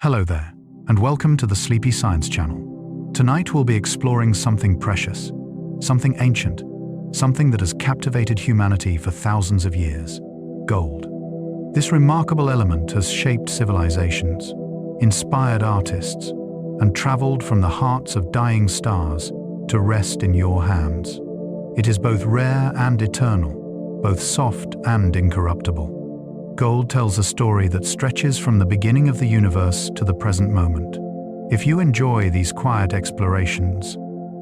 Hello there, and welcome to the Sleepy Science Channel. Tonight we'll be exploring something precious, something ancient, something that has captivated humanity for thousands of years: gold. This remarkable element has shaped civilizations, inspired artists, and traveled from the hearts of dying stars to rest in your hands. It is both rare and eternal, both soft and incorruptible. Gold tells a story that stretches from the beginning of the universe to the present moment. If you enjoy these quiet explorations,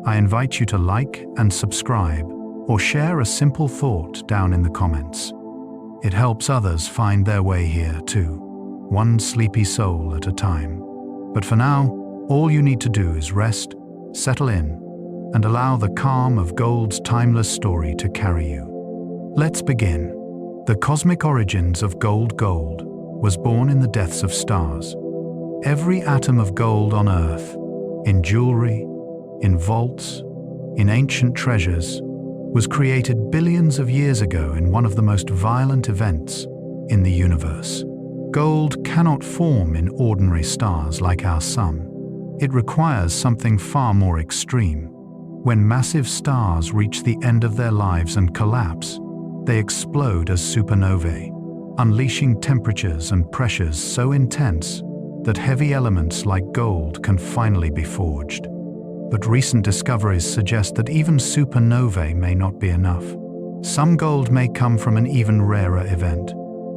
I invite you to like and subscribe, or share a simple thought down in the comments. It helps others find their way here too, one sleepy soul at a time. But for now, all you need to do is rest, settle in, and allow the calm of gold's timeless story to carry you. Let's begin. The cosmic origins of gold was born in the deaths of stars. Every atom of gold on Earth, in jewelry, in vaults, in ancient treasures, was created billions of years ago in one of the most violent events in the universe. Gold cannot form in ordinary stars like our Sun. It requires something far more extreme. When massive stars reach the end of their lives and collapse, they explode as supernovae, unleashing temperatures and pressures so intense that heavy elements like gold can finally be forged. But recent discoveries suggest that even supernovae may not be enough. Some gold may come from an even rarer event: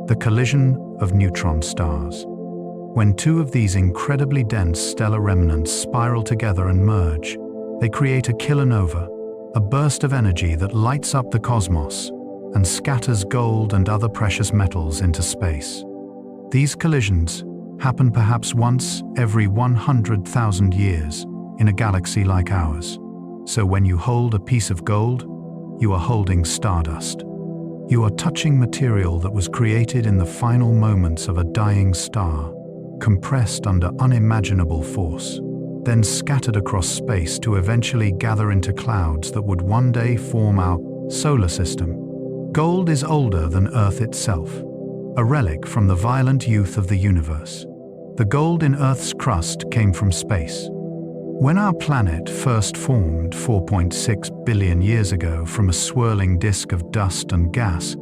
the collision of neutron stars. When two of these incredibly dense stellar remnants spiral together and merge, they create a kilonova, a burst of energy that lights up the cosmos and scatters gold and other precious metals into space. These collisions happen perhaps once every 100,000 years in a galaxy like ours. So when you hold a piece of gold, you are holding stardust. You are touching material that was created in the final moments of a dying star, compressed under unimaginable force, then scattered across space to eventually gather into clouds that would one day form our solar system. Gold is older than Earth itself, a relic from the violent youth of the universe. The gold in Earth's crust came from space. When our planet first formed 4.6 billion years ago from a swirling disk of dust and gas,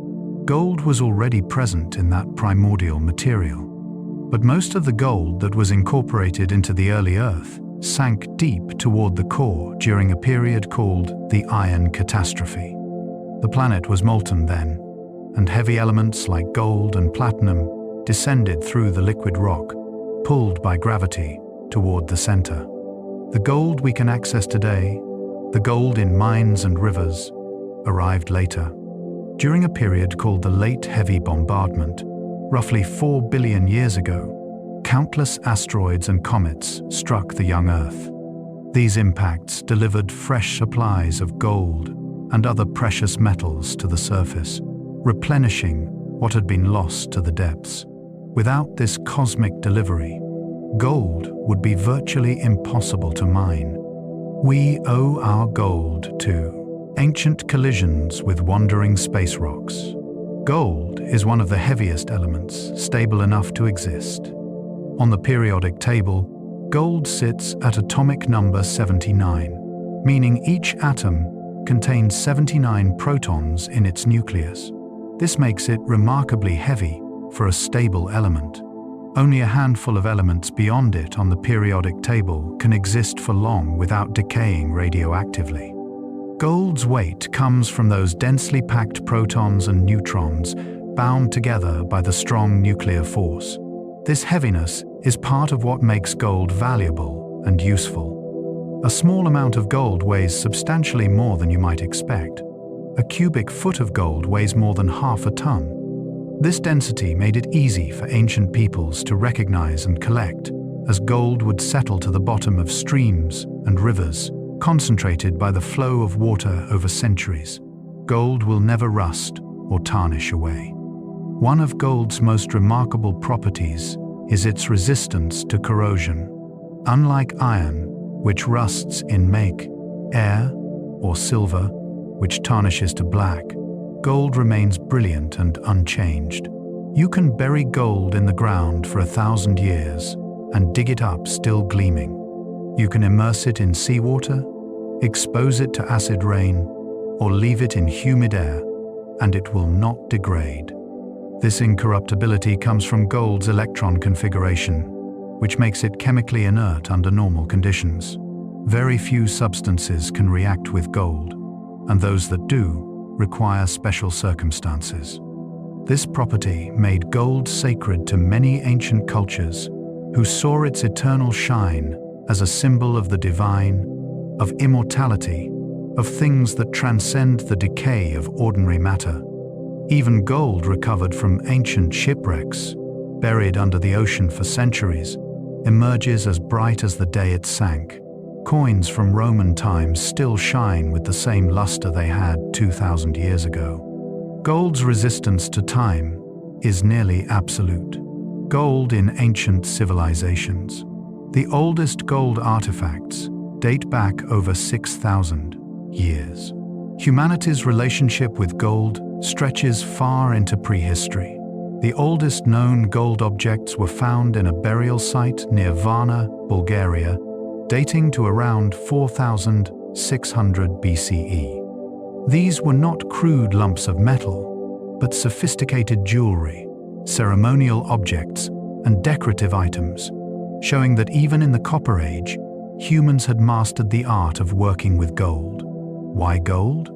gold was already present in that primordial material. But most of the gold that was incorporated into the early Earth sank deep toward the core during a period called the Iron Catastrophe. The planet was molten then, and heavy elements like gold and platinum descended through the liquid rock, pulled by gravity toward the center. The gold we can access today, the gold in mines and rivers, arrived later. During a period called the Late Heavy Bombardment, roughly 4 billion years ago, countless asteroids and comets struck the young Earth. These impacts delivered fresh supplies of gold and other precious metals to the surface, replenishing what had been lost to the depths. Without this cosmic delivery, gold would be virtually impossible to mine. We owe our gold to ancient collisions with wandering space rocks. Gold is one of the heaviest elements, stable enough to exist. On the periodic table, gold sits at atomic number 79, meaning each atom contains 79 protons in its nucleus. This makes it remarkably heavy for a stable element. Only a handful of elements beyond it on the periodic table can exist for long without decaying radioactively. Gold's weight comes from those densely packed protons and neutrons bound together by the strong nuclear force. This heaviness is part of what makes gold valuable and useful. A small amount of gold weighs substantially more than you might expect. A cubic foot of gold weighs more than half a ton. This density made it easy for ancient peoples to recognize and collect, as gold would settle to the bottom of streams and rivers, concentrated by the flow of water over centuries. Gold will never rust or tarnish away. One of gold's most remarkable properties is its resistance to corrosion. Unlike iron, which rusts in make, air, or silver, which tarnishes to black, gold remains brilliant and unchanged. You can bury gold in the ground for 1,000 years, and dig it up still gleaming. You can immerse it in seawater, expose it to acid rain, or leave it in humid air, and it will not degrade. This incorruptibility comes from gold's electron configuration, which makes it chemically inert under normal conditions. Very few substances can react with gold, and those that do require special circumstances. This property made gold sacred to many ancient cultures who saw its eternal shine as a symbol of the divine, of immortality, of things that transcend the decay of ordinary matter. Even gold recovered from ancient shipwrecks, buried under the ocean for centuries, emerges as bright as the day it sank. Coins from Roman times still shine with the same luster they had 2,000 years ago. Gold's resistance to time is nearly absolute. Gold in ancient civilizations. The oldest gold artifacts date back over 6,000 years. Humanity's relationship with gold stretches far into prehistory. The oldest known gold objects were found in a burial site near Varna, Bulgaria, dating to around 4,600 BCE. These were not crude lumps of metal, but sophisticated jewelry, ceremonial objects, and decorative items, showing that even in the Copper Age, humans had mastered the art of working with gold. Why gold?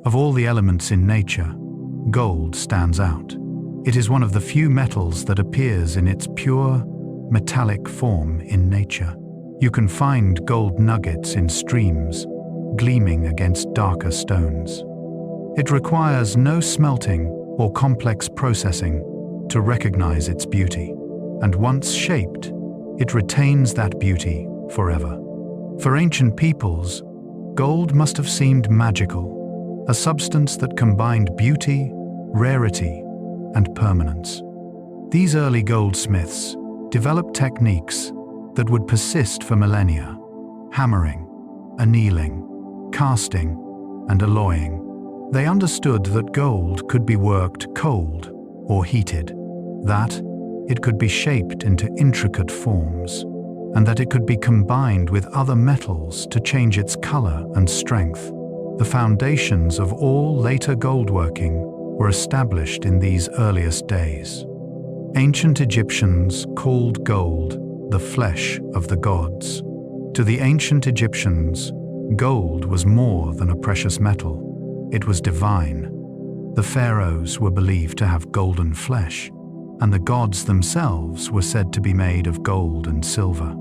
Of all the elements in nature, gold stands out. It is one of the few metals that appears in its pure, metallic form in nature. You can find gold nuggets in streams, gleaming against darker stones. It requires no smelting or complex processing to recognize its beauty, and once shaped, it retains that beauty forever. For ancient peoples, gold must have seemed magical, a substance that combined beauty, rarity, and permanence. These early goldsmiths developed techniques that would persist for millennia: hammering, annealing, casting, and alloying. They understood that gold could be worked cold or heated, that it could be shaped into intricate forms, and that it could be combined with other metals to change its color and strength. The foundations of all later goldworking were established in these earliest days. Ancient Egyptians called gold the flesh of the gods. To the ancient Egyptians, gold was more than a precious metal. It was divine. The pharaohs were believed to have golden flesh, and the gods themselves were said to be made of gold and silver.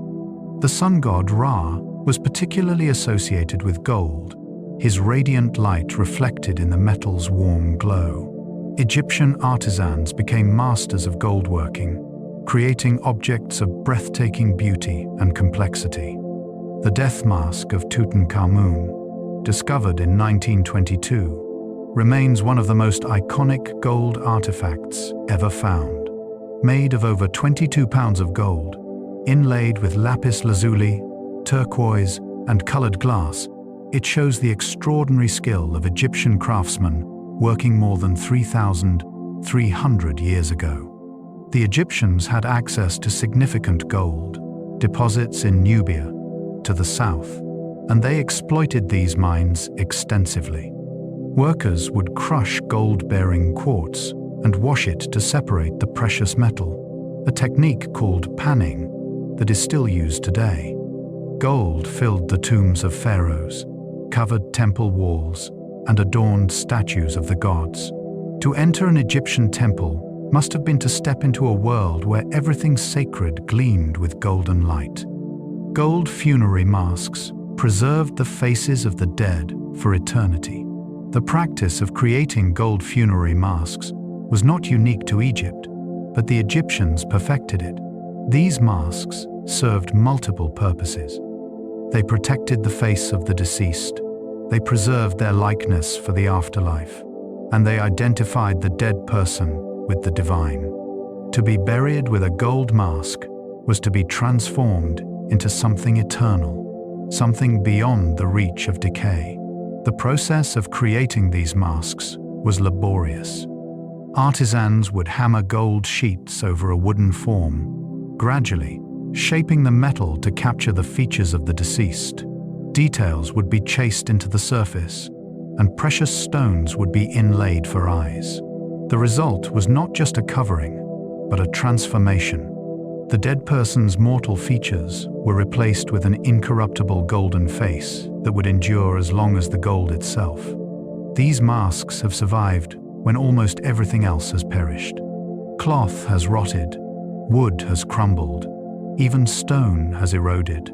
The sun god Ra was particularly associated with gold, his radiant light reflected in the metal's warm glow. Egyptian artisans became masters of goldworking, creating objects of breathtaking beauty and complexity. The death mask of Tutankhamun, discovered in 1922, remains one of the most iconic gold artifacts ever found. Made of over 22 pounds of gold, inlaid with lapis lazuli, turquoise, and colored glass, it shows the extraordinary skill of Egyptian craftsmen working more than 3,300 years ago. The Egyptians had access to significant gold deposits in Nubia, to the south, and they exploited these mines extensively. Workers would crush gold-bearing quartz and wash it to separate the precious metal, a technique called panning that is still used today. Gold filled the tombs of pharaohs, covered temple walls, and adorned statues of the gods. To enter an Egyptian temple must have been to step into a world where everything sacred gleamed with golden light. Gold funerary masks preserved the faces of the dead for eternity. The practice of creating gold funerary masks was not unique to Egypt, but the Egyptians perfected it. These masks served multiple purposes. They protected the face of the deceased, they preserved their likeness for the afterlife, and they identified the dead person with the divine. To be buried with a gold mask was to be transformed into something eternal, something beyond the reach of decay. The process of creating these masks was laborious. Artisans would hammer gold sheets over a wooden form, gradually shaping the metal to capture the features of the deceased. Details would be chased into the surface, and precious stones would be inlaid for eyes. The result was not just a covering, but a transformation. The dead person's mortal features were replaced with an incorruptible golden face that would endure as long as the gold itself. These masks have survived when almost everything else has perished. Cloth has rotted, wood has crumbled, even stone has eroded,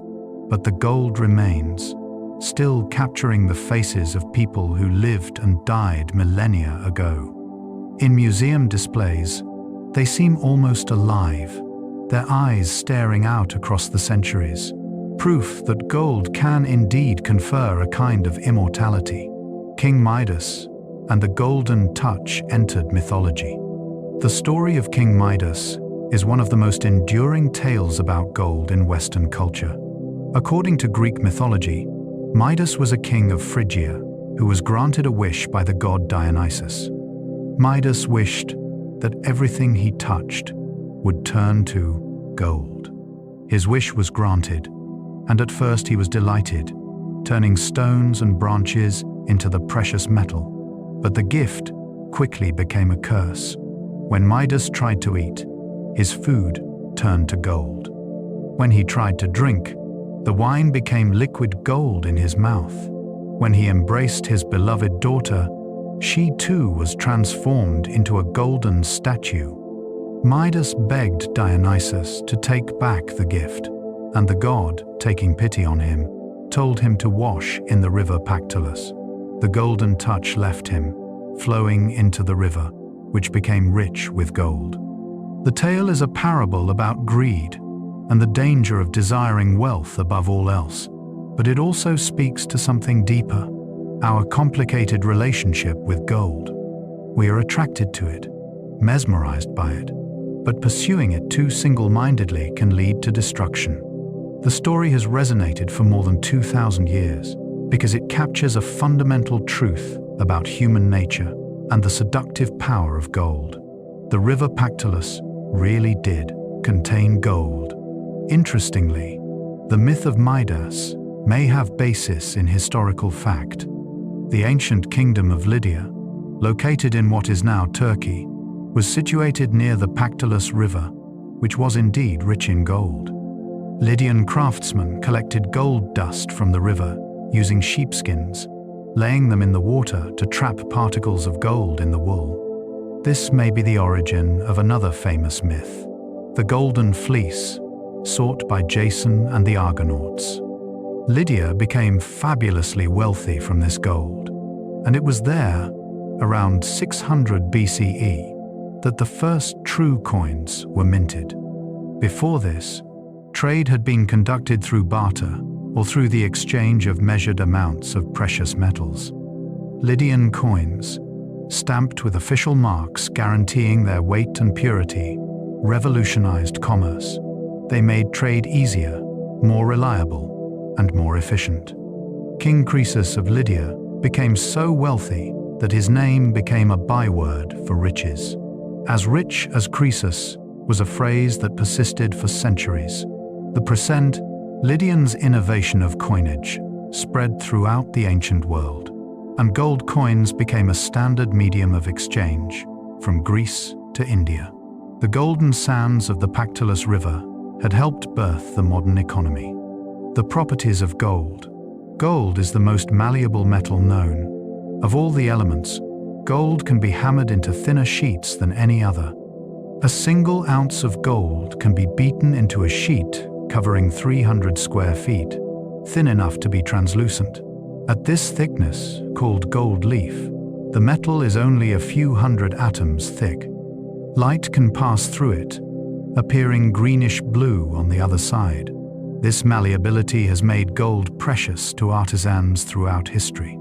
but the gold remains, still capturing the faces of people who lived and died millennia ago. In museum displays, they seem almost alive, their eyes staring out across the centuries, proof that gold can indeed confer a kind of immortality. King Midas and the golden touch entered mythology. The story of King Midas is one of the most enduring tales about gold in Western culture. According to Greek mythology, Midas was a king of Phrygia who was granted a wish by the god Dionysus. Midas wished that everything he touched would turn to gold. His wish was granted, and at first he was delighted, turning stones and branches into the precious metal. But the gift quickly became a curse. When Midas tried to eat, his food turned to gold. When he tried to drink, the wine became liquid gold in his mouth. When he embraced his beloved daughter, she too was transformed into a golden statue. Midas begged Dionysus to take back the gift, and the god, taking pity on him, told him to wash in the river Pactolus. The golden touch left him, flowing into the river, which became rich with gold. The tale is a parable about greed and the danger of desiring wealth above all else, but it also speaks to something deeper, our complicated relationship with gold. We are attracted to it, mesmerized by it, but pursuing it too single-mindedly can lead to destruction. The story has resonated for more than 2,000 years because it captures a fundamental truth about human nature and the seductive power of gold. The river Pactolus really did contain gold. Interestingly, the myth of Midas may have basis in historical fact. The ancient kingdom of Lydia, located in what is now Turkey, was situated near the Pactolus River, which was indeed rich in gold. Lydian craftsmen collected gold dust from the river using sheepskins, laying them in the water to trap particles of gold in the wool. This may be the origin of another famous myth, the golden fleece, sought by Jason and the Argonauts. Lydia became fabulously wealthy from this gold, and it was there, around 600 BCE, that the first true coins were minted. Before this, trade had been conducted through barter or through the exchange of measured amounts of precious metals. Lydian coins, stamped with official marks guaranteeing their weight and purity, revolutionized commerce. They made trade easier, more reliable, and more efficient. King Croesus of Lydia became so wealthy that his name became a byword for riches. As rich as Croesus was a phrase that persisted for centuries. The present, Lydians' innovation of coinage spread throughout the ancient world, and gold coins became a standard medium of exchange, from Greece to India. The golden sands of the Pactolus River had helped birth the modern economy. The properties of gold. Gold is the most malleable metal known. Of all the elements, gold can be hammered into thinner sheets than any other. A single ounce of gold can be beaten into a sheet covering 300 square feet, thin enough to be translucent. At this thickness, called gold leaf, the metal is only a few hundred atoms thick. Light can pass through it, appearing greenish-blue on the other side. This malleability has made gold precious to artisans throughout history.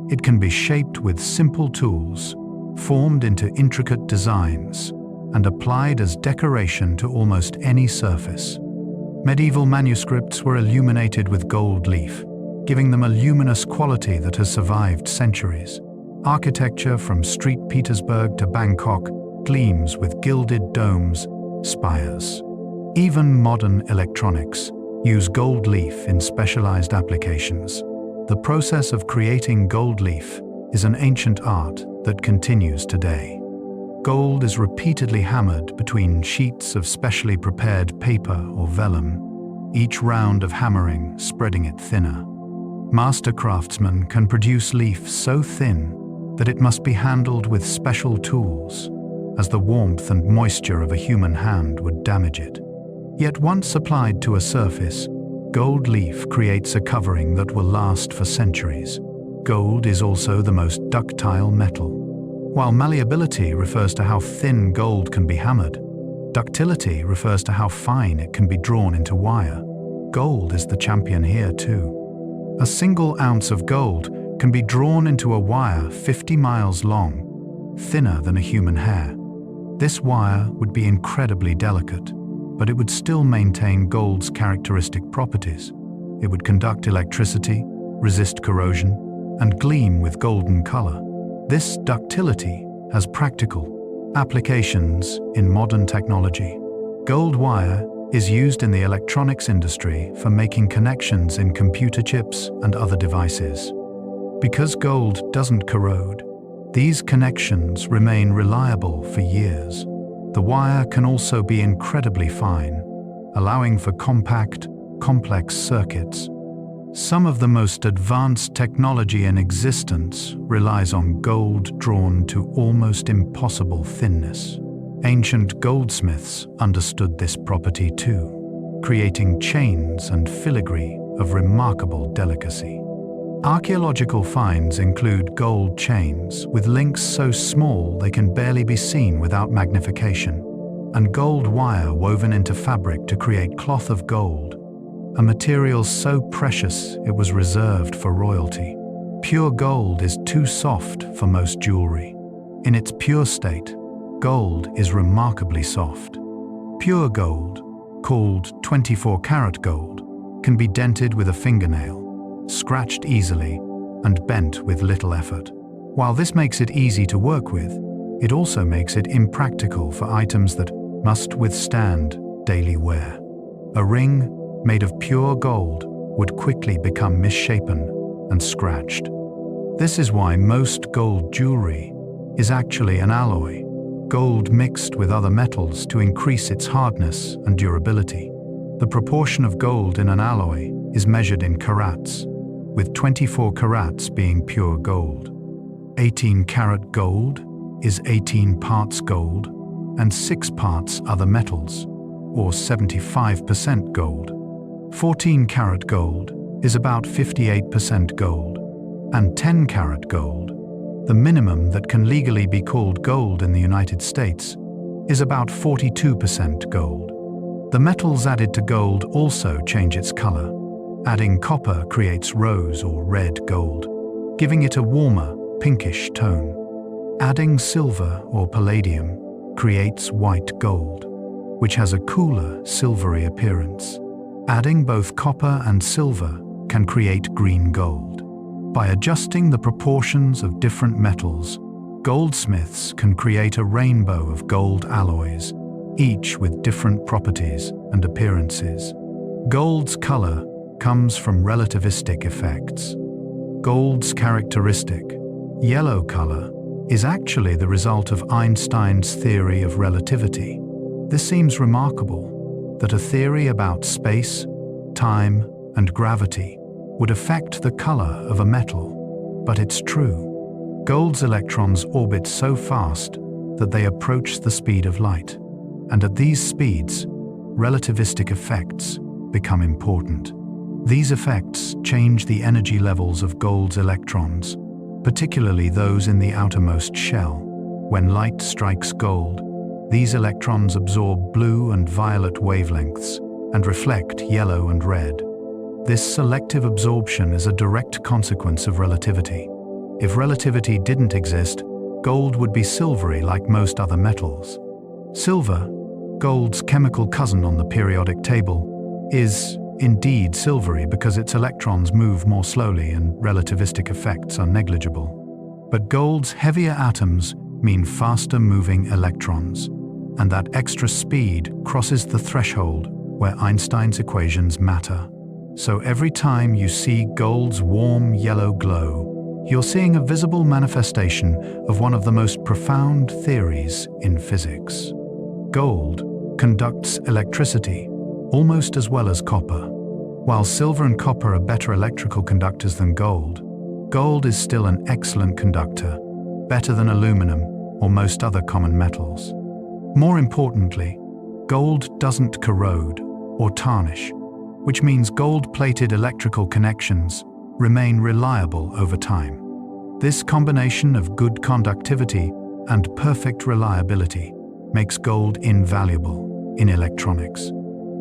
It can be shaped with simple tools, formed into intricate designs, and applied as decoration to almost any surface. Medieval manuscripts were illuminated with gold leaf, giving them a luminous quality that has survived centuries. Architecture from St. Petersburg to Bangkok gleams with gilded domes, spires. Even modern electronics use gold leaf in specialized applications. The process of creating gold leaf is an ancient art that continues today. Gold is repeatedly hammered between sheets of specially prepared paper or vellum, each round of hammering spreading it thinner. Master craftsmen can produce leaf so thin that it must be handled with special tools, as the warmth and moisture of a human hand would damage it. Yet once applied to a surface, gold leaf creates a covering that will last for centuries. Gold is also the most ductile metal. While malleability refers to how thin gold can be hammered, ductility refers to how fine it can be drawn into wire. Gold is the champion here too. A single ounce of gold can be drawn into a wire 50 miles long, thinner than a human hair. This wire would be incredibly delicate, but it would still maintain gold's characteristic properties. It would conduct electricity, resist corrosion, and gleam with golden color. This ductility has practical applications in modern technology. Gold wire is used in the electronics industry for making connections in computer chips and other devices. Because gold doesn't corrode, these connections remain reliable for years. The wire can also be incredibly fine, allowing for compact, complex circuits. Some of the most advanced technology in existence relies on gold drawn to almost impossible thinness. Ancient goldsmiths understood this property too, creating chains and filigree of remarkable delicacy. Archaeological finds include gold chains with links so small they can barely be seen without magnification, and gold wire woven into fabric to create cloth of gold, a material so precious it was reserved for royalty. Pure gold is too soft for most jewelry. In its pure state, gold is remarkably soft. Pure gold, called 24-karat gold, can be dented with a fingernail, scratched easily, and bent with little effort. While this makes it easy to work with, it also makes it impractical for items that must withstand daily wear. A ring made of pure gold would quickly become misshapen and scratched. This is why most gold jewelry is actually an alloy, gold mixed with other metals to increase its hardness and durability. The proportion of gold in an alloy is measured in carats, with 24 carats being pure gold. 18-karat gold is 18 parts gold and 6 parts other metals, or 75% gold. 14-karat gold is about 58% gold, and 10-karat gold, the minimum that can legally be called gold in the United States, is about 42% gold. The metals added to gold also change its color. Adding copper creates rose or red gold, giving it a warmer, pinkish tone. Adding silver or palladium creates white gold, which has a cooler, silvery appearance. Adding both copper and silver can create green gold. By adjusting the proportions of different metals, goldsmiths can create a rainbow of gold alloys, each with different properties and appearances. Gold's color comes from relativistic effects. Gold's characteristic, yellow color, is actually the result of Einstein's theory of relativity. This seems remarkable, that a theory about space, time, and gravity would affect the color of a metal, but it's true. Gold's electrons orbit so fast that they approach the speed of light, and at these speeds, relativistic effects become important. These effects change the energy levels of gold's electrons, particularly those in the outermost shell. When light strikes gold, these electrons absorb blue and violet wavelengths and reflect yellow and red. This selective absorption is a direct consequence of relativity. If relativity didn't exist, gold would be silvery like most other metals. Silver, gold's chemical cousin on the periodic table, is indeed silvery because its electrons move more slowly and relativistic effects are negligible. But gold's heavier atoms mean faster moving electrons. and that extra speed crosses the threshold where Einstein's equations matter. So every time you see gold's warm yellow glow, you're seeing a visible manifestation of one of the most profound theories in physics. Gold conducts electricity almost as well as copper. While silver and copper are better electrical conductors than gold, gold is still an excellent conductor, better than aluminum or most other common metals. More importantly, gold doesn't corrode or tarnish, which means gold-plated electrical connections remain reliable over time. This combination of good conductivity and perfect reliability makes gold invaluable in electronics.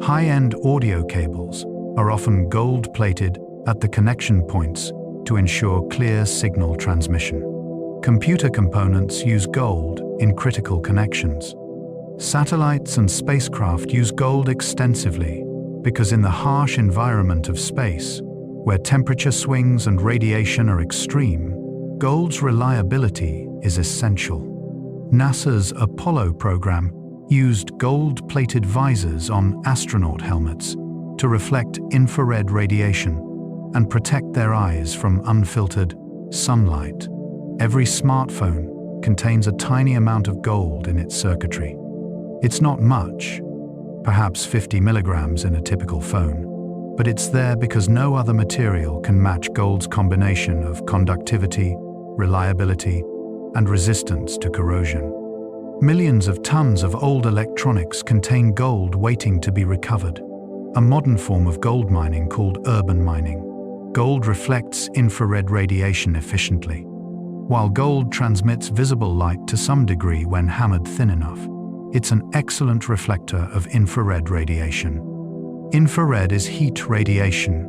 High-end audio cables are often gold-plated at the connection points to ensure clear signal transmission. Computer components use gold in critical connections. Satellites and spacecraft use gold extensively because in the harsh environment of space, where temperature swings and radiation are extreme, gold's reliability is essential. NASA's Apollo program used gold-plated visors on astronaut helmets to reflect infrared radiation and protect their eyes from unfiltered sunlight. Every smartphone contains a tiny amount of gold in its circuitry. It's not much, perhaps 50 milligrams in a typical phone, but it's there because no other material can match gold's combination of conductivity, reliability, and resistance to corrosion. Millions of tons of old electronics contain gold waiting to be recovered. A modern form of gold mining called urban mining. Gold reflects infrared radiation efficiently, while gold transmits visible light to some degree when hammered thin enough. It's an excellent reflector of infrared radiation. Infrared is heat radiation,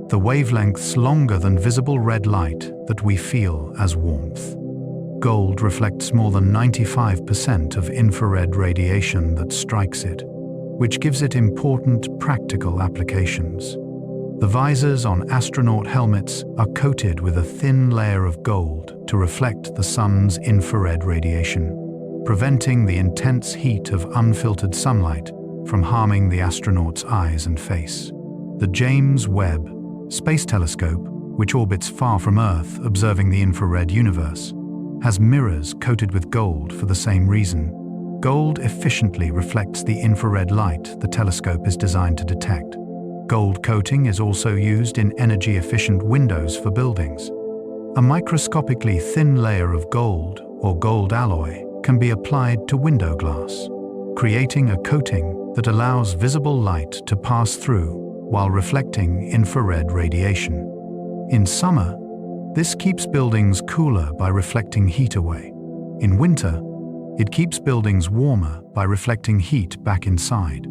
the wavelengths longer than visible red light that we feel as warmth. Gold reflects more than 95% of infrared radiation that strikes it, which gives it important practical applications. The visors on astronaut helmets are coated with a thin layer of gold to reflect the sun's infrared radiation, preventing the intense heat of unfiltered sunlight from harming the astronaut's eyes and face. The James Webb Space Telescope, which orbits far from Earth observing the infrared universe, has mirrors coated with gold for the same reason. Gold efficiently reflects the infrared light the telescope is designed to detect. Gold coating is also used in energy-efficient windows for buildings. A microscopically thin layer of gold, or gold alloy, can be applied to window glass, creating a coating that allows visible light to pass through while reflecting infrared radiation. In summer, this keeps buildings cooler by reflecting heat away. In winter, it keeps buildings warmer by reflecting heat back inside.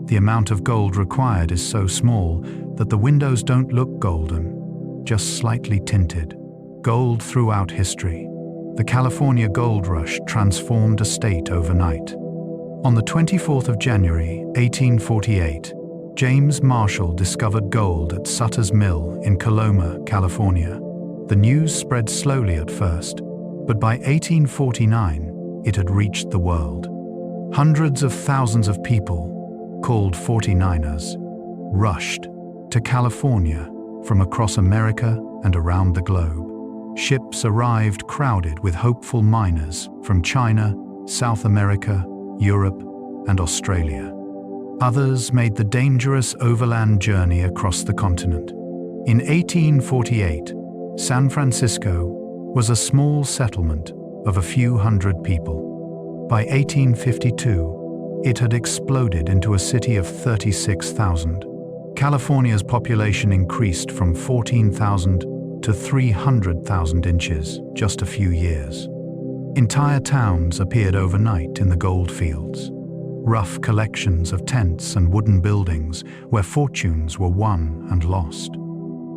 The amount of gold required is so small that the windows don't look golden, just slightly tinted. Gold throughout history. The California gold rush transformed a state overnight. On the 24th of January, 1848, James Marshall discovered gold at Sutter's Mill in Coloma, California. The news spread slowly at first, but by 1849, it had reached the world. Hundreds of thousands of people, called 49ers, rushed to California from across America and around the globe. Ships arrived crowded with hopeful miners from China, South America, Europe, and Australia. Others made the dangerous overland journey across the continent. In 1848, San Francisco was a small settlement of a few hundred people. By 1852, it had exploded into a city of 36,000. California's population increased from 14,000 to 300,000 inches just a few years. Entire towns appeared overnight in the gold fields. Rough collections of tents and wooden buildings where fortunes were won and lost.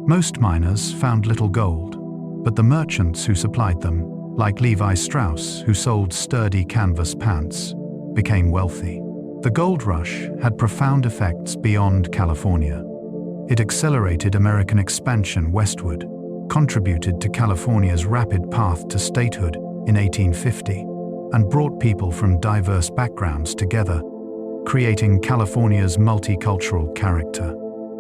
Most miners found little gold, but the merchants who supplied them, like Levi Strauss, who sold sturdy canvas pants, became wealthy. The gold rush had profound effects beyond California. It accelerated American expansion westward, contributed to California's rapid path to statehood in 1850, and brought people from diverse backgrounds together, creating California's multicultural character.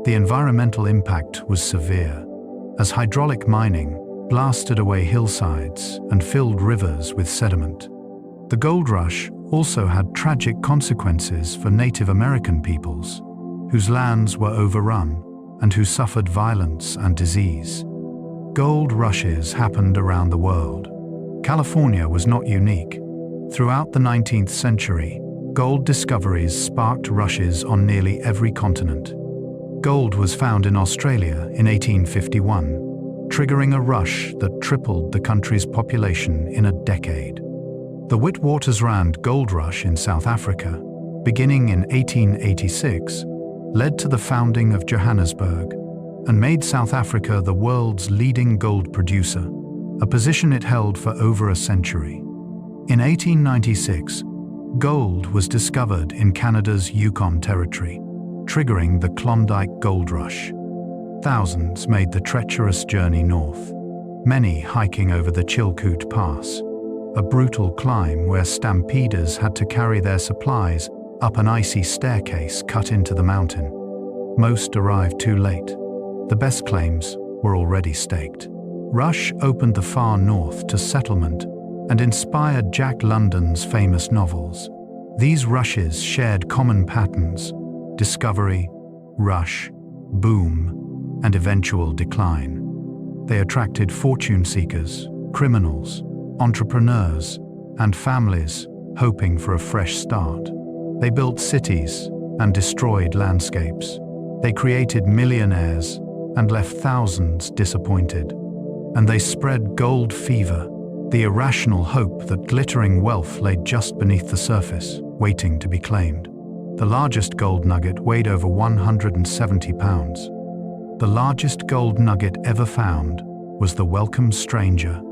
The environmental impact was severe, as hydraulic mining blasted away hillsides and filled rivers with sediment. The gold rush also had tragic consequences for Native American peoples, whose lands were overrun and who suffered violence and disease. Gold rushes happened around the world. California was not unique. Throughout the 19th century, gold discoveries sparked rushes on nearly every continent. Gold was found in Australia in 1851, triggering a rush that tripled the country's population in a decade. The Witwatersrand Gold Rush in South Africa, beginning in 1886, led to the founding of Johannesburg and made South Africa the world's leading gold producer, a position it held for over a century. In 1896, gold was discovered in Canada's Yukon Territory, triggering the Klondike Gold Rush. Thousands made the treacherous journey north, many hiking over the Chilkoot Pass, a brutal climb where stampeders had to carry their supplies up an icy staircase cut into the mountain. Most arrived too late. The best claims were already staked. Rush opened the far north to settlement and inspired Jack London's famous novels. These rushes shared common patterns: discovery, rush, boom, and eventual decline. They attracted fortune seekers, criminals, entrepreneurs, and families hoping for a fresh start. They built cities and destroyed landscapes. They created millionaires and left thousands disappointed. And they spread gold fever, the irrational hope that glittering wealth lay just beneath the surface, waiting to be claimed. The largest gold nugget weighed over 170 pounds. The largest gold nugget ever found was the Welcome Stranger,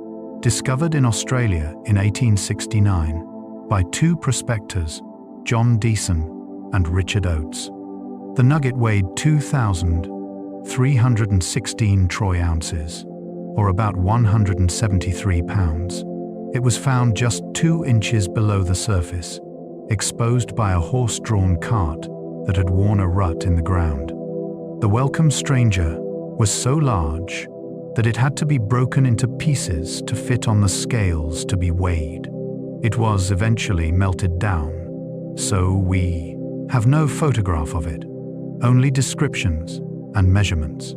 discovered in Australia in 1869 by two prospectors, John Deason and Richard Oates. The nugget weighed 2,316 troy ounces, or about 173 pounds. It was found just 2 inches below the surface, exposed by a horse-drawn cart that had worn a rut in the ground. The Welcome Stranger was so large that it had to be broken into pieces to fit on the scales to be weighed. It was eventually melted down, so we have no photograph of it, only descriptions and measurements.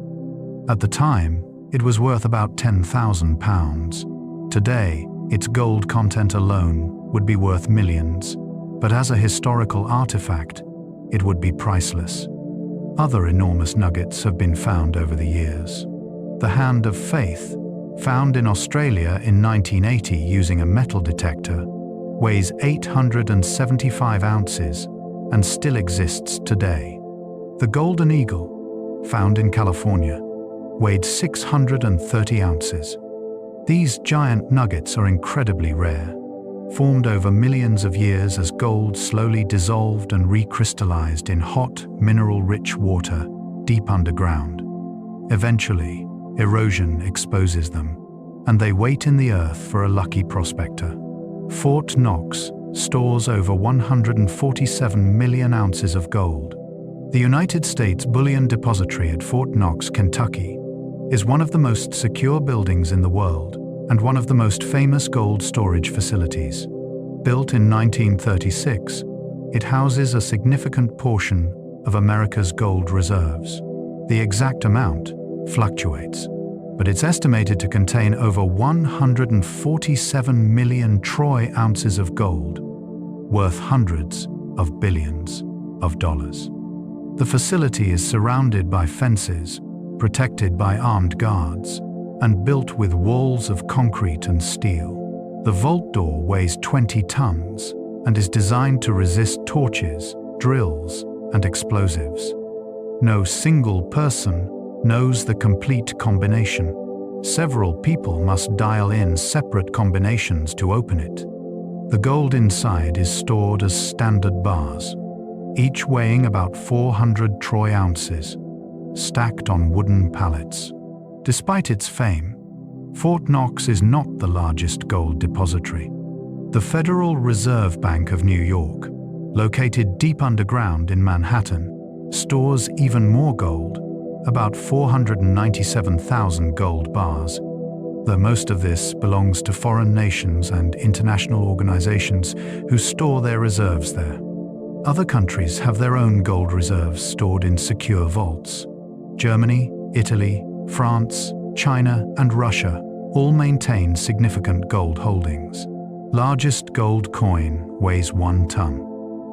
At the time, it was worth about 10,000 pounds. Today, its gold content alone would be worth millions, but as a historical artifact, it would be priceless. Other enormous nuggets have been found over the years. The Hand of Faith, found in Australia in 1980 using a metal detector, weighs 875 ounces and still exists today. The Golden Eagle, found in California, weighed 630 ounces. These giant nuggets are incredibly rare, formed over millions of years as gold slowly dissolved and recrystallized in hot, mineral-rich water deep underground. Eventually, erosion exposes them, and they wait in the earth for a lucky prospector. Fort Knox stores over 147 million ounces of gold. The United States Bullion Depository at Fort Knox, Kentucky, is one of the most secure buildings in the world and one of the most famous gold storage facilities. Built in 1936, it houses a significant portion of America's gold reserves. The exact amount fluctuates, but it's estimated to contain over 147 million troy ounces of gold, worth hundreds of billions of dollars. The facility is surrounded by fences, protected by armed guards, and built with walls of concrete and steel. The vault door weighs 20 tons and is designed to resist torches, drills, and explosives. No single person knows the complete combination. Several people must dial in separate combinations to open it. The gold inside is stored as standard bars, each weighing about 400 troy ounces, stacked on wooden pallets. Despite its fame, Fort Knox is not the largest gold depository. The Federal Reserve Bank of New York, located deep underground in Manhattan, stores even more gold, about 497,000 gold bars, though most of this belongs to foreign nations and international organizations who store their reserves there. Other countries have their own gold reserves stored in secure vaults. Germany, Italy, France, China, and Russia all maintain significant gold holdings. Largest gold coin weighs 1 ton.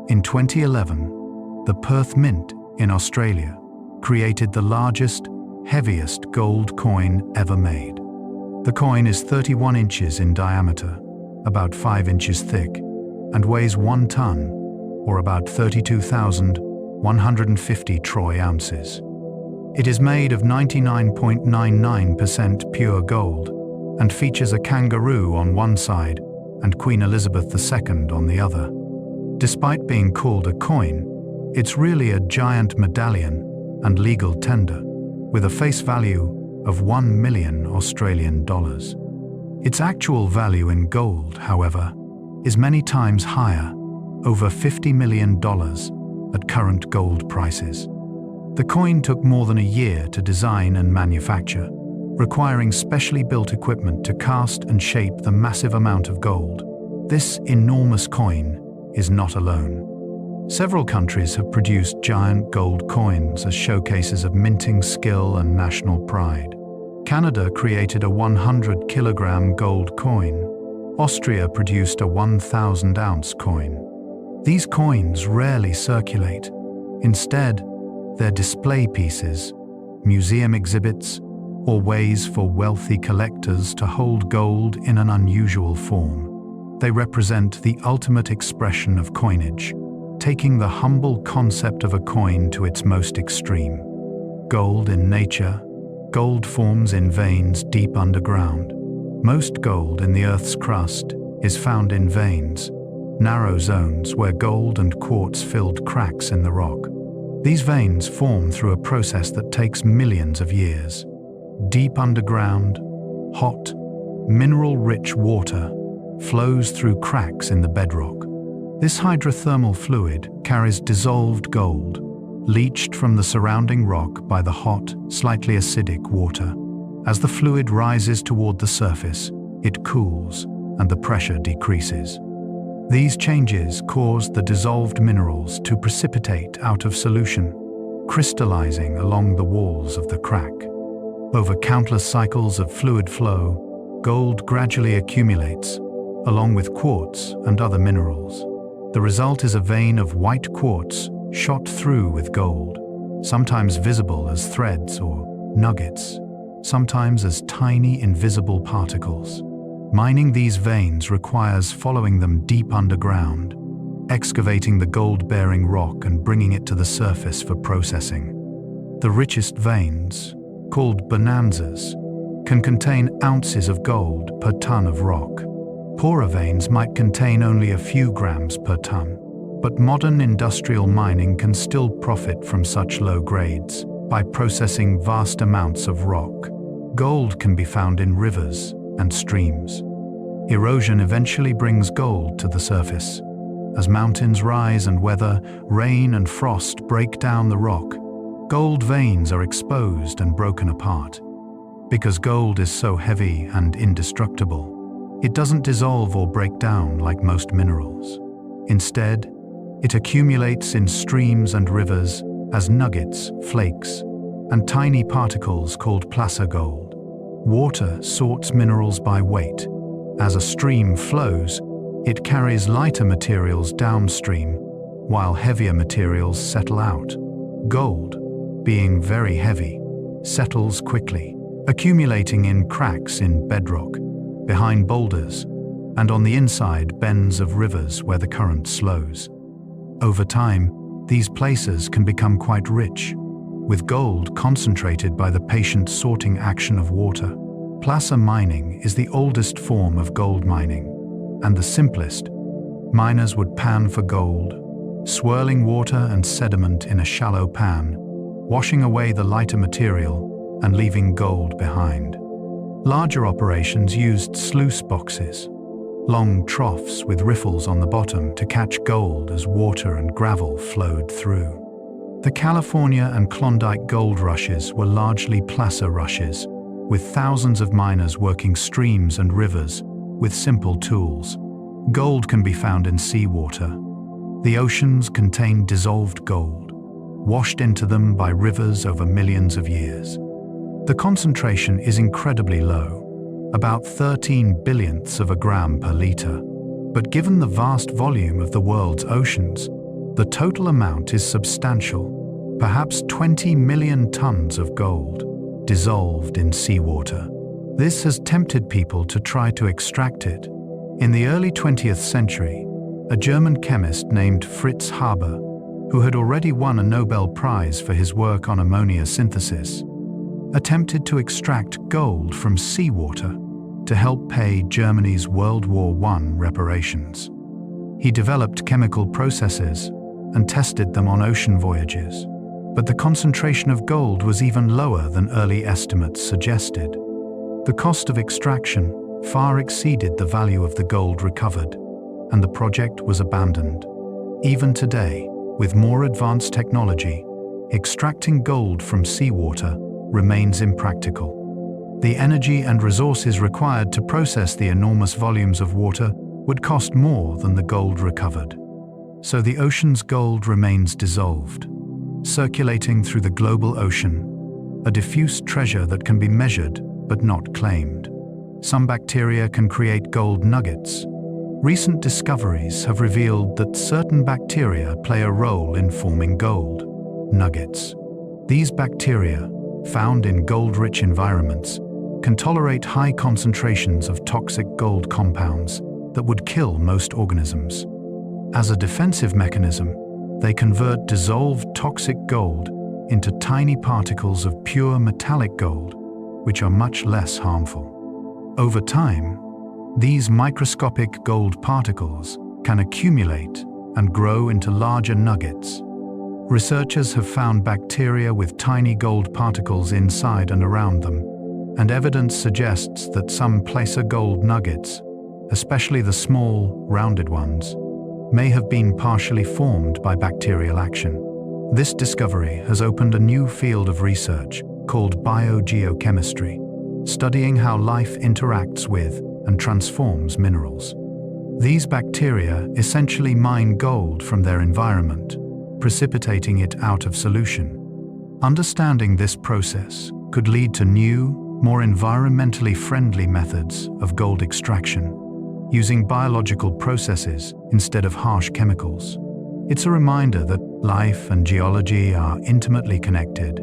In 2011, the Perth Mint in Australia created the largest, heaviest gold coin ever made. The coin is 31 inches in diameter, about 5 inches thick, and weighs 1 ton, or about 32,150 troy ounces. It is made of 99.99% pure gold and features a kangaroo on one side and Queen Elizabeth II on the other. Despite being called a coin, it's really a giant medallion and legal tender, with a face value of 1 million Australian dollars. Its actual value in gold, however, is many times higher, over $50 million at current gold prices. The coin took more than a year to design and manufacture, requiring specially built equipment to cast and shape the massive amount of gold. This enormous coin is not alone. Several countries have produced giant gold coins as showcases of minting skill and national pride. Canada created a 100-kilogram gold coin. Austria produced a 1,000-ounce coin. These coins rarely circulate. Instead, they're display pieces, museum exhibits, or ways for wealthy collectors to hold gold in an unusual form. They represent the ultimate expression of coinage, taking the humble concept of a coin to its most extreme. Gold in nature, gold forms in veins deep underground. Most gold in the Earth's crust is found in veins, narrow zones where gold and quartz filled cracks in the rock. These veins form through a process that takes millions of years. Deep underground, hot, mineral-rich water flows through cracks in the bedrock. This hydrothermal fluid carries dissolved gold, leached from the surrounding rock by the hot, slightly acidic water. As the fluid rises toward the surface, it cools and the pressure decreases. These changes cause the dissolved minerals to precipitate out of solution, crystallizing along the walls of the crack. Over countless cycles of fluid flow, gold gradually accumulates, along with quartz and other minerals. The result is a vein of white quartz shot through with gold, sometimes visible as threads or nuggets, sometimes as tiny invisible particles. Mining these veins requires following them deep underground, excavating the gold-bearing rock and bringing it to the surface for processing. The richest veins, called bonanzas, can contain ounces of gold per ton of rock. Poorer veins might contain only a few grams per ton, but modern industrial mining can still profit from such low grades by processing vast amounts of rock. Gold can be found in rivers and streams. Erosion eventually brings gold to the surface. As mountains rise and weather, rain and frost break down the rock, gold veins are exposed and broken apart. Because gold is so heavy and indestructible, it doesn't dissolve or break down like most minerals. Instead, it accumulates in streams and rivers as nuggets, flakes, and tiny particles called placer gold. Water sorts minerals by weight. As a stream flows, it carries lighter materials downstream, while heavier materials settle out. Gold, being very heavy, settles quickly, accumulating in cracks in bedrock, behind boulders, and on the inside bends of rivers where the current slows. Over time, these places can become quite rich, with gold concentrated by the patient sorting action of water. Placer mining is the oldest form of gold mining, and the simplest. Miners would pan for gold, swirling water and sediment in a shallow pan, washing away the lighter material and leaving gold behind. Larger operations used sluice boxes. long troughs with riffles on the bottom to catch gold as water and gravel flowed through. The California and Klondike gold rushes were largely placer rushes, with thousands of miners working streams and rivers with simple tools. Gold can be found in seawater. The oceans contain dissolved gold, washed into them by rivers over millions of years. The concentration is incredibly low, about 13 billionths of a gram per liter. But given the vast volume of the world's oceans, the total amount is substantial, perhaps 20 million tons of gold, dissolved in seawater. This has tempted people to try to extract it. In the early 20th century, a German chemist named Fritz Haber, who had already won a Nobel Prize for his work on ammonia synthesis, attempted to extract gold from seawater to help pay Germany's World War I reparations. He developed chemical processes and tested them on ocean voyages, but the concentration of gold was even lower than early estimates suggested. The cost of extraction far exceeded the value of the gold recovered, and the project was abandoned. Even today, with more advanced technology, extracting gold from seawater remains impractical. The energy and resources required to process the enormous volumes of water would cost more than the gold recovered. So the ocean's gold remains dissolved, circulating through the global ocean, a diffuse treasure that can be measured but not claimed. Some bacteria can create gold nuggets. Recent discoveries have revealed that certain bacteria play a role in forming gold nuggets. These bacteria, found in gold-rich environments, can tolerate high concentrations of toxic gold compounds that would kill most organisms. As a defensive mechanism, they convert dissolved toxic gold into tiny particles of pure metallic gold, which are much less harmful. Over time, these microscopic gold particles can accumulate and grow into larger nuggets. Researchers have found bacteria with tiny gold particles inside and around them, and evidence suggests that some placer gold nuggets, especially the small, rounded ones, may have been partially formed by bacterial action. This discovery has opened a new field of research called biogeochemistry, studying how life interacts with and transforms minerals. These bacteria essentially mine gold from their environment, precipitating it out of solution. Understanding this process could lead to new, more environmentally friendly methods of gold extraction, using biological processes instead of harsh chemicals. It's a reminder that life and geology are intimately connected,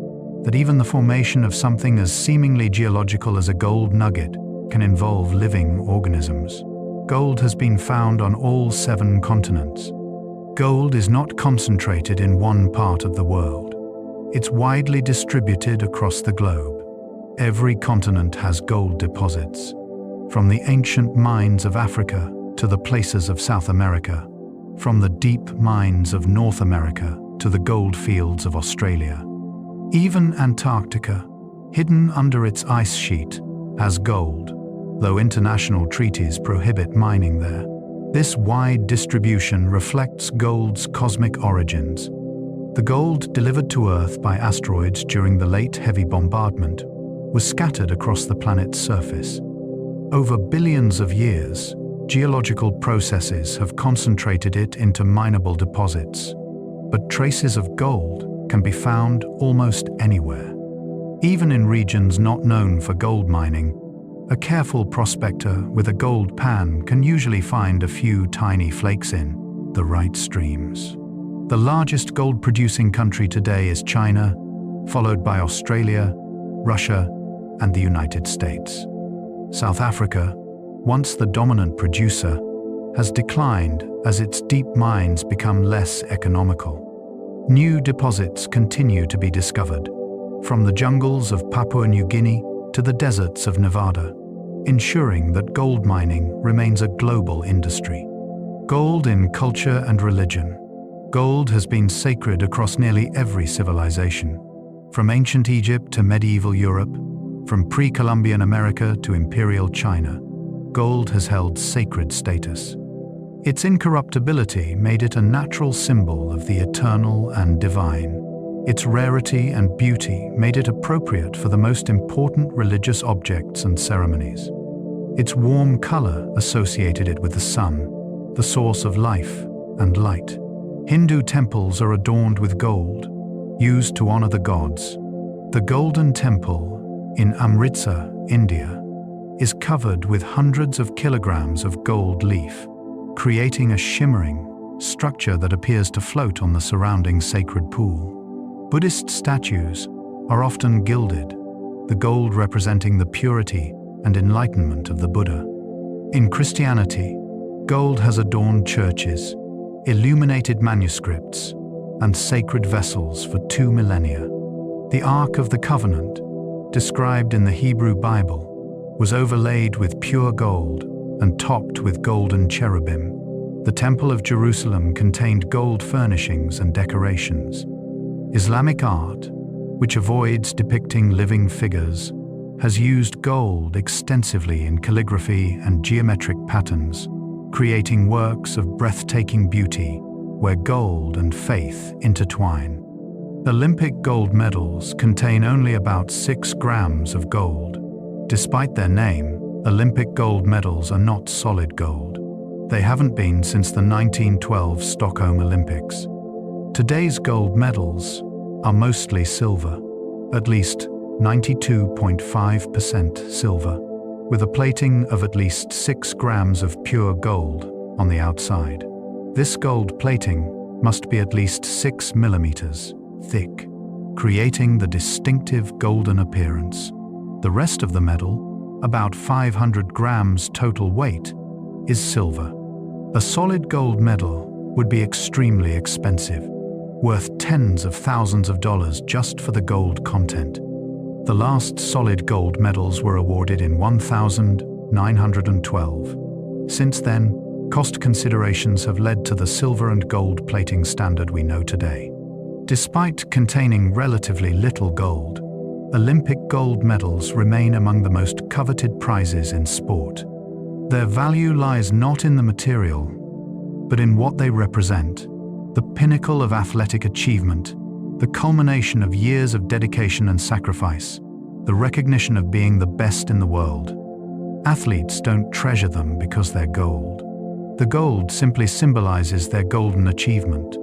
that even the formation of something as seemingly geological as a gold nugget can involve living organisms. Gold has been found on all 7 continents. Gold is not concentrated in one part of the world. It's widely distributed across the globe. Every continent has gold deposits, from the ancient mines of Africa to the places of South America, from the deep mines of North America to the gold fields of Australia. Even Antarctica, hidden under its ice sheet, has gold, though international treaties prohibit mining there. This wide distribution reflects gold's cosmic origins. The gold delivered to Earth by asteroids during the late heavy bombardment was scattered across the planet's surface. Over billions of years, geological processes have concentrated it into mineable deposits, but traces of gold can be found almost anywhere. Even in regions not known for gold mining, a careful prospector with a gold pan can usually find a few tiny flakes in the right streams. The largest gold-producing country today is China, followed by Australia, Russia, and the United States. South Africa, once the dominant producer, has declined as its deep mines become less economical. New deposits continue to be discovered, from the jungles of Papua New Guinea to the deserts of Nevada, ensuring that gold mining remains a global industry. Gold in culture and religion. Gold has been sacred across nearly every civilization, from ancient Egypt to medieval Europe, from pre-Columbian America to imperial China. gold has held sacred status. Its incorruptibility made it a natural symbol of the eternal and divine. Its rarity and beauty made it appropriate for the most important religious objects and ceremonies. Its warm color associated it with the sun, the source of life and light. Hindu temples are adorned with gold, used to honor the gods. The Golden Temple in Amritsar, India, is covered with hundreds of kilograms of gold leaf, creating a shimmering structure that appears to float on the surrounding sacred pool. Buddhist statues are often gilded, the gold representing the purity and enlightenment of the Buddha. In Christianity, gold has adorned churches, illuminated manuscripts, and sacred vessels for 2 millennia. The Ark of the Covenant, described in the Hebrew Bible, was overlaid with pure gold and topped with golden cherubim. The Temple of Jerusalem contained gold furnishings and decorations. Islamic art, which avoids depicting living figures, has used gold extensively in calligraphy and geometric patterns, creating works of breathtaking beauty where gold and faith intertwine. Olympic gold medals contain only about 6 grams of gold. Despite their name, Olympic gold medals are not solid gold. They haven't been since the 1912 Stockholm Olympics. Today's gold medals are mostly silver, at least 92.5% silver, with a plating of at least 6 grams of pure gold on the outside. This gold plating must be at least 6 millimeters thick, creating the distinctive golden appearance. The rest of the medal, about 500 grams total weight, is silver. A solid gold medal would be extremely expensive, worth tens of thousands of dollars just for the gold content. The last solid gold medals were awarded in 1912. Since then, cost considerations have led to the silver and gold plating standard we know today. Despite containing relatively little gold, Olympic gold medals remain among the most coveted prizes in sport. Their value lies not in the material, but in what they represent: the pinnacle of athletic achievement, the culmination of years of dedication and sacrifice, the recognition of being the best in the world. Athletes don't treasure them because they're gold. The gold simply symbolizes their golden achievement.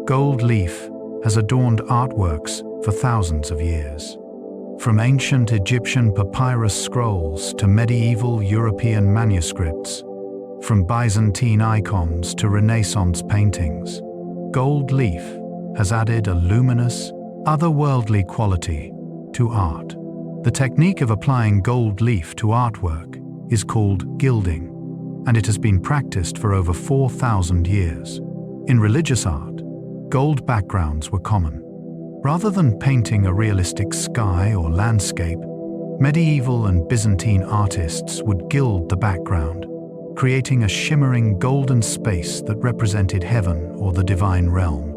Gold leaf has adorned artworks for thousands of years. From ancient Egyptian papyrus scrolls to medieval European manuscripts, from Byzantine icons to Renaissance paintings, gold leaf has added a luminous, otherworldly quality to art. The technique of applying gold leaf to artwork is called gilding, and it has been practiced for over 4,000 years. In religious art, gold backgrounds were common. Rather than painting a realistic sky or landscape, medieval and Byzantine artists would gild the background, creating a shimmering golden space that represented heaven or the divine realm.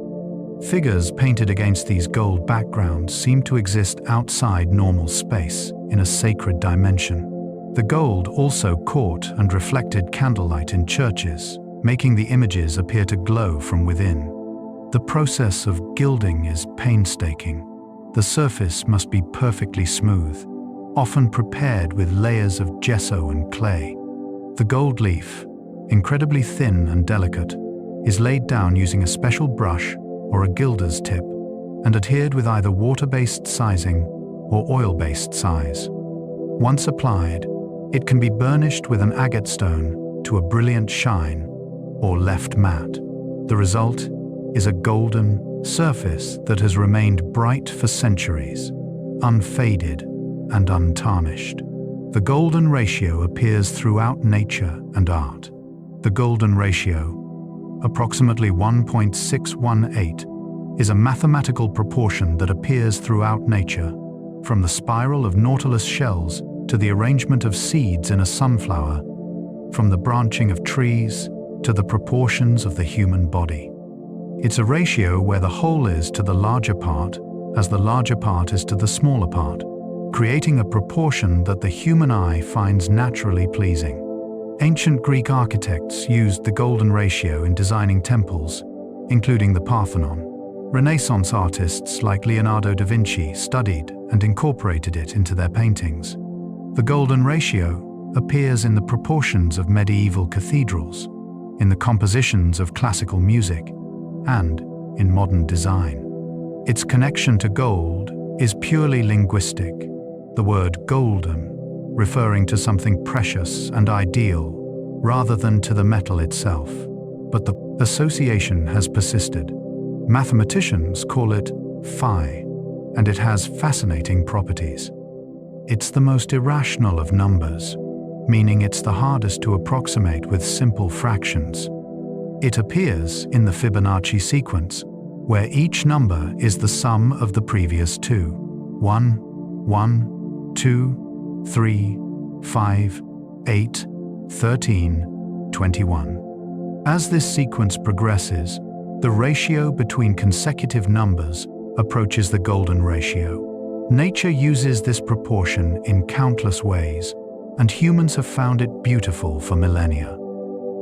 Figures painted against these gold backgrounds seemed to exist outside normal space, in a sacred dimension. The gold also caught and reflected candlelight in churches, making the images appear to glow from within. The process of gilding is painstaking. The surface must be perfectly smooth, often prepared with layers of gesso and clay. The gold leaf, incredibly thin and delicate, is laid down using a special brush or a gilder's tip and adhered with either water-based sizing or oil-based size. Once applied, it can be burnished with an agate stone to a brilliant shine or left matte. The result is a golden surface that has remained bright for centuries, unfaded and untarnished. The golden ratio appears throughout nature and art. The golden ratio, approximately 1.618, is a mathematical proportion that appears throughout nature, from the spiral of nautilus shells to the arrangement of seeds in a sunflower, from the branching of trees to the proportions of the human body. It's a ratio where the whole is to the larger part as the larger part is to the smaller part, creating a proportion that the human eye finds naturally pleasing. Ancient Greek architects used the golden ratio in designing temples, including the Parthenon. Renaissance artists like Leonardo da Vinci studied and incorporated it into their paintings. The golden ratio appears in the proportions of medieval cathedrals, in the compositions of classical music, and in modern design. Its connection to gold is purely linguistic, the word golden referring to something precious and ideal rather than to the metal itself. But the association has persisted. Mathematicians call it phi, and it has fascinating properties. It's the most irrational of numbers, meaning it's the hardest to approximate with simple fractions. It appears in the Fibonacci sequence, where each number is the sum of the previous two: 1, 1, 2, 3, 5, 8, 13, 21. As this sequence progresses, the ratio between consecutive numbers approaches the golden ratio. Nature uses this proportion in countless ways, and humans have found it beautiful for millennia.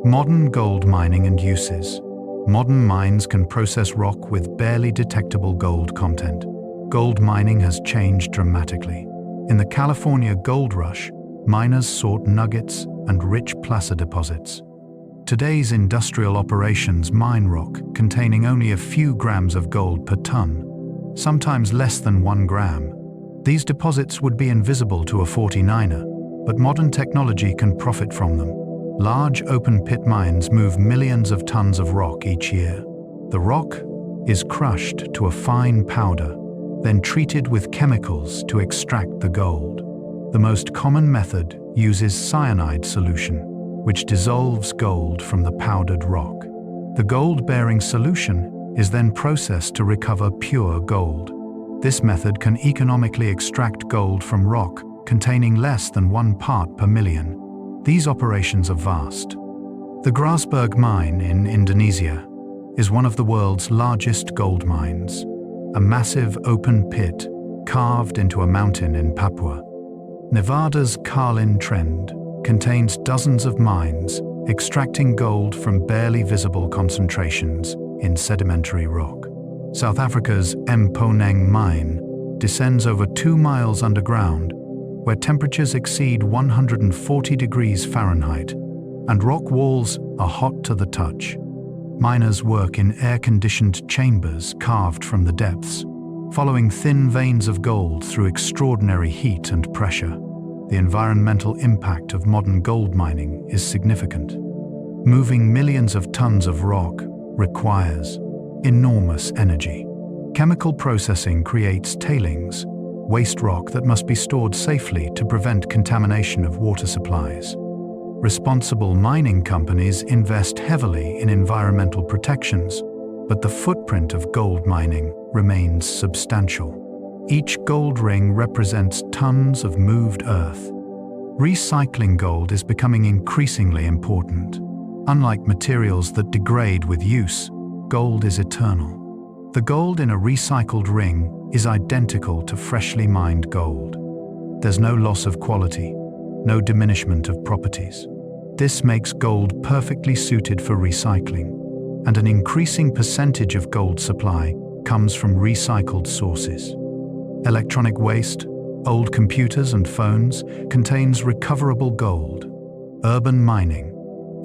Modern gold mining and uses. Modern mines can process rock with barely detectable gold content. Gold mining has changed dramatically. In the California gold rush, miners sought nuggets and rich placer deposits. Today's industrial operations mine rock containing only a few grams of gold per ton, sometimes less than 1 gram. These deposits would be invisible to a 49er, but modern technology can profit from them. Large open-pit mines move millions of tons of rock each year. The rock is crushed to a fine powder, then treated with chemicals to extract the gold. The most common method uses cyanide solution, which dissolves gold from the powdered rock. The gold-bearing solution is then processed to recover pure gold. This method can economically extract gold from rock containing less than 1 part per million. These operations are vast. The Grasberg mine in Indonesia is one of the world's largest gold mines, a massive open pit carved into a mountain in Papua. Nevada's Carlin Trend contains dozens of mines extracting gold from barely visible concentrations in sedimentary rock. South Africa's Mponeng mine descends over 2 miles underground, where temperatures exceed 140 degrees Fahrenheit, and rock walls are hot to the touch. Miners work in air-conditioned chambers carved from the depths, following thin veins of gold through extraordinary heat and pressure. The environmental impact of modern gold mining is significant. Moving millions of tons of rock requires enormous energy. Chemical processing creates tailings, waste rock that must be stored safely to prevent contamination of water supplies. Responsible mining companies invest heavily in environmental protections, but the footprint of gold mining remains substantial. Each gold ring represents tons of moved earth. Recycling gold is becoming increasingly important. Unlike materials that degrade with use, gold is eternal. The gold in a recycled ring is identical to freshly mined gold. There's no loss of quality, no diminishment of properties. This makes gold perfectly suited for recycling, and an increasing percentage of gold supply comes from recycled sources. Electronic waste, old computers and phones, contains recoverable gold. Urban mining,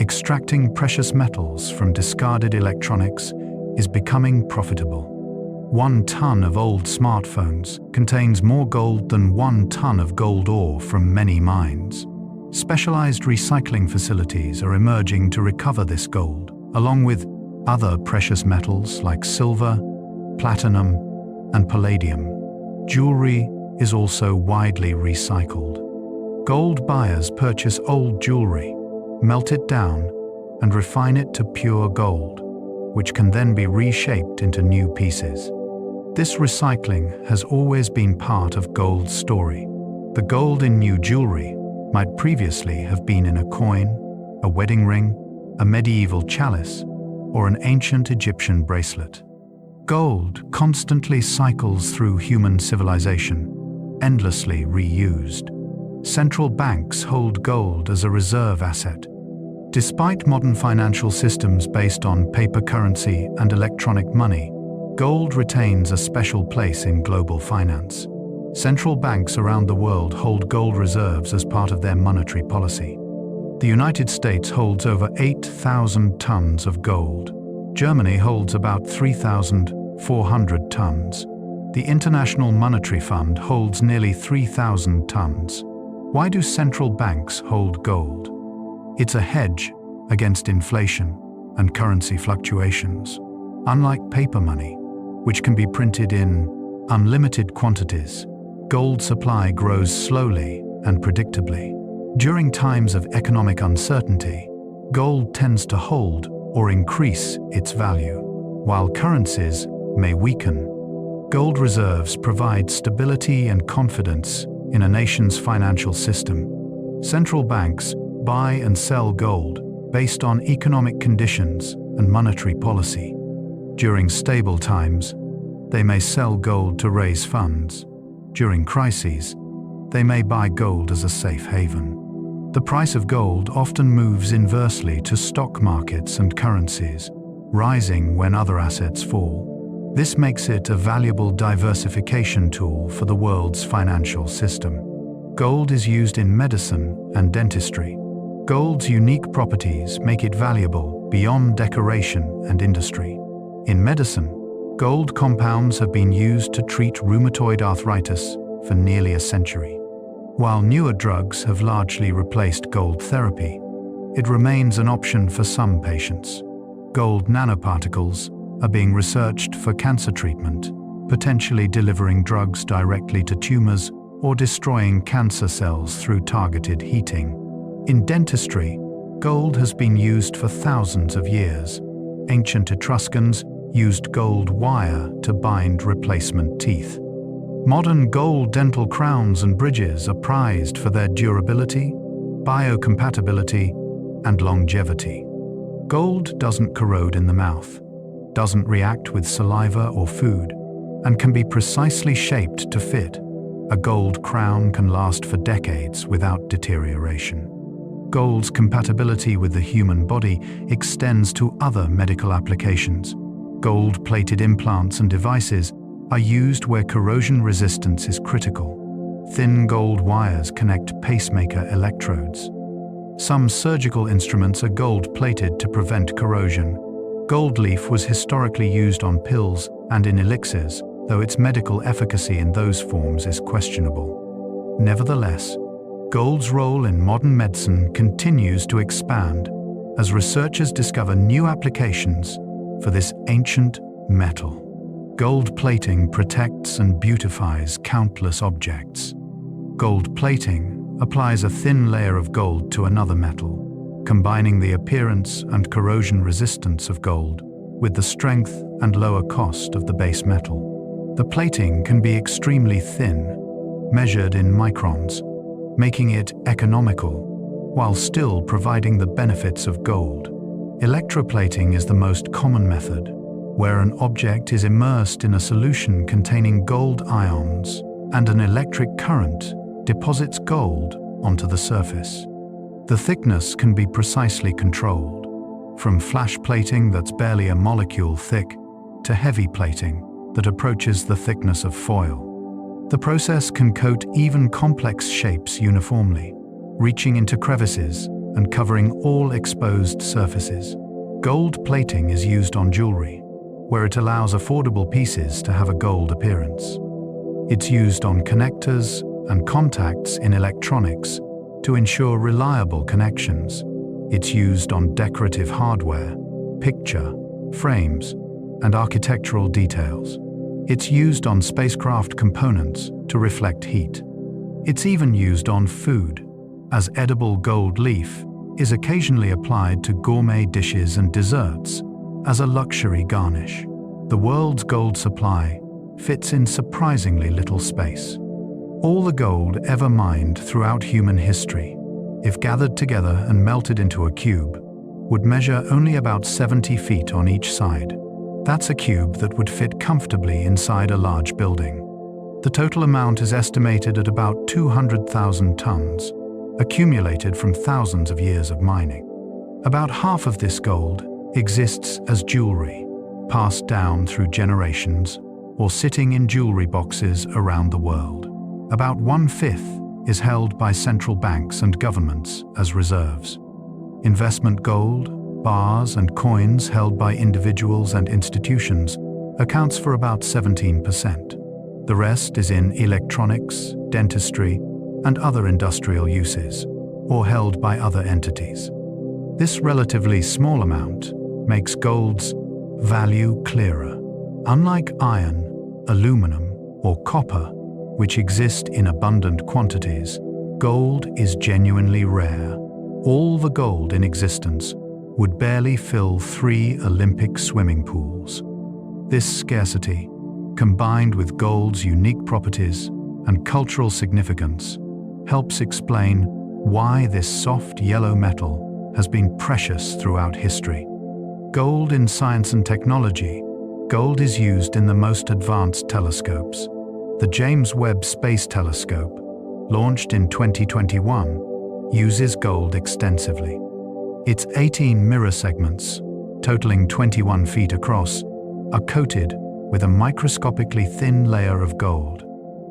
extracting precious metals from discarded electronics, is becoming profitable. 1 ton of old smartphones contains more gold than 1 ton of gold ore from many mines. Specialized recycling facilities are emerging to recover this gold, along with other precious metals like silver, platinum, and palladium. Jewelry is also widely recycled. Gold buyers purchase old jewelry, melt it down, and refine it to pure gold, which can then be reshaped into new pieces. This recycling has always been part of gold's story. The gold in new jewelry might previously have been in a coin, a wedding ring, a medieval chalice, or an ancient Egyptian bracelet. Gold constantly cycles through human civilization, endlessly reused. Central banks hold gold as a reserve asset, Despite modern financial systems based on paper currency and electronic money, gold retains a special place in global finance. Central banks around the world hold gold reserves as part of their monetary policy. The United States holds over 8,000 tons of gold. Germany holds about 3,400 tons. The International Monetary Fund holds nearly 3,000 tons. Why do central banks hold gold? It's a hedge against inflation and currency fluctuations. Unlike paper money, which can be printed in unlimited quantities, gold supply grows slowly and predictably. During times of economic uncertainty, gold tends to hold or increase its value. While currencies may weaken, gold reserves provide stability and confidence in a nation's financial system. Central banks buy and sell gold based on economic conditions and monetary policy. During stable times, they may sell gold to raise funds. During crises, they may buy gold as a safe haven. The price of gold often moves inversely to stock markets and currencies, rising when other assets fall. This makes it a valuable diversification tool for the world's financial system. Gold is used in medicine and dentistry. Gold's unique properties make it valuable beyond decoration and industry. In medicine, gold compounds have been used to treat rheumatoid arthritis for nearly a century. While newer drugs have largely replaced gold therapy, it remains an option for some patients. Gold nanoparticles are being researched for cancer treatment, potentially delivering drugs directly to tumors or destroying cancer cells through targeted heating. In dentistry, gold has been used for thousands of years. Ancient Etruscans used gold wire to bind replacement teeth. Modern gold dental crowns and bridges are prized for their durability, biocompatibility, and longevity. Gold doesn't corrode in the mouth, doesn't react with saliva or food, and can be precisely shaped to fit. A gold crown can last for decades without deterioration. Gold's compatibility with the human body extends to other medical applications. Gold-plated implants and devices are used where corrosion resistance is critical. Thin gold wires connect pacemaker electrodes. Some surgical instruments are gold-plated to prevent corrosion. Gold leaf was historically used on pills and in elixirs, though its medical efficacy in those forms is questionable. Nevertheless, gold's role in modern medicine continues to expand as researchers discover new applications for this ancient metal. Gold plating protects and beautifies countless objects. Gold plating applies a thin layer of gold to another metal, combining the appearance and corrosion resistance of gold with the strength and lower cost of the base metal. The plating can be extremely thin, measured in microns, making it economical, while still providing the benefits of gold. Electroplating is the most common method, where an object is immersed in a solution containing gold ions and an electric current deposits gold onto the surface. The thickness can be precisely controlled, from flash plating that's barely a molecule thick to heavy plating that approaches the thickness of foil. The process can coat even complex shapes uniformly, reaching into crevices and covering all exposed surfaces. Gold plating is used on jewelry, where it allows affordable pieces to have a gold appearance. It's used on connectors and contacts in electronics to ensure reliable connections. It's used on decorative hardware, picture, frames, and architectural details. It's used on spacecraft components to reflect heat. It's even used on food, as edible gold leaf is occasionally applied to gourmet dishes and desserts as a luxury garnish. The world's gold supply fits in surprisingly little space. All the gold ever mined throughout human history, if gathered together and melted into a cube, would measure only about 70 feet on each side. That's a cube that would fit comfortably inside a large building. The total amount is estimated at about 200,000 tons, accumulated from thousands of years of mining. About half of this gold exists as jewelry, passed down through generations or sitting in jewelry boxes around the world. About 1/5 is held by central banks and governments as reserves. Investment gold, bars and coins held by individuals and institutions accounts for about 17%. The rest is in electronics, dentistry, and other industrial uses, or held by other entities. This relatively small amount makes gold's value clearer. Unlike iron, aluminum, or copper, which exist in abundant quantities, gold is genuinely rare. All the gold in existence would barely fill 3 Olympic swimming pools. This scarcity, combined with gold's unique properties and cultural significance, helps explain why this soft yellow metal has been precious throughout history. Gold in science and technology. Gold is used in the most advanced telescopes. The James Webb Space Telescope, launched in 2021, uses gold extensively. Its 18 mirror segments, totaling 21 feet across, are coated with a microscopically thin layer of gold,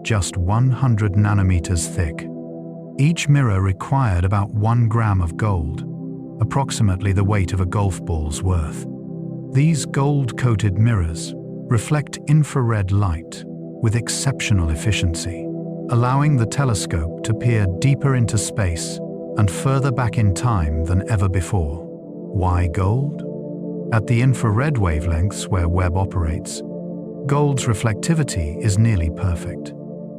just 100 nanometers thick. Each mirror required about 1 gram of gold, approximately the weight of a golf ball's worth. These gold-coated mirrors reflect infrared light with exceptional efficiency, allowing the telescope to peer deeper into space and further back in time than ever before. Why gold? At the infrared wavelengths where Webb operates, gold's reflectivity is nearly perfect.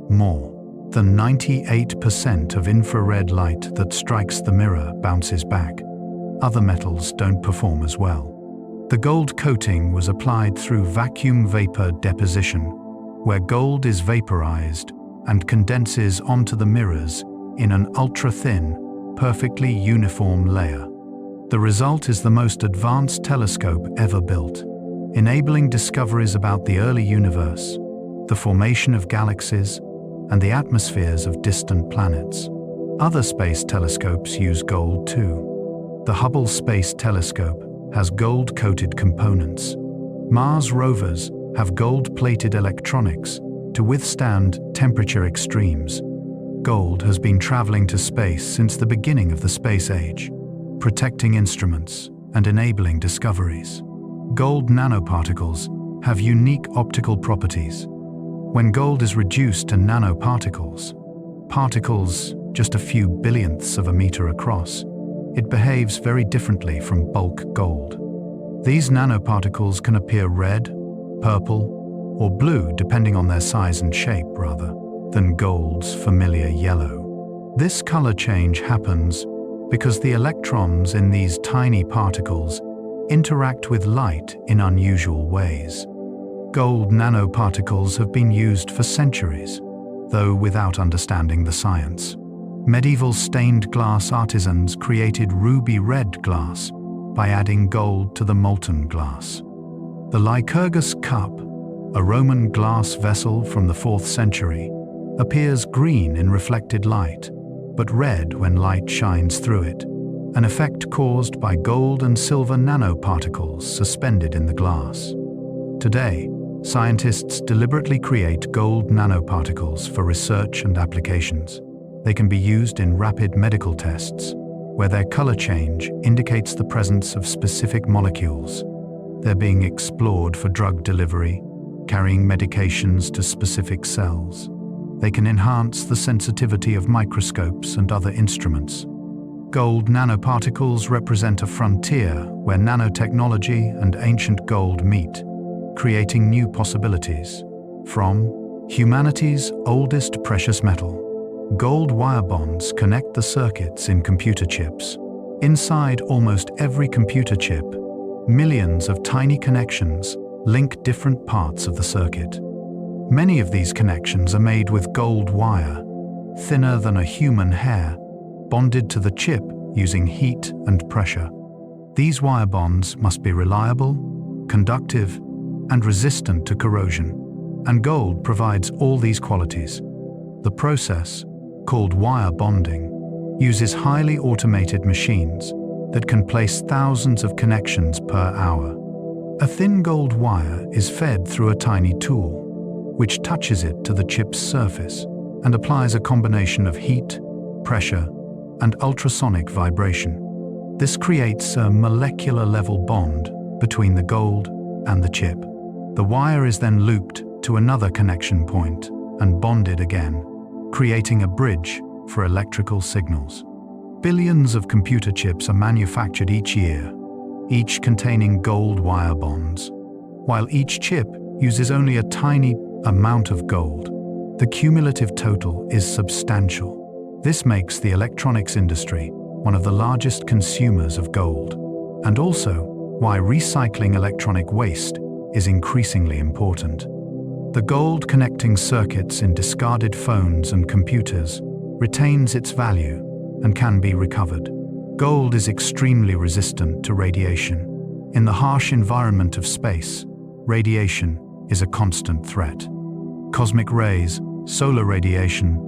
More than 98% of infrared light that strikes the mirror bounces back. Other metals don't perform as well. The gold coating was applied through vacuum vapor deposition, where gold is vaporized and condenses onto the mirrors in an ultra-thin, perfectly uniform layer. The result is the most advanced telescope ever built, enabling discoveries about the early universe, the formation of galaxies, and the atmospheres of distant planets. Other space telescopes use gold too. The Hubble Space Telescope has gold-coated components. Mars rovers have gold-plated electronics to withstand temperature extremes. Gold has been traveling to space since the beginning of the space age, protecting instruments and enabling discoveries. Gold nanoparticles have unique optical properties. When gold is reduced to nanoparticles, particles just a few billionths of a meter across, it behaves very differently from bulk gold. These nanoparticles can appear red, purple, or blue depending on their size and shape rather than gold's familiar yellow. This color change happens because the electrons in these tiny particles interact with light in unusual ways. Gold nanoparticles have been used for centuries, though without understanding the science. Medieval stained glass artisans created ruby red glass by adding gold to the molten glass. The Lycurgus cup, a Roman glass vessel from the 4th century, appears green in reflected light, but red when light shines through it, an effect caused by gold and silver nanoparticles suspended in the glass. Today, scientists deliberately create gold nanoparticles for research and applications. They can be used in rapid medical tests, where their color change indicates the presence of specific molecules. They're being explored for drug delivery, carrying medications to specific cells. They can enhance the sensitivity of microscopes and other instruments. Gold nanoparticles represent a frontier where nanotechnology and ancient gold meet, creating new possibilities. From humanity's oldest precious metal, gold wire bonds connect the circuits in computer chips. Inside almost every computer chip, millions of tiny connections link different parts of the circuit. Many of these connections are made with gold wire, thinner than a human hair, bonded to the chip using heat and pressure. These wire bonds must be reliable, conductive, and resistant to corrosion, and gold provides all these qualities. The process, called wire bonding, uses highly automated machines that can place thousands of connections per hour. A thin gold wire is fed through a tiny tool, which touches it to the chip's surface and applies a combination of heat, pressure, and ultrasonic vibration. This creates a molecular-level bond between the gold and the chip. The wire is then looped to another connection point and bonded again, creating a bridge for electrical signals. Billions of computer chips are manufactured each year, each containing gold wire bonds. While each chip uses only a tiny amount of gold, the cumulative total is substantial. This makes the electronics industry one of the largest consumers of gold, and also why recycling electronic waste is increasingly important. The gold connecting circuits in discarded phones and computers retains its value and can be recovered. Gold is extremely resistant to radiation. In the harsh environment of space, radiation is a constant threat. Cosmic rays, solar radiation,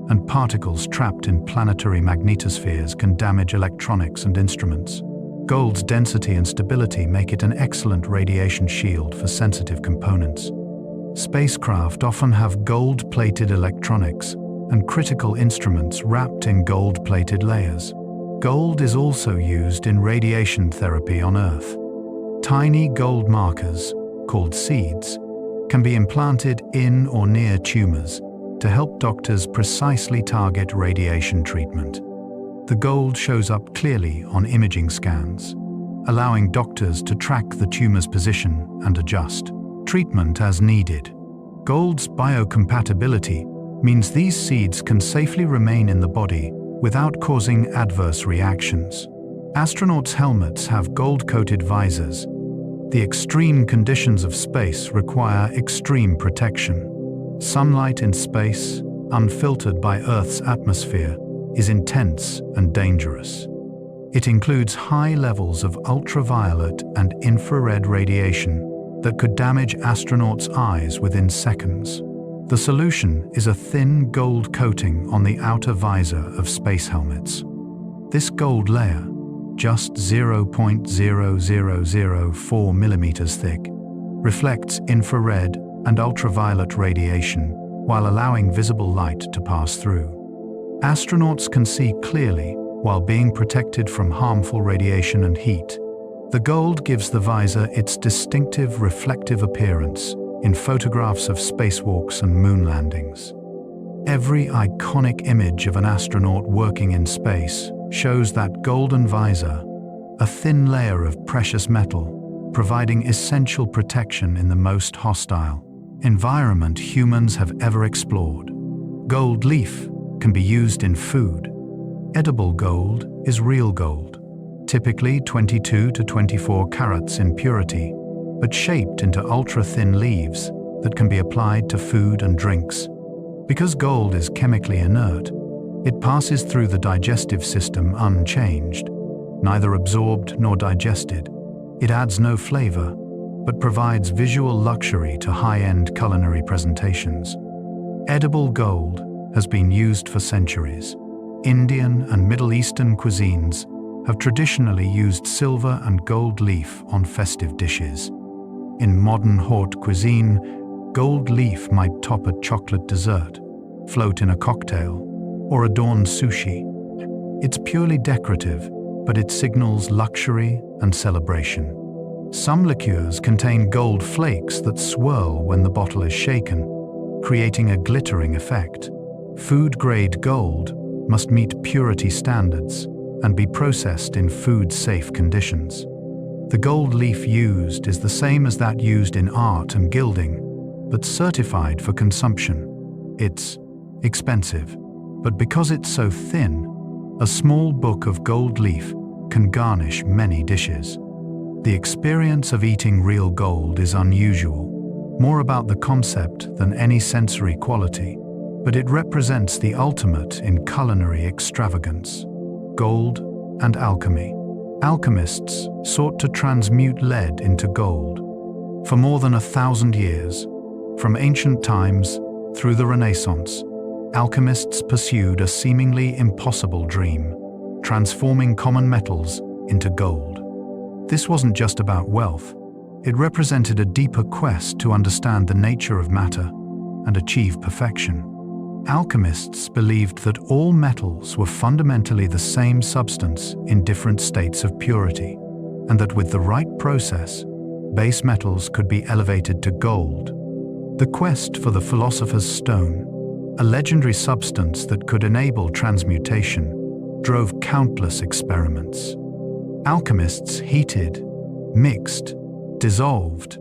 and particles trapped in planetary magnetospheres can damage electronics and instruments. Gold's density and stability make it an excellent radiation shield for sensitive components. Spacecraft often have gold-plated electronics and critical instruments wrapped in gold-plated layers. Gold is also used in radiation therapy on Earth. Tiny gold markers, called seeds, can be implanted in or near tumors to help doctors precisely target radiation treatment. The gold shows up clearly on imaging scans, allowing doctors to track the tumor's position and adjust treatment as needed. Gold's biocompatibility means these seeds can safely remain in the body without causing adverse reactions. Astronauts' helmets have gold-coated visors. The extreme conditions of space require extreme protection. Sunlight in space, unfiltered by Earth's atmosphere, is intense and dangerous. It includes high levels of ultraviolet and infrared radiation that could damage astronauts' eyes within seconds. The solution is a thin gold coating on the outer visor of space helmets. This gold layer, just 0.0004 millimeters thick, reflects infrared and ultraviolet radiation while allowing visible light to pass through. Astronauts can see clearly while being protected from harmful radiation and heat. The gold gives the visor its distinctive reflective appearance in photographs of spacewalks and moon landings. Every iconic image of an astronaut working in space shows that golden visor, a thin layer of precious metal, providing essential protection in the most hostile environment humans have ever explored. Gold leaf can be used in food. Edible gold is real gold, typically 22 to 24 carats in purity, but shaped into ultra-thin leaves that can be applied to food and drinks. Because gold is chemically inert, it passes through the digestive system unchanged, neither absorbed nor digested. It adds no flavor, but provides visual luxury to high-end culinary presentations. Edible gold has been used for centuries. Indian and Middle Eastern cuisines have traditionally used silver and gold leaf on festive dishes. In modern haute cuisine, gold leaf might top a chocolate dessert, float in a cocktail, or adorn sushi. It's purely decorative, but it signals luxury and celebration. Some liqueurs contain gold flakes that swirl when the bottle is shaken, creating a glittering effect. Food-grade gold must meet purity standards and be processed in food-safe conditions. The gold leaf used is the same as that used in art and gilding, but certified for consumption. It's expensive, but because it's so thin, a small book of gold leaf can garnish many dishes. The experience of eating real gold is unusual, more about the concept than any sensory quality, but it represents the ultimate in culinary extravagance. Gold and alchemy. Alchemists sought to transmute lead into gold. For more than 1,000 years, from ancient times through the Renaissance, alchemists pursued a seemingly impossible dream, transforming common metals into gold. This wasn't just about wealth. It represented a deeper quest to understand the nature of matter and achieve perfection. Alchemists believed that all metals were fundamentally the same substance in different states of purity, and that with the right process, base metals could be elevated to gold. The quest for the philosopher's stone, a legendary substance that could enable transmutation, drove countless experiments. Alchemists heated, mixed, dissolved,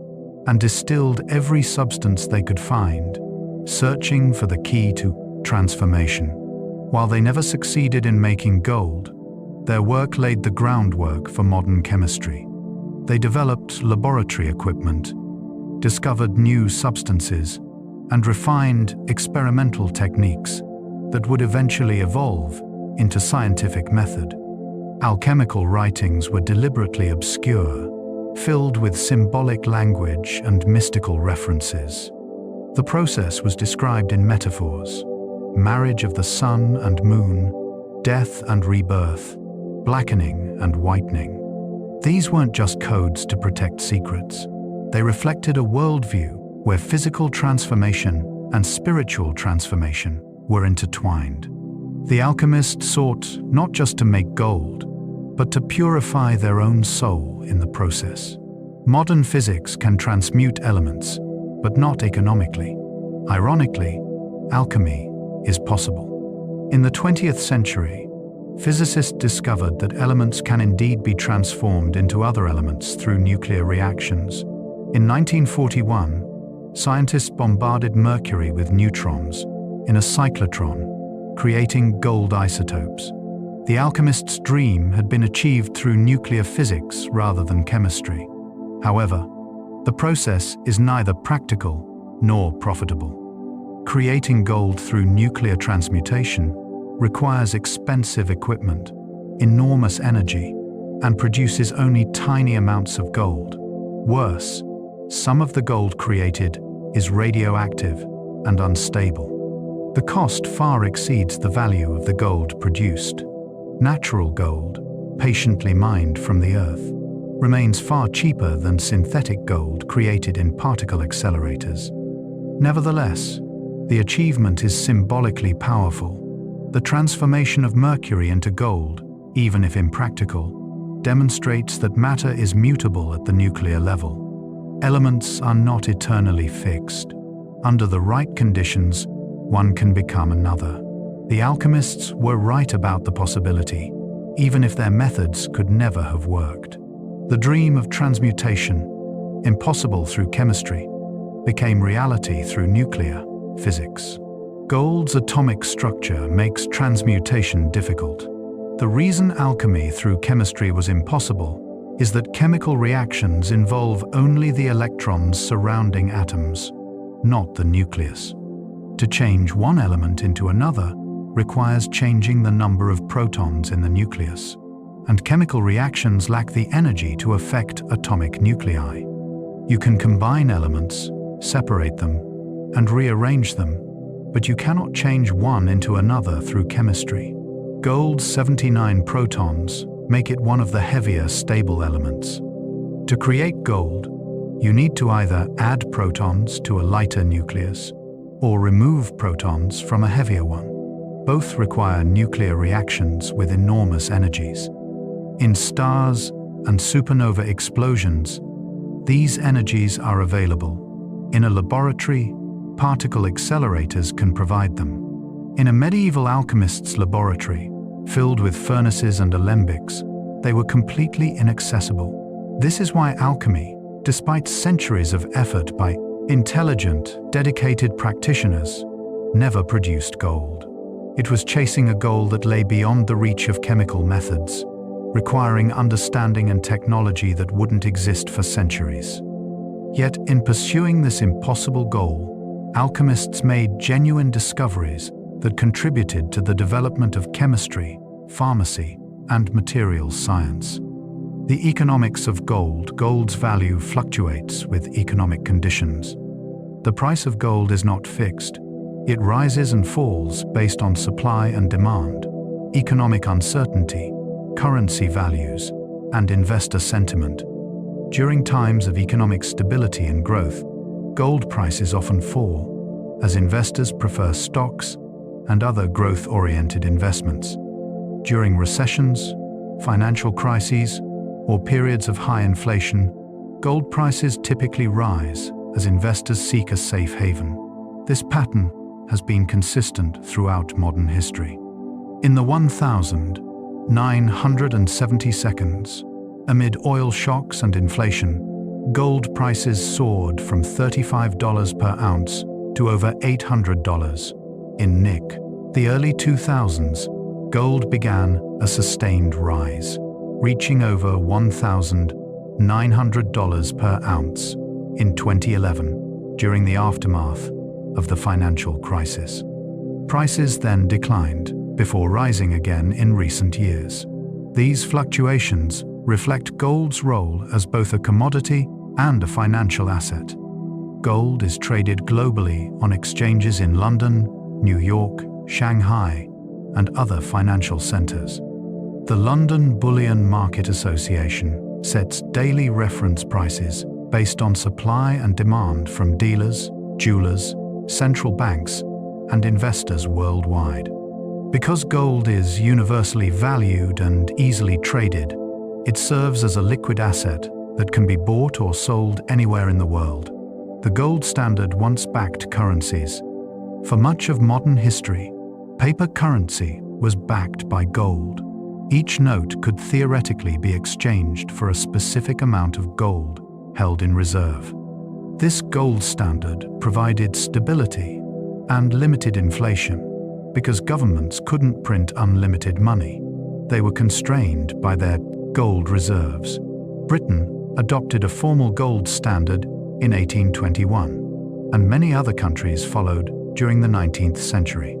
and distilled every substance they could find, searching for the key to transformation. While they never succeeded in making gold, their work laid the groundwork for modern chemistry. They developed laboratory equipment, discovered new substances, and refined experimental techniques that would eventually evolve into scientific method. Alchemical writings were deliberately obscure, filled with symbolic language and mystical references. The process was described in metaphors: marriage of the sun and moon, death and rebirth, blackening and whitening. These weren't just codes to protect secrets. They reflected a worldview where physical transformation and spiritual transformation were intertwined. The alchemists sought not just to make gold, but to purify their own soul in the process. Modern physics can transmute elements, but not economically. Ironically, alchemy is possible. In the 20th century, physicists discovered that elements can indeed be transformed into other elements through nuclear reactions. In 1941, scientists bombarded Mercury with neutrons in a cyclotron, creating gold isotopes. The alchemist's dream had been achieved through nuclear physics rather than chemistry. However, the process is neither practical nor profitable. Creating gold through nuclear transmutation requires expensive equipment, enormous energy, and produces only tiny amounts of gold. Worse, some of the gold created is radioactive and unstable. The cost far exceeds the value of the gold produced. Natural gold, patiently mined from the earth, remains far cheaper than synthetic gold created in particle accelerators. Nevertheless, the achievement is symbolically powerful. The transformation of mercury into gold, even if impractical, demonstrates that matter is mutable at the nuclear level. Elements are not eternally fixed. Under the right conditions, one can become another. The alchemists were right about the possibility, even if their methods could never have worked. The dream of transmutation, impossible through chemistry, became reality through nuclear physics. Gold's atomic structure makes transmutation difficult. The reason alchemy through chemistry was impossible is that chemical reactions involve only the electrons surrounding atoms, not the nucleus. To change one element into another requires changing the number of protons in the nucleus, and chemical reactions lack the energy to affect atomic nuclei. You can combine elements, separate them, and rearrange them, but you cannot change one into another through chemistry. Gold's 79 protons make it one of the heavier stable elements. To create gold, you need to either add protons to a lighter nucleus or remove protons from a heavier one. Both require nuclear reactions with enormous energies. In stars and supernova explosions, these energies are available. In a laboratory, particle accelerators can provide them. In a medieval alchemist's laboratory, filled with furnaces and alembics, they were completely inaccessible. This is why alchemy, despite centuries of effort by intelligent, dedicated practitioners, never produced gold. It was chasing a goal that lay beyond the reach of chemical methods, requiring understanding and technology that wouldn't exist for centuries. Yet, in pursuing this impossible goal, alchemists made genuine discoveries that contributed to the development of chemistry, pharmacy, and materials science. The economics of gold. Gold's value fluctuates with economic conditions. The price of gold is not fixed. It rises and falls based on supply and demand, economic uncertainty, currency values, and investor sentiment. During times of economic stability and growth, gold prices often fall, as investors prefer stocks and other growth-oriented investments. During recessions, financial crises, or periods of high inflation, gold prices typically rise as investors seek a safe haven. This pattern has been consistent throughout modern history. In the 1972, amid oil shocks and inflation, gold prices soared from $35 per ounce to over $800. In the early 2000s, gold began a sustained rise, reaching over $1,900 per ounce in 2011, during the aftermath of the financial crisis. Prices then declined, before rising again in recent years. These fluctuations reflect gold's role as both a commodity and a financial asset. Gold is traded globally on exchanges in London, New York, Shanghai, and other financial centers. The London Bullion Market Association sets daily reference prices based on supply and demand from dealers, jewelers, central banks, and investors worldwide. Because gold is universally valued and easily traded, it serves as a liquid asset that can be bought or sold anywhere in the world. The gold standard once backed currencies. For much of modern history, paper currency was backed by gold. Each note could theoretically be exchanged for a specific amount of gold held in reserve. This gold standard provided stability and limited inflation because governments couldn't print unlimited money. They were constrained by their gold reserves. Britain adopted a formal gold standard in 1821, and many other countries followed during the 19th century.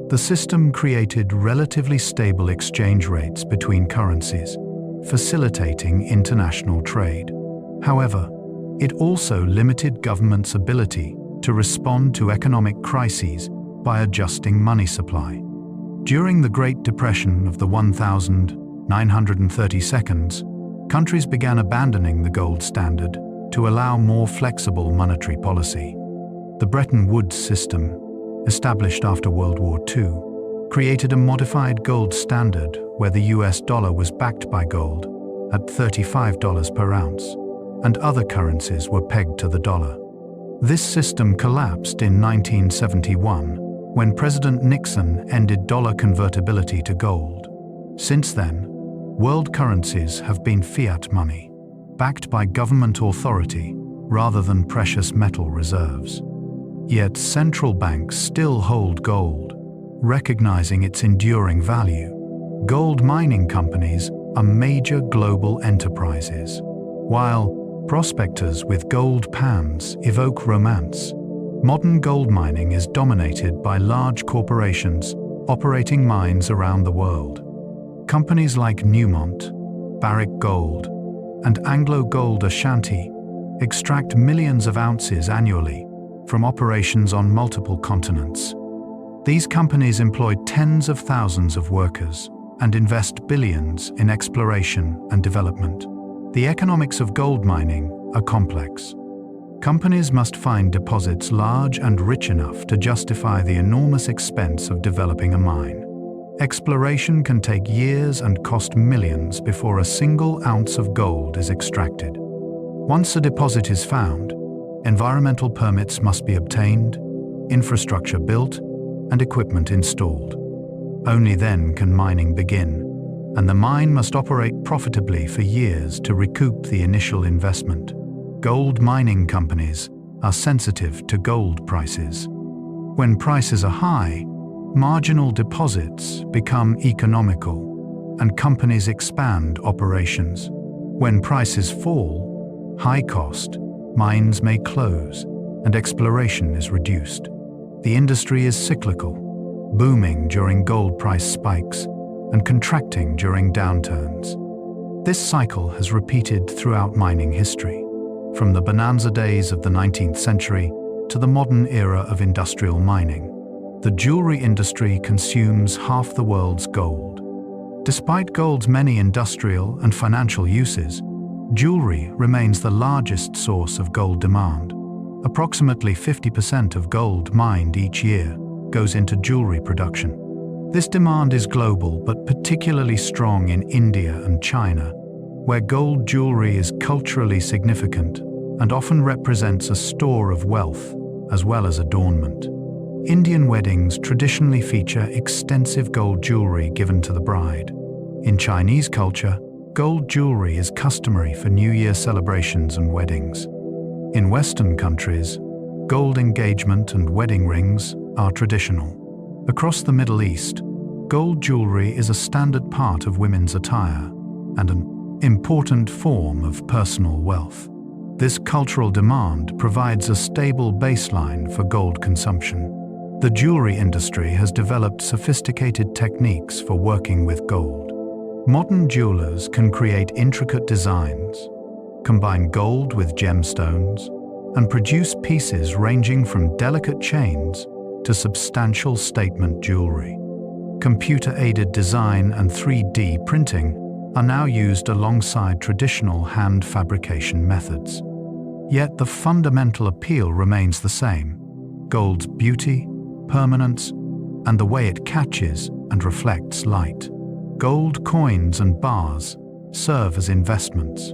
The system created relatively stable exchange rates between currencies, facilitating international trade. However, it also limited governments' ability to respond to economic crises by adjusting money supply. During the Great Depression of the 1930s, countries began abandoning the gold standard to allow more flexible monetary policy. The Bretton Woods system, established after World War II, created a modified gold standard where the US dollar was backed by gold at $35 per ounce, and other currencies were pegged to the dollar. This system collapsed in 1971 when President Nixon ended dollar convertibility to gold. Since then, world currencies have been fiat money, backed by government authority rather than precious metal reserves. Yet central banks still hold gold, recognizing its enduring value. Gold mining companies are major global enterprises. While prospectors with gold pans evoke romance, modern gold mining is dominated by large corporations operating mines around the world. Companies like Newmont, Barrick Gold, and Anglo Gold Ashanti extract millions of ounces annually from operations on multiple continents. These companies employ tens of thousands of workers and invest billions in exploration and development. The economics of gold mining are complex. Companies must find deposits large and rich enough to justify the enormous expense of developing a mine. Exploration can take years and cost millions before a single ounce of gold is extracted. Once a deposit is found, environmental permits must be obtained, infrastructure built, and equipment installed. Only then can mining begin, and the mine must operate profitably for years to recoup the initial investment. Gold mining companies are sensitive to gold prices. When prices are high, marginal deposits become economical, and companies expand operations. When prices fall, high-cost mines may close, and exploration is reduced. The industry is cyclical, booming during gold price spikes and contracting during downturns. This cycle has repeated throughout mining history, from the bonanza days of the 19th century to the modern era of industrial mining. The jewelry industry consumes half the world's gold. Despite gold's many industrial and financial uses, jewelry remains the largest source of gold demand. Approximately 50% of gold mined each year goes into jewelry production. This demand is global but particularly strong in India and China, where gold jewelry is culturally significant and often represents a store of wealth as well as adornment. Indian weddings traditionally feature extensive gold jewelry given to the bride. In Chinese culture, gold jewelry is customary for New Year celebrations and weddings. In Western countries, gold engagement and wedding rings are traditional. Across the Middle East, gold jewelry is a standard part of women's attire and an important form of personal wealth. This cultural demand provides a stable baseline for gold consumption. The jewelry industry has developed sophisticated techniques for working with gold. Modern jewelers can create intricate designs, combine gold with gemstones, and produce pieces ranging from delicate chains to substantial statement jewelry. Computer-aided design and 3D printing are now used alongside traditional hand fabrication methods. Yet the fundamental appeal remains the same: gold's beauty, permanence, and the way it catches and reflects light. Gold coins and bars serve as investments.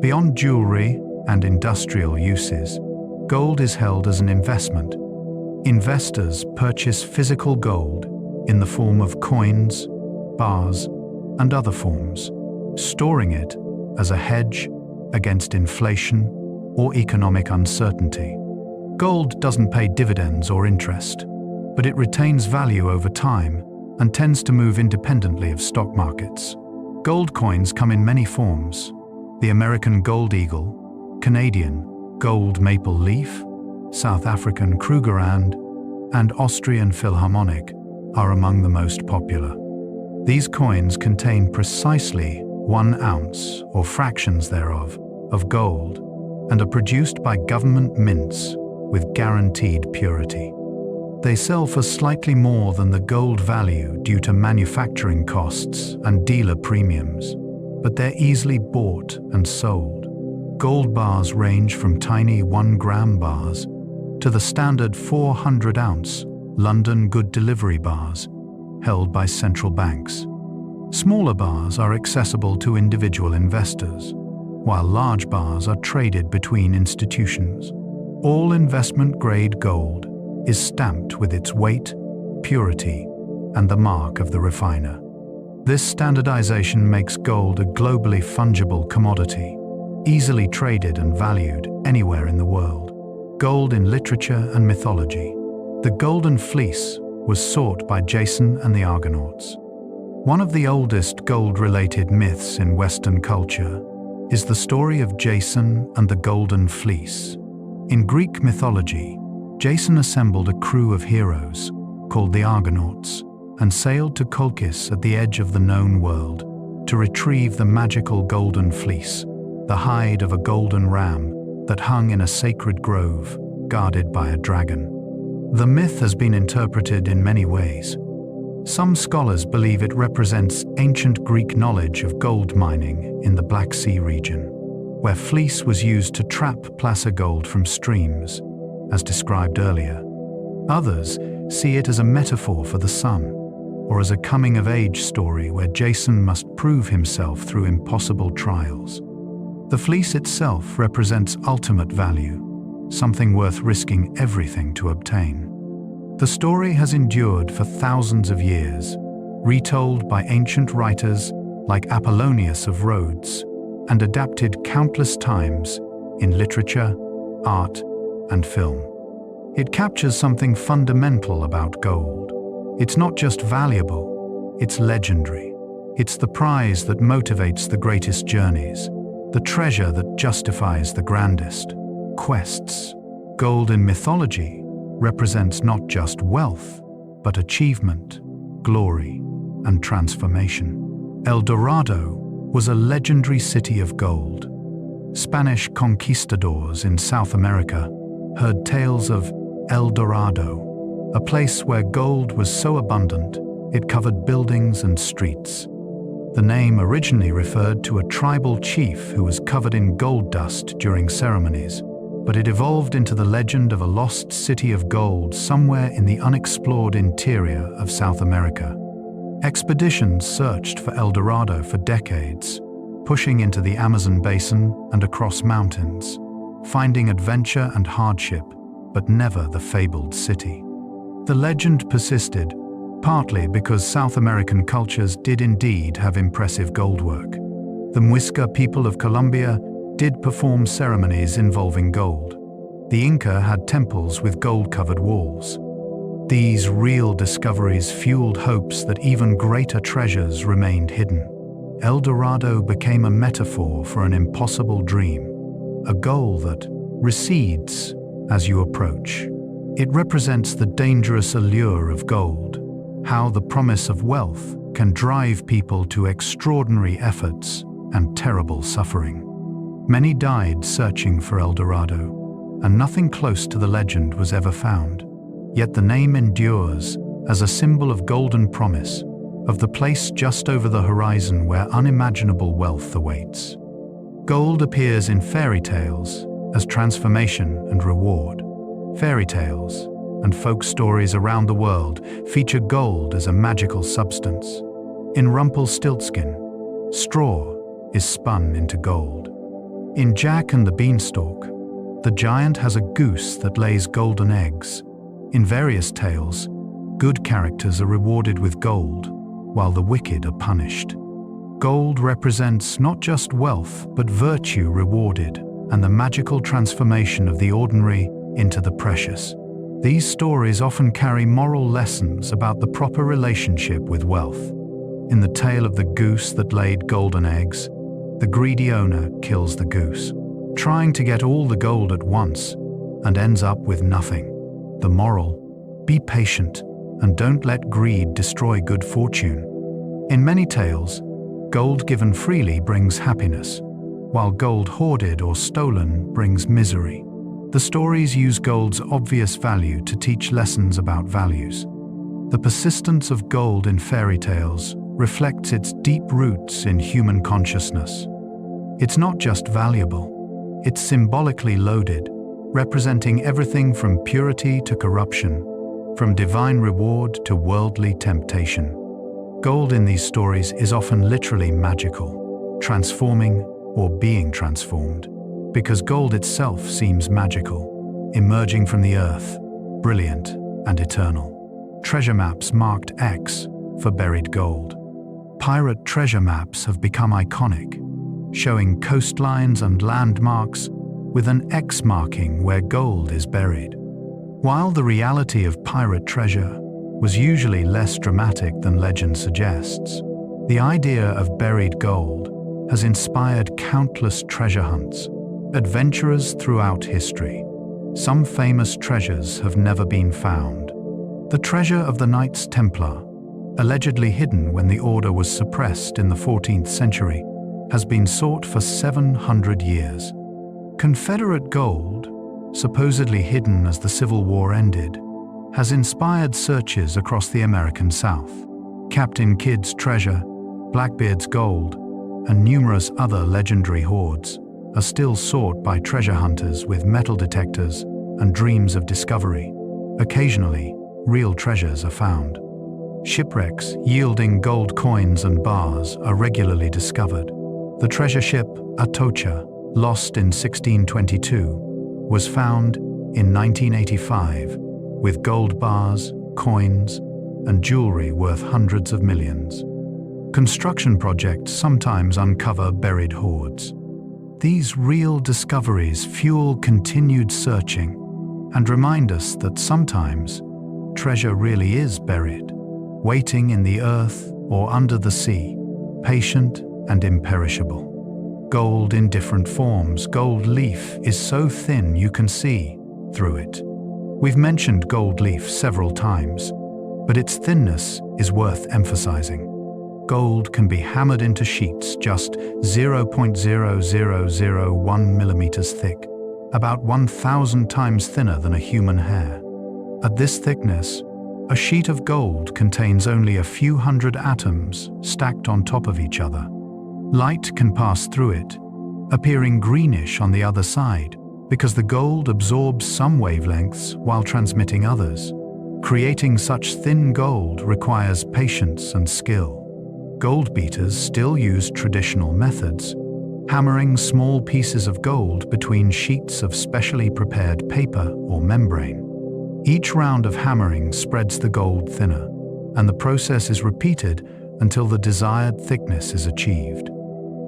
Beyond jewelry and industrial uses, gold is held as an investment. Investors purchase physical gold in the form of coins, bars, and other forms, storing it as a hedge against inflation or economic uncertainty. Gold doesn't pay dividends or interest, but it retains value over time and tends to move independently of stock markets. Gold coins come in many forms. The American gold eagle, Canadian gold maple leaf, South African Krugerrand, and Austrian Philharmonic are among the most popular. These coins contain precisely 1 ounce, or fractions thereof, of gold, and are produced by government mints with guaranteed purity. They sell for slightly more than the gold value due to manufacturing costs and dealer premiums, but they're easily bought and sold. Gold bars range from tiny 1-gram bars to the standard 400-ounce London Good Delivery bars held by central banks. Smaller bars are accessible to individual investors, while large bars are traded between institutions. All investment-grade gold is stamped with its weight, purity, and the mark of the refiner. This standardization makes gold a globally fungible commodity, easily traded and valued anywhere in the world. Gold in literature and mythology. The golden fleece was sought by Jason and the Argonauts. One of the oldest gold-related myths in Western culture is the story of Jason and the golden fleece. In Greek mythology, Jason assembled a crew of heroes, called the Argonauts, and sailed to Colchis at the edge of the known world to retrieve the magical golden fleece, the hide of a golden ram that hung in a sacred grove guarded by a dragon. The myth has been interpreted in many ways. Some scholars believe it represents ancient Greek knowledge of gold mining in the Black Sea region, where fleece was used to trap placer gold from streams, as described earlier. Others see it as a metaphor for the sun, or as a coming-of-age story where Jason must prove himself through impossible trials. The fleece itself represents ultimate value, something worth risking everything to obtain. The story has endured for thousands of years, retold by ancient writers like Apollonius of Rhodes, and adapted countless times in literature, art, and film. It captures something fundamental about gold. It's not just valuable, it's legendary. It's the prize that motivates the greatest journeys, the treasure that justifies the grandest quests. Gold in mythology represents not just wealth, but achievement, glory, and transformation. El Dorado was a legendary city of gold. Spanish conquistadors in South America heard tales of El Dorado, a place where gold was so abundant it covered buildings and streets. The name originally referred to a tribal chief who was covered in gold dust during ceremonies, but it evolved into the legend of a lost city of gold somewhere in the unexplored interior of South America. Expeditions searched for El Dorado for decades, pushing into the Amazon basin and across mountains, finding adventure and hardship, but never the fabled city. The legend persisted, partly because South American cultures did indeed have impressive goldwork. The Muisca people of Colombia did perform ceremonies involving gold. The Inca had temples with gold-covered walls. These real discoveries fueled hopes that even greater treasures remained hidden. El Dorado became a metaphor for an impossible dream, a goal that recedes as you approach. It represents the dangerous allure of gold, how the promise of wealth can drive people to extraordinary efforts and terrible suffering. Many died searching for El Dorado, and nothing close to the legend was ever found. Yet the name endures as a symbol of golden promise, of the place just over the horizon where unimaginable wealth awaits. Gold appears in fairy tales as transformation and reward. Fairy tales and folk stories around the world feature gold as a magical substance. In Rumpelstiltskin, straw is spun into gold. In Jack and the Beanstalk, the giant has a goose that lays golden eggs. In various tales, good characters are rewarded with gold, while the wicked are punished. Gold represents not just wealth, but virtue rewarded, and the magical transformation of the ordinary into the precious. These stories often carry moral lessons about the proper relationship with wealth. In the tale of the goose that laid golden eggs, the greedy owner kills the goose, trying to get all the gold at once, and ends up with nothing. The moral: be patient and don't let greed destroy good fortune. In many tales, gold given freely brings happiness, while gold hoarded or stolen brings misery. The stories use gold's obvious value to teach lessons about values. The persistence of gold in fairy tales reflects its deep roots in human consciousness. It's not just valuable, it's symbolically loaded, representing everything from purity to corruption, from divine reward to worldly temptation. Gold in these stories is often literally magical, transforming or being transformed, because gold itself seems magical, emerging from the earth, brilliant and eternal. Treasure maps marked X for buried gold. Pirate treasure maps have become iconic, showing coastlines and landmarks with an X marking where gold is buried. While the reality of pirate treasure was usually less dramatic than legend suggests, the idea of buried gold has inspired countless treasure hunts. Adventurers throughout history, some famous treasures have never been found. The treasure of the Knights Templar, allegedly hidden when the order was suppressed in the 14th century, has been sought for 700 years. Confederate gold, supposedly hidden as the Civil War ended, has inspired searches across the American South. Captain Kidd's treasure, Blackbeard's gold, and numerous other legendary hoards are still sought by treasure hunters with metal detectors and dreams of discovery. Occasionally, real treasures are found. Shipwrecks yielding gold coins and bars are regularly discovered. The treasure ship Atocha, lost in 1622, was found in 1985 with gold bars, coins, and jewelry worth hundreds of millions. Construction projects sometimes uncover buried hoards. These real discoveries fuel continued searching and remind us that sometimes treasure really is buried, waiting in the earth or under the sea, patient and imperishable. Gold in different forms. Gold leaf is so thin you can see through it. We've mentioned gold leaf several times, but its thinness is worth emphasizing. Gold can be hammered into sheets just 0.0001 millimeters thick, about 1,000 times thinner than a human hair. At this thickness, A sheet of gold contains only a few hundred atoms stacked on top of each other. Light can pass through it, appearing greenish on the other side because the gold absorbs some wavelengths while transmitting others. Creating such thin gold requires patience and skill. Gold beaters still use traditional methods, hammering small pieces of gold between sheets of specially prepared paper or membrane. Each round of hammering spreads the gold thinner, and the process is repeated until the desired thickness is achieved.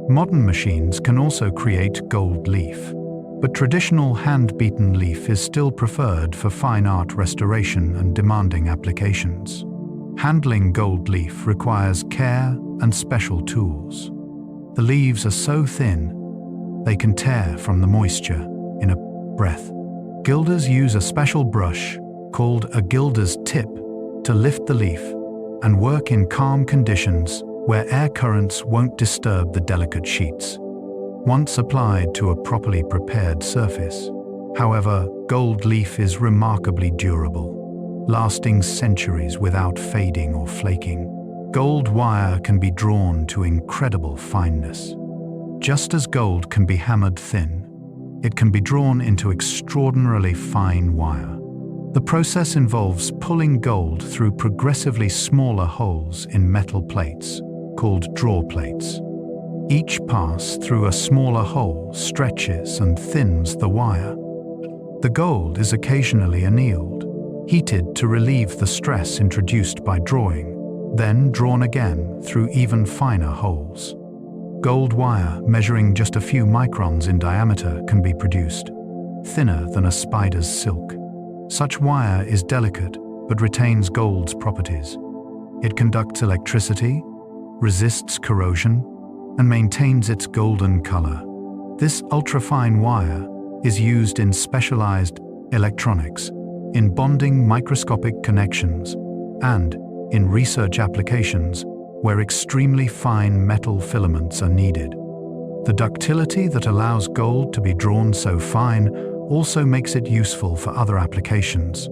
Modern machines can also create gold leaf, but traditional hand-beaten leaf is still preferred for fine art restoration and demanding applications. Handling gold leaf requires care and special tools. The leaves are so thin, they can tear from the moisture in a breath. Gilders use a special brush called a gilder's tip to lift the leaf and work in calm conditions where air currents won't disturb the delicate sheets. Once applied to a properly prepared surface, however, gold leaf is remarkably durable, lasting centuries without fading or flaking. Gold wire can be drawn to incredible fineness. Just as gold can be hammered thin, it can be drawn into extraordinarily fine wire. The process involves pulling gold through progressively smaller holes in metal plates, called draw plates. Each pass through a smaller hole stretches and thins the wire. The gold is occasionally annealed, heated to relieve the stress introduced by drawing, then drawn again through even finer holes. Gold wire measuring just a few microns in diameter can be produced, thinner than a spider's silk. Such wire is delicate but retains gold's properties. It conducts electricity, resists corrosion, and maintains its golden color. This ultrafine wire is used in specialized electronics, in bonding microscopic connections, and in research applications where extremely fine metal filaments are needed. The ductility that allows gold to be drawn so fine also makes it useful for other applications.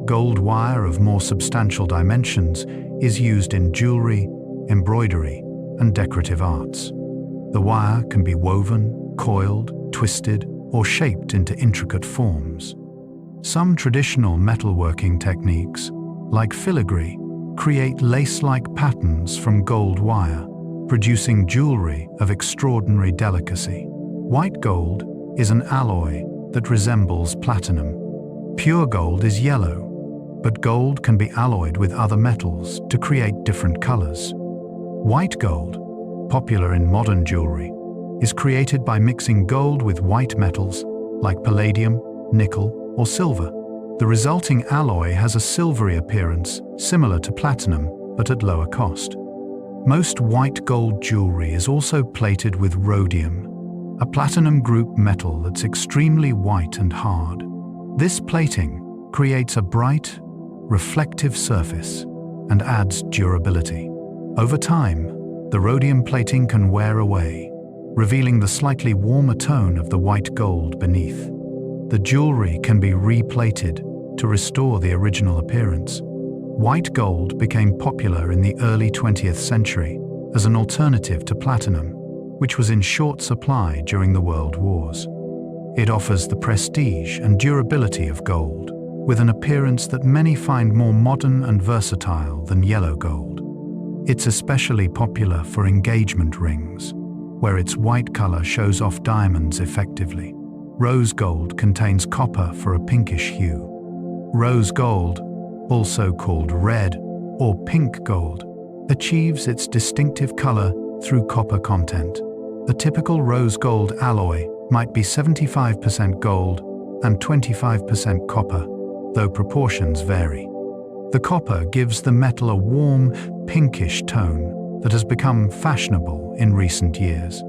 Gold wire of more substantial dimensions is used in jewelry, embroidery, and decorative arts. The wire can be woven, coiled, twisted, or shaped into intricate forms. Some traditional metalworking techniques, like filigree, create lace-like patterns from gold wire, producing jewelry of extraordinary delicacy. White gold is an alloy that resembles platinum. Pure gold is yellow, but gold can be alloyed with other metals to create different colors. White gold, popular in modern jewelry, is created by mixing gold with white metals like palladium, nickel, or silver. The resulting alloy has a silvery appearance, similar to platinum, but at lower cost. Most white gold jewelry is also plated with rhodium, a platinum group metal that's extremely white and hard. This plating creates a bright, reflective surface and adds durability. Over time, the rhodium plating can wear away, revealing the slightly warmer tone of the white gold beneath. The jewelry can be replated to restore the original appearance. White gold became popular in the early 20th century as an alternative to platinum, which was in short supply during the World Wars. It offers the prestige and durability of gold, with an appearance that many find more modern and versatile than yellow gold. It's especially popular for engagement rings, where its white color shows off diamonds effectively. Rose gold contains copper for a pinkish hue. Rose gold, also called red or pink gold, achieves its distinctive color through copper content. The typical rose gold alloy might be 75% gold and 25% copper, though proportions vary. The copper gives the metal a warm, pinkish tone that has become fashionable in recent years.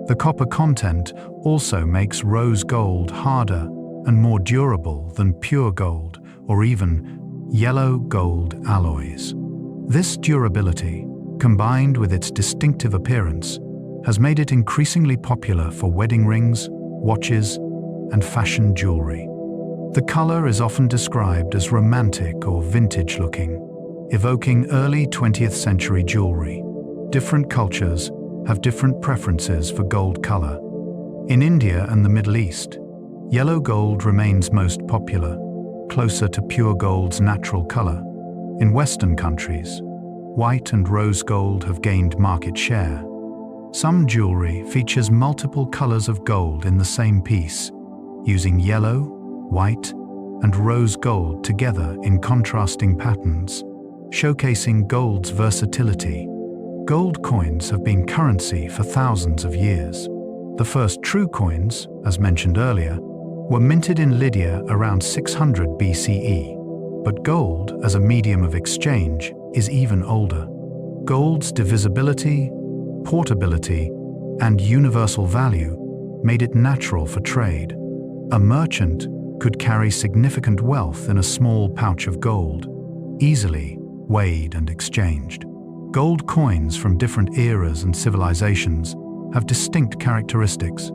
The copper content also makes rose gold harder and more durable than pure gold or even yellow gold alloys. This durability, combined with its distinctive appearance, has made it increasingly popular for wedding rings, watches, and fashion jewelry. The color is often described as romantic or vintage-looking, evoking early 20th century jewelry. Different cultures have different preferences for gold color. In India and the Middle East, yellow gold remains most popular, closer to pure gold's natural color. In Western countries, white and rose gold have gained market share. Some jewelry features multiple colors of gold in the same piece, using yellow, white, and rose gold together in contrasting patterns, showcasing gold's versatility. Gold coins have been currency for thousands of years. The first true coins, as mentioned earlier, were minted in Lydia around 600 BCE. But gold, as a medium of exchange, is even older. Gold's divisibility, portability, and universal value made it natural for trade. A merchant could carry significant wealth in a small pouch of gold, easily weighed and exchanged. Gold coins from different eras and civilizations have distinct characteristics.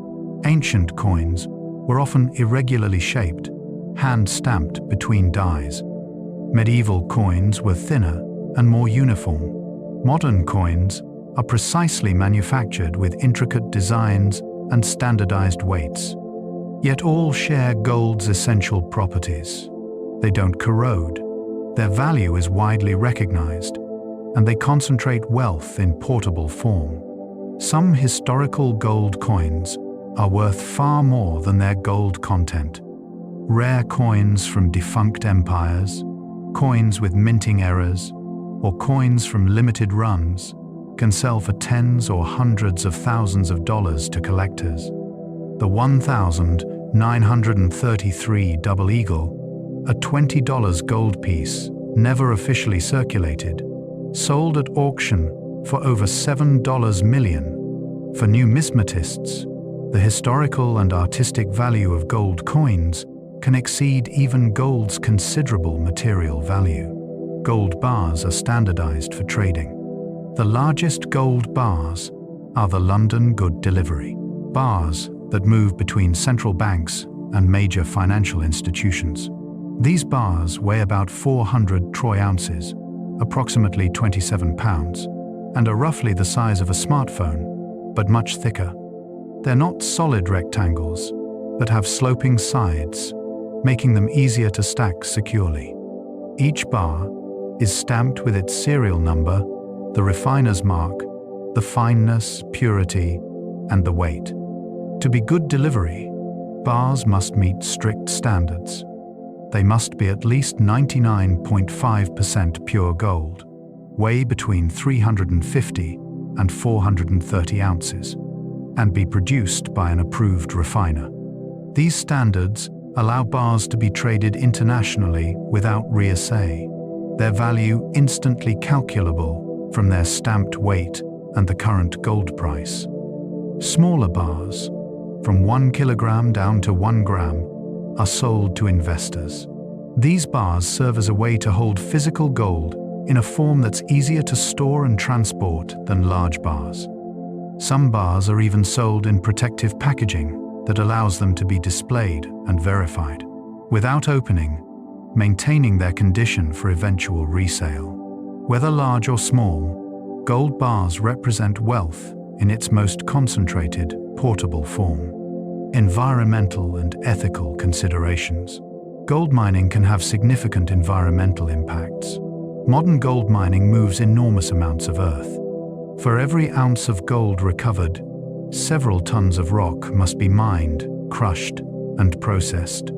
Ancient coins were often irregularly shaped, hand-stamped between dies. Medieval coins were thinner and more uniform. Modern coins are precisely manufactured with intricate designs and standardized weights. Yet all share gold's essential properties. They don't corrode, their value is widely recognized, and they concentrate wealth in portable form. Some historical gold coins are worth far more than their gold content. Rare coins from defunct empires, coins with minting errors, or coins from limited runs can sell for tens or hundreds of thousands of dollars to collectors. The 1933 Double Eagle, a $20 gold piece, never officially circulated, sold at auction for over $7 million. For numismatists, the historical and artistic value of gold coins can exceed even gold's considerable material value. Gold bars are standardized for trading. The largest gold bars are the London Good Delivery bars that move between central banks and major financial institutions. These bars weigh about 400 troy ounces, approximately 27 pounds, and are roughly the size of a smartphone, but much thicker. They're not solid rectangles, but have sloping sides, making them easier to stack securely. Each bar is stamped with its serial number, the refiner's mark, the fineness, purity, and the weight. To be good delivery, bars must meet strict standards. They must be at least 99.5% pure gold, weigh between 350 and 430 ounces, and be produced by an approved refiner. These standards allow bars to be traded internationally without reassay, their value instantly calculable from their stamped weight and the current gold price. Smaller bars, from 1 kilogram down to 1 gram, are sold to investors. These bars serve as a way to hold physical gold in a form that's easier to store and transport than large bars. Some bars are even sold in protective packaging that allows them to be displayed and verified, without opening, maintaining their condition for eventual resale. Whether large or small, gold bars represent wealth in its most concentrated, portable form. Environmental and ethical considerations. Gold mining can have significant environmental impacts. Modern gold mining moves enormous amounts of earth. For every ounce of gold recovered, several tons of rock must be mined, crushed, and processed.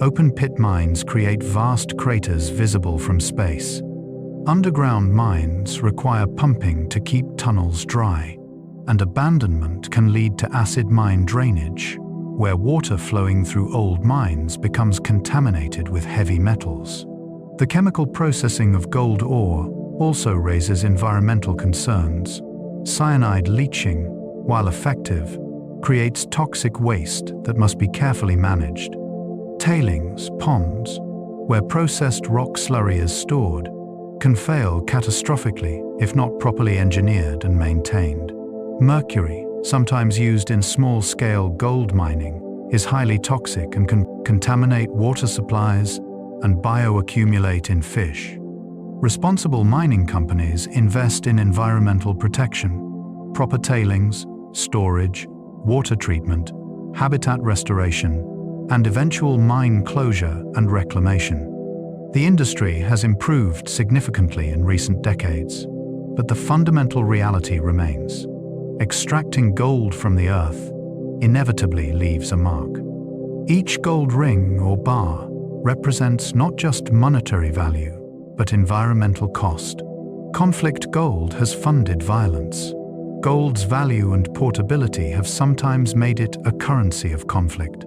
Open pit mines create vast craters visible from space. Underground mines require pumping to keep tunnels dry, and abandonment can lead to acid mine drainage, where water flowing through old mines becomes contaminated with heavy metals. The chemical processing of gold ore also raises environmental concerns. Cyanide leaching, while effective, creates toxic waste that must be carefully managed. Tailings, ponds, where processed rock slurry is stored, can fail catastrophically if not properly engineered and maintained. Mercury, sometimes used in small-scale gold mining, is highly toxic and can contaminate water supplies and bioaccumulate in fish. Responsible mining companies invest in environmental protection, proper tailings, storage, water treatment, habitat restoration, and eventual mine closure and reclamation. The industry has improved significantly in recent decades, but the fundamental reality remains. Extracting gold from the earth inevitably leaves a mark. Each gold ring or bar represents not just monetary value, but environmental cost. Conflict gold has funded violence. Gold's value and portability have sometimes made it a currency of conflict.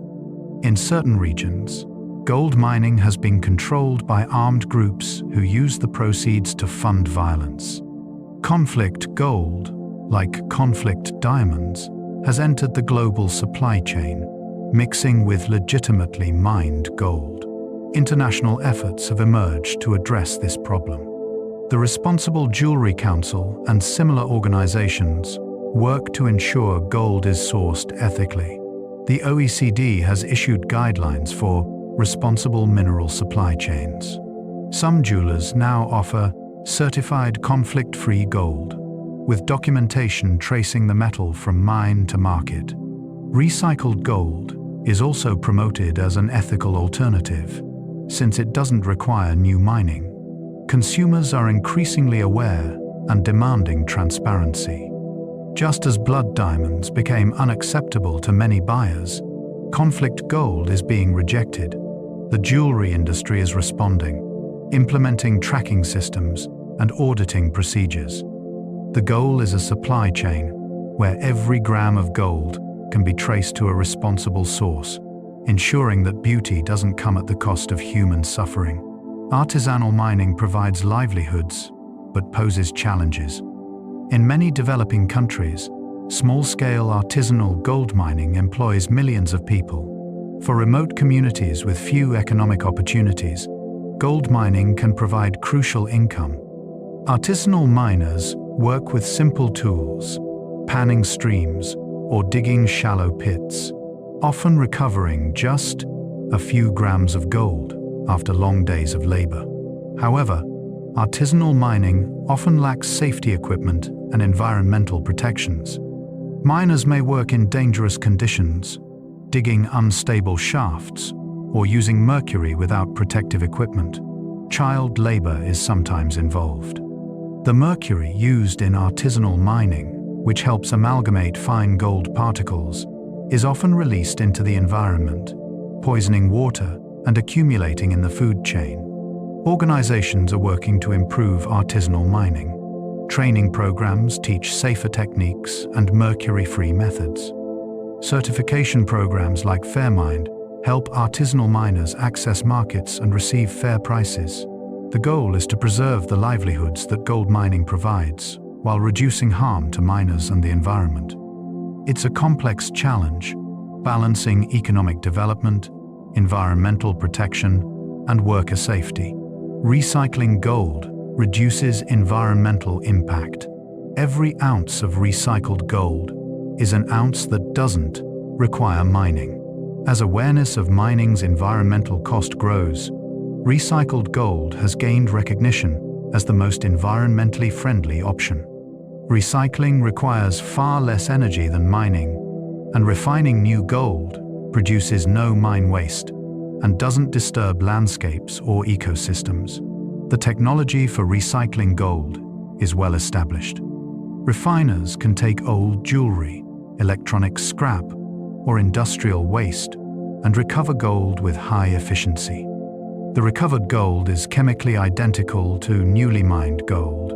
In certain regions, gold mining has been controlled by armed groups who use the proceeds to fund violence. Conflict gold, like conflict diamonds, has entered the global supply chain, mixing with legitimately mined gold. International efforts have emerged to address this problem. The Responsible Jewelry Council and similar organizations work to ensure gold is sourced ethically. The OECD has issued guidelines for responsible mineral supply chains. Some jewelers now offer certified conflict-free gold, with documentation tracing the metal from mine to market. Recycled gold is also promoted as an ethical alternative, since it doesn't require new mining. Consumers are increasingly aware and demanding transparency. Just as blood diamonds became unacceptable to many buyers, conflict gold is being rejected. The jewelry industry is responding, implementing tracking systems and auditing procedures. The goal is a supply chain where every gram of gold can be traced to a responsible source, ensuring that beauty doesn't come at the cost of human suffering. Artisanal mining provides livelihoods, but poses challenges. In many developing countries, small-scale artisanal gold mining employs millions of people. For remote communities with few economic opportunities, gold mining can provide crucial income. Artisanal miners work with simple tools, panning streams, or digging shallow pits, often recovering just a few grams of gold after long days of labor. However, artisanal mining often lacks safety equipment and environmental protections. Miners may work in dangerous conditions, digging unstable shafts, or using mercury without protective equipment. Child labor is sometimes involved. The mercury used in artisanal mining, which helps amalgamate fine gold particles, is often released into the environment, poisoning water and accumulating in the food chain. Organizations are working to improve artisanal mining. Training programs teach safer techniques and mercury-free methods. Certification programs like Fairmind help artisanal miners access markets and receive fair prices. The goal is to preserve the livelihoods that gold mining provides, while reducing harm to miners and the environment. It's a complex challenge, balancing economic development, environmental protection, and worker safety. Recycling gold reduces environmental impact. Every ounce of recycled gold is an ounce that doesn't require mining. As awareness of mining's environmental cost grows, recycled gold has gained recognition as the most environmentally friendly option. Recycling requires far less energy than mining, and refining new gold produces no mine waste and doesn't disturb landscapes or ecosystems. The technology for recycling gold is well established. Refiners can take old jewelry, electronic scrap, or industrial waste and recover gold with high efficiency. The recovered gold is chemically identical to newly mined gold,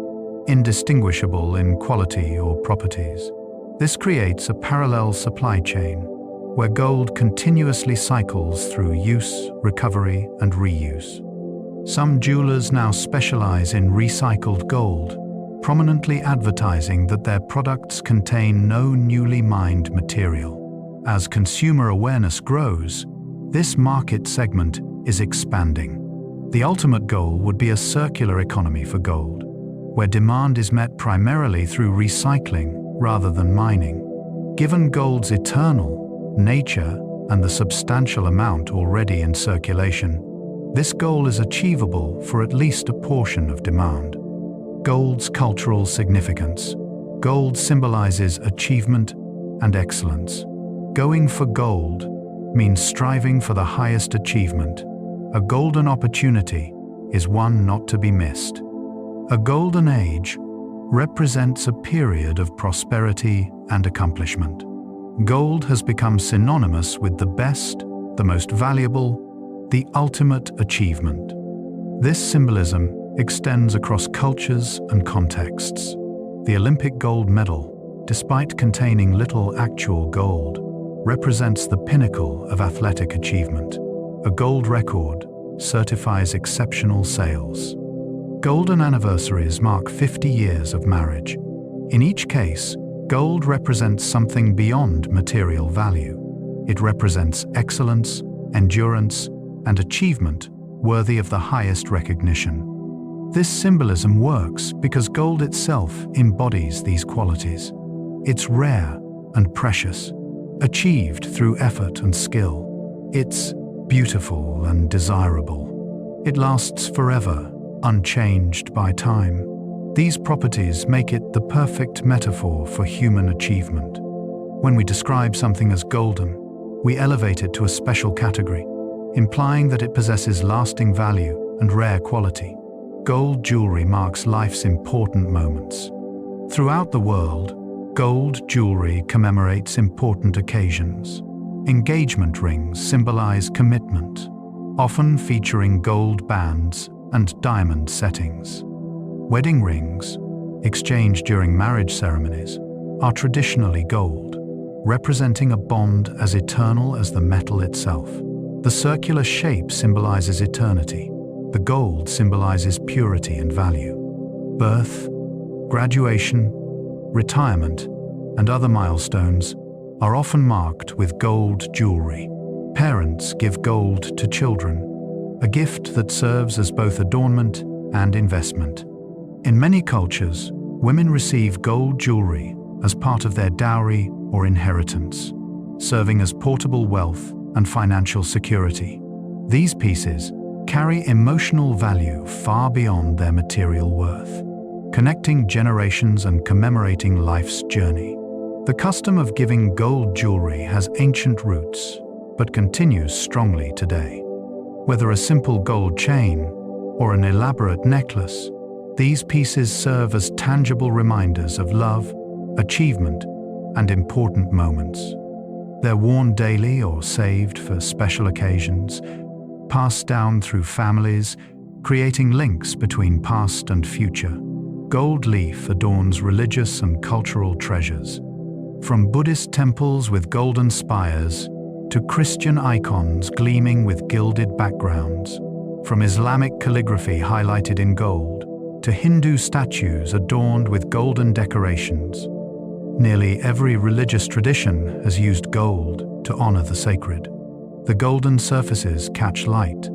indistinguishable in quality or properties. This creates a parallel supply chain where gold continuously cycles through use, recovery, and reuse. Some jewelers now specialize in recycled gold, prominently advertising that their products contain no newly mined material. As consumer awareness grows, this market segment is expanding. The ultimate goal would be a circular economy for gold, where demand is met primarily through recycling rather than mining. Given gold's eternal nature and the substantial amount already in circulation, this goal is achievable for at least a portion of demand. Gold's cultural significance. Gold symbolizes achievement and excellence. Going for gold means striving for the highest achievement. A golden opportunity is one not to be missed. A golden age represents a period of prosperity and accomplishment. Gold has become synonymous with the best, the most valuable, the ultimate achievement. This symbolism extends across cultures and contexts. The Olympic gold medal, despite containing little actual gold, represents the pinnacle of athletic achievement. A gold record certifies exceptional sales. Golden anniversaries mark 50 years of marriage. In each case, gold represents something beyond material value. It represents excellence, endurance, and achievement worthy of the highest recognition. This symbolism works because gold itself embodies these qualities. It's rare and precious, achieved through effort and skill. It's beautiful and desirable. It lasts forever, unchanged by time. These properties make it the perfect metaphor for human achievement. When we describe something as golden, we elevate it to a special category, implying that it possesses lasting value and rare quality. Gold jewelry marks life's important moments. Throughout the world, gold jewelry commemorates important occasions. Engagement rings symbolize commitment, often featuring gold bands and diamond settings. Wedding rings, exchanged during marriage ceremonies, are traditionally gold, representing a bond as eternal as the metal itself. The circular shape symbolizes eternity. The gold symbolizes purity and value. Birth, graduation, retirement, and other milestones are often marked with gold jewelry. Parents give gold to children, a gift that serves as both adornment and investment. In many cultures, women receive gold jewelry as part of their dowry or inheritance, serving as portable wealth and financial security. These pieces carry emotional value far beyond their material worth, connecting generations and commemorating life's journey. The custom of giving gold jewelry has ancient roots, but continues strongly today. Whether a simple gold chain or an elaborate necklace, these pieces serve as tangible reminders of love, achievement, and important moments. They're worn daily or saved for special occasions, passed down through families, creating links between past and future. Gold leaf adorns religious and cultural treasures. From Buddhist temples with golden spires to Christian icons gleaming with gilded backgrounds, from Islamic calligraphy highlighted in gold to Hindu statues adorned with golden decorations, nearly every religious tradition has used gold to honor the sacred. The golden surfaces catch light,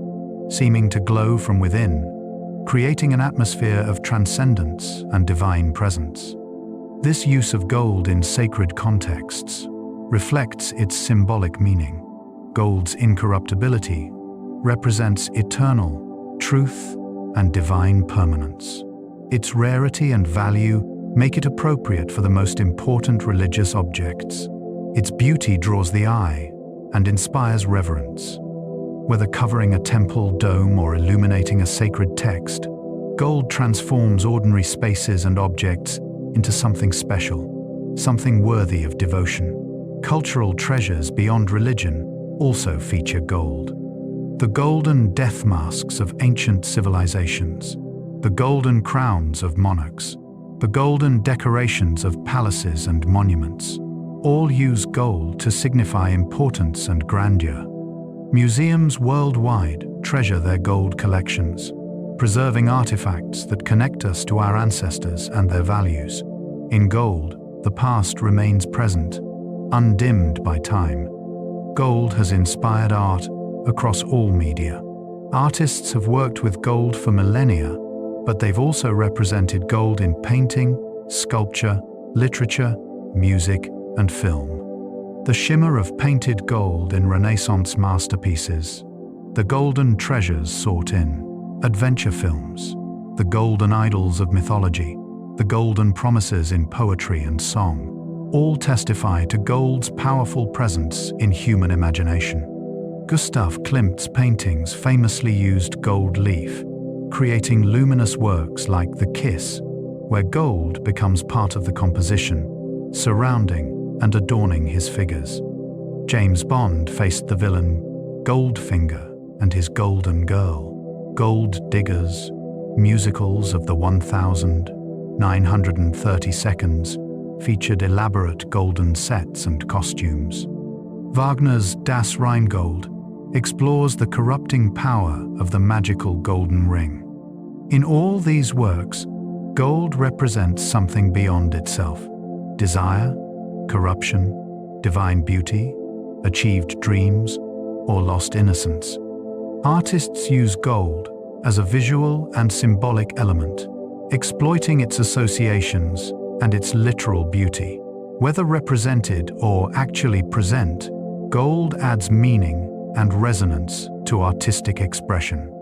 seeming to glow from within, creating an atmosphere of transcendence and divine presence. This use of gold in sacred contexts reflects its symbolic meaning. Gold's incorruptibility represents eternal truth and divine permanence. Its rarity and value make it appropriate for the most important religious objects. Its beauty draws the eye and inspires reverence. Whether covering a temple dome or illuminating a sacred text, gold transforms ordinary spaces and objects into something special, something worthy of devotion. Cultural treasures beyond religion also feature gold. The golden death masks of ancient civilizations, the golden crowns of monarchs, the golden decorations of palaces and monuments, all use gold to signify importance and grandeur. Museums worldwide treasure their gold collections, preserving artifacts that connect us to our ancestors and their values. In gold, the past remains present, undimmed by time. Gold has inspired art across all media. Artists have worked with gold for millennia, but they've also represented gold in painting, sculpture, literature, music, and film. The shimmer of painted gold in Renaissance masterpieces, the golden treasures sought in adventure films, the golden idols of mythology, the golden promises in poetry and song, all testify to gold's powerful presence in human imagination. Gustav Klimt's paintings famously used gold leaf, creating luminous works like The Kiss, where gold becomes part of the composition, surrounding and adorning his figures. James Bond faced the villain Goldfinger and his Golden Girl. Gold Diggers, musicals of the 1930 seconds, featured elaborate golden sets and costumes. Wagner's Das Rheingold explores the corrupting power of the magical golden ring. In all these works, gold represents something beyond itself: desire, corruption, divine beauty, achieved dreams, or lost innocence. Artists use gold as a visual and symbolic element, exploiting its associations and its literal beauty. Whether represented or actually present, gold adds meaning and resonance to artistic expression.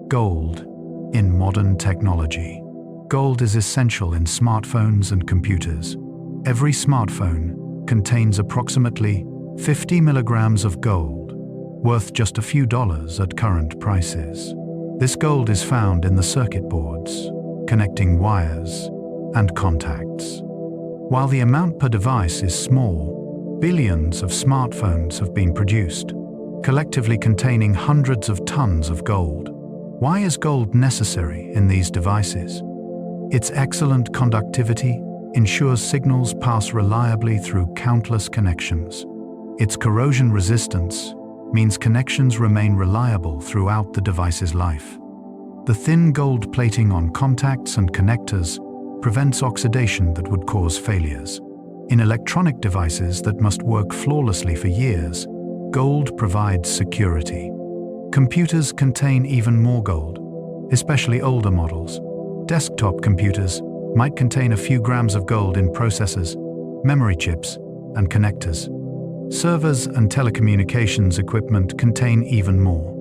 Gold in modern technology. Gold is essential in smartphones and computers. Every smartphone contains approximately 50 milligrams of gold, worth just a few dollars at current prices. This gold is found in the circuit boards, connecting wires and contacts. While the amount per device is small, billions of smartphones have been produced, collectively containing hundreds of tons of gold. Why is gold necessary in these devices? Its excellent conductivity ensures signals pass reliably through countless connections. Its corrosion resistance means connections remain reliable throughout the device's life. The thin gold plating on contacts and connectors prevents oxidation that would cause failures. In electronic devices that must work flawlessly for years, gold provides security. Computers contain even more gold, especially older models. Desktop computers might contain a few grams of gold in processors, memory chips, and connectors. Servers and telecommunications equipment contain even more.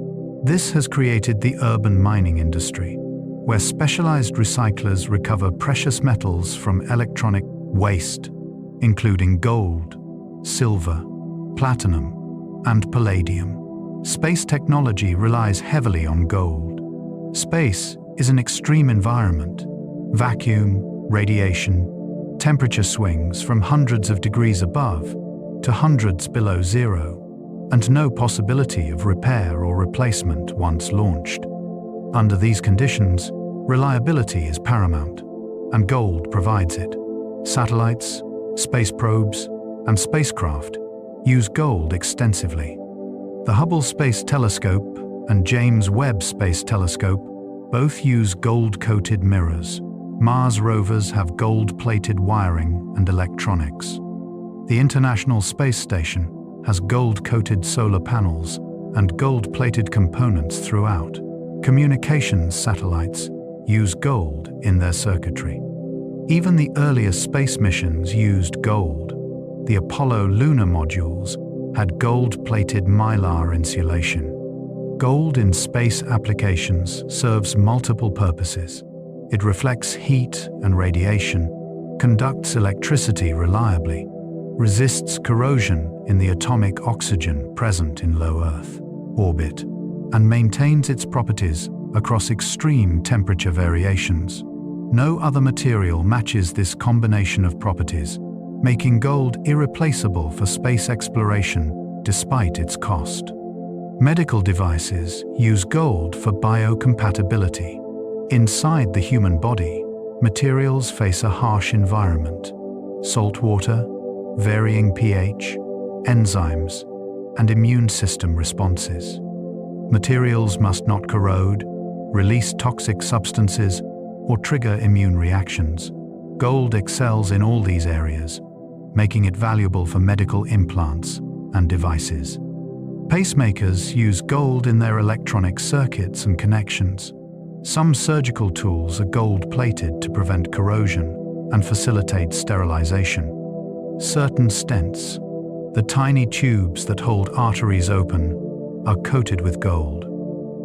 This has created the urban mining industry, where specialized recyclers recover precious metals from electronic waste, including gold, silver, platinum, and palladium. Space technology relies heavily on gold. Space is an extreme environment. Vacuum, radiation, temperature swings from hundreds of degrees above to hundreds below zero, and no possibility of repair or replacement once launched. Under these conditions, reliability is paramount, and gold provides it. Satellites, space probes, and spacecraft use gold extensively. The Hubble Space Telescope and James Webb Space Telescope both use gold-coated mirrors. Mars rovers have gold-plated wiring and electronics. The International Space Station has gold-coated solar panels and gold-plated components throughout. Communications satellites use gold in their circuitry. Even the earliest space missions used gold. The Apollo lunar modules had gold-plated mylar insulation. Gold in space applications serves multiple purposes. It reflects heat and radiation, conducts electricity reliably, resists corrosion in the atomic oxygen present in low Earth orbit, and maintains its properties across extreme temperature variations. No other material matches this combination of properties, making gold irreplaceable for space exploration despite its cost. Medical devices use gold for biocompatibility. Inside the human body, materials face a harsh environment. Salt water, varying pH, enzymes, and immune system responses. Materials must not corrode, release toxic substances, or trigger immune reactions. Gold excels in all these areas, making it valuable for medical implants and devices. Pacemakers use gold in their electronic circuits and connections. Some surgical tools are gold-plated to prevent corrosion and facilitate sterilization. Certain stents, The tiny tubes that hold arteries open are coated with gold.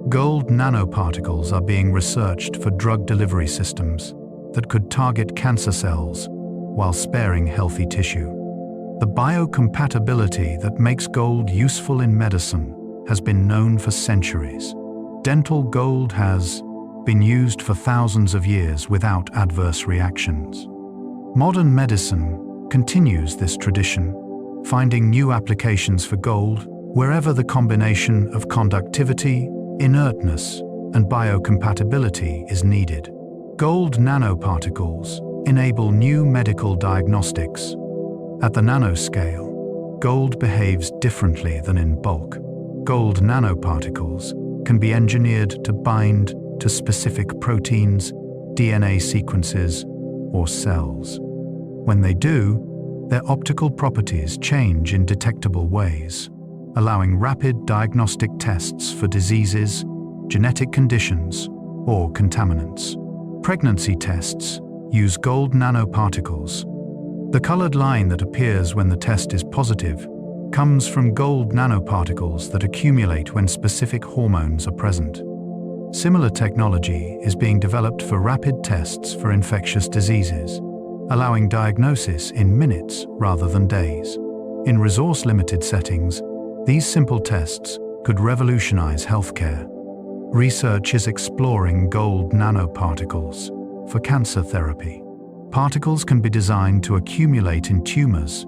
Gold nanoparticles are being researched for drug delivery systems that could target cancer cells while sparing healthy tissue. The biocompatibility that makes gold useful in medicine has been known for centuries. Dental gold has been used for thousands of years without adverse reactions. Modern medicine continues this tradition, finding new applications for gold wherever the combination of conductivity, inertness, and biocompatibility is needed. Gold nanoparticles enable new medical diagnostics. At the nanoscale, gold behaves differently than in bulk. Gold nanoparticles can be engineered to bind to specific proteins, DNA sequences, or cells. When they do, their optical properties change in detectable ways, allowing rapid diagnostic tests for diseases, genetic conditions, or contaminants. Pregnancy tests use gold nanoparticles. The colored line that appears when the test is positive comes from gold nanoparticles that accumulate when specific hormones are present. Similar technology is being developed for rapid tests for infectious diseases, allowing diagnosis in minutes rather than days. In resource-limited settings, these simple tests could revolutionize healthcare. Research is exploring gold nanoparticles for cancer therapy. Particles can be designed to accumulate in tumors,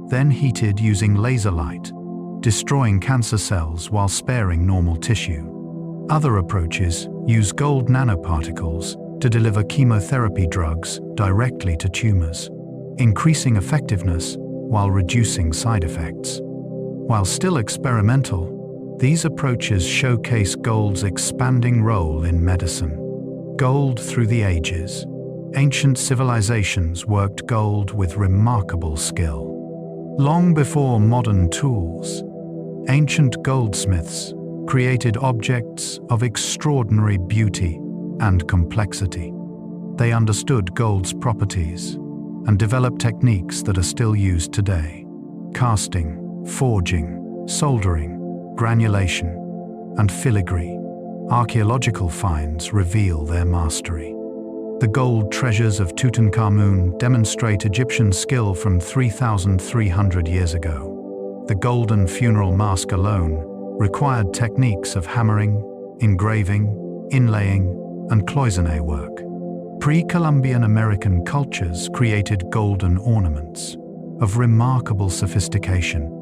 then heated using laser light, destroying cancer cells while sparing normal tissue. Other approaches use gold nanoparticles to deliver chemotherapy drugs directly to tumors, increasing effectiveness while reducing side effects. While still experimental, these approaches showcase gold's expanding role in medicine. Gold through the ages. Ancient civilizations worked gold with remarkable skill. Long before modern tools, ancient goldsmiths created objects of extraordinary beauty and complexity. They understood gold's properties and developed techniques that are still used today. Casting, forging, soldering, granulation, and filigree. Archaeological finds reveal their mastery. The gold treasures of Tutankhamun demonstrate Egyptian skill from 3,300 years ago. The golden funeral mask alone required techniques of hammering, engraving, inlaying, and cloisonné work. Pre-Columbian American cultures created golden ornaments of remarkable sophistication,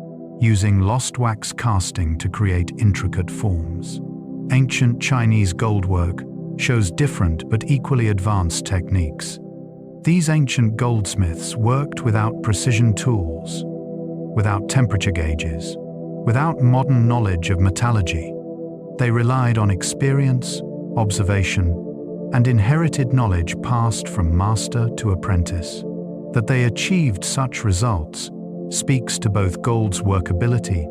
using lost wax casting to create intricate forms. Ancient Chinese goldwork shows different but equally advanced techniques. These ancient goldsmiths worked without precision tools, without temperature gauges, without modern knowledge of metallurgy. They relied on experience, observation, and inherited knowledge passed from master to apprentice. That they achieved such results speaks to both gold's workability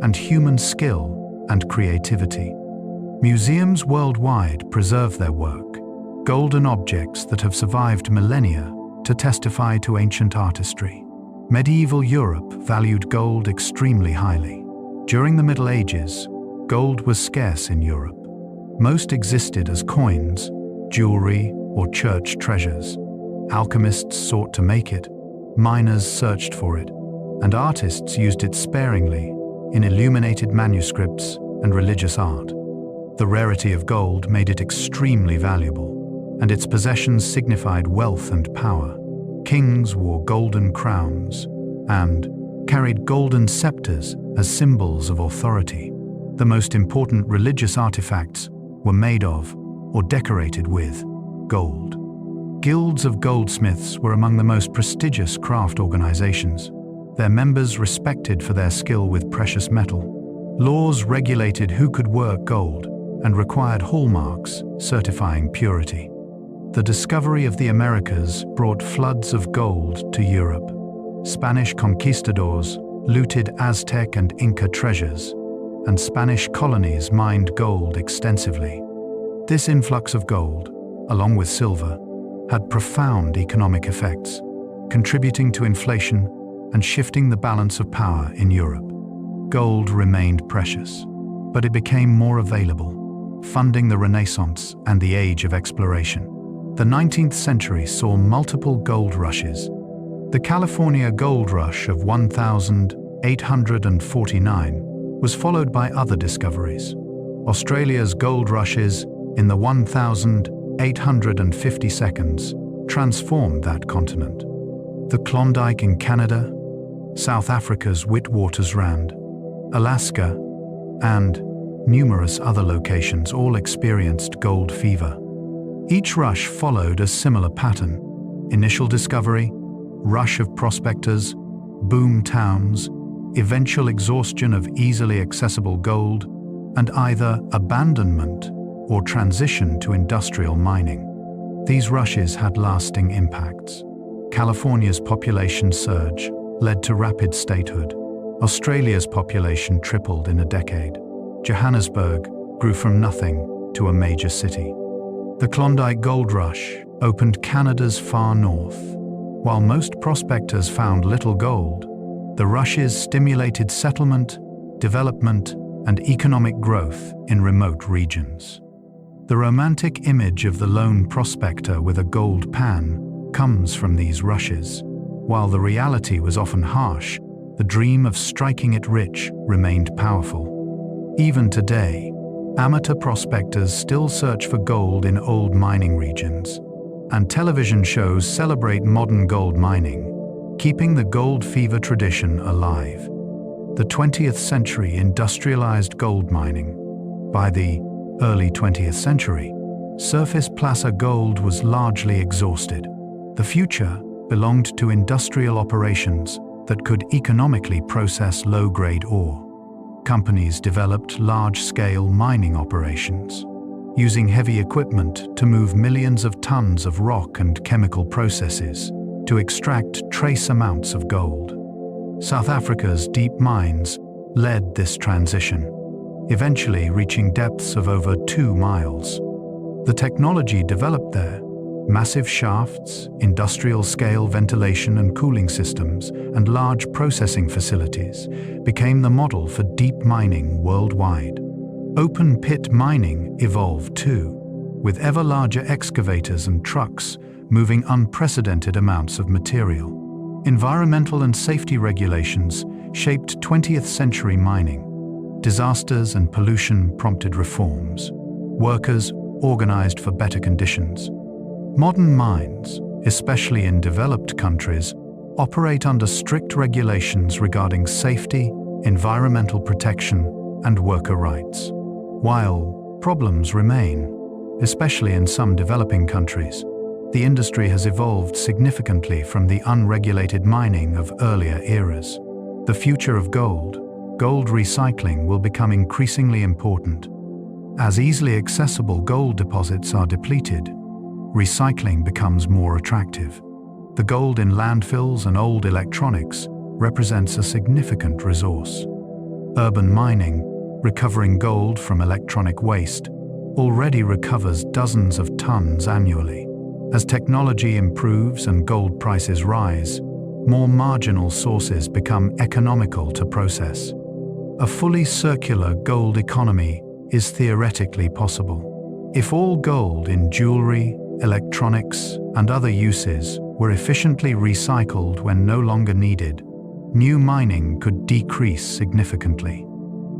and human skill and creativity. Museums worldwide preserve their work, golden objects that have survived millennia to testify to ancient artistry. Medieval Europe valued gold extremely highly. During the Middle Ages, gold was scarce in Europe. Most existed as coins, jewelry, or church treasures. Alchemists sought to make it, miners searched for it, and artists used it sparingly in illuminated manuscripts and religious art. The rarity of gold made it extremely valuable, and its possessions signified wealth and power. Kings wore golden crowns and carried golden scepters as symbols of authority. The most important religious artifacts were made of or decorated with gold. Guilds of goldsmiths were among the most prestigious craft organizations, their members respected for their skill with precious metal. Laws regulated who could work gold and required hallmarks certifying purity. The discovery of the Americas brought floods of gold to Europe. Spanish conquistadors looted Aztec and Inca treasures, and Spanish colonies mined gold extensively. This influx of gold, along with silver, had profound economic effects, contributing to inflation and shifting the balance of power in Europe. Gold remained precious, but it became more available, funding the Renaissance and the Age of Exploration. The 19th century saw multiple gold rushes. The California Gold Rush of 1849 was followed by other discoveries. Australia's gold rushes in the 1852 transformed that continent. The Klondike in Canada, South Africa's Witwatersrand, Alaska, and numerous other locations all experienced gold fever. Each rush followed a similar pattern: initial discovery, rush of prospectors, boom towns, eventual exhaustion of easily accessible gold, and either abandonment or transition to industrial mining. These rushes had lasting impacts. California's population surge led to rapid statehood. Australia's population tripled in a decade. Johannesburg grew from nothing to a major city. The Klondike Gold Rush opened Canada's far north. While most prospectors found little gold, the rushes stimulated settlement, development, and economic growth in remote regions. The romantic image of the lone prospector with a gold pan comes from these rushes. While the reality was often harsh, the dream of striking it rich remained powerful. Even today, amateur prospectors still search for gold in old mining regions, and television shows celebrate modern gold mining, keeping the gold fever tradition alive. The 20th century industrialized gold mining. By the early 20th century, surface placer gold was largely exhausted. The future belonged to industrial operations that could economically process low-grade ore. Companies developed large-scale mining operations, using heavy equipment to move millions of tons of rock and chemical processes to extract trace amounts of gold. South Africa's deep mines led this transition, eventually reaching depths of over 2 miles. The technology developed there, massive shafts, industrial-scale ventilation and cooling systems, and large processing facilities, became the model for deep mining worldwide. Open-pit mining evolved too, with ever larger excavators and trucks moving unprecedented amounts of material. Environmental and safety regulations shaped 20th century mining. Disasters and pollution prompted reforms. Workers organized for better conditions. Modern mines, especially in developed countries, operate under strict regulations regarding safety, environmental protection, and worker rights. While problems remain, especially in some developing countries, the industry has evolved significantly from the unregulated mining of earlier eras. The future of gold recycling will become increasingly important. As easily accessible gold deposits are depleted, recycling becomes more attractive. The gold in landfills and old electronics represents a significant resource. Urban mining, recovering gold from electronic waste, already recovers dozens of tons annually. As technology improves and gold prices rise, more marginal sources become economical to process. A fully circular gold economy is theoretically possible. If all gold in jewelry, electronics, and other uses were efficiently recycled when no longer needed, new mining could decrease significantly.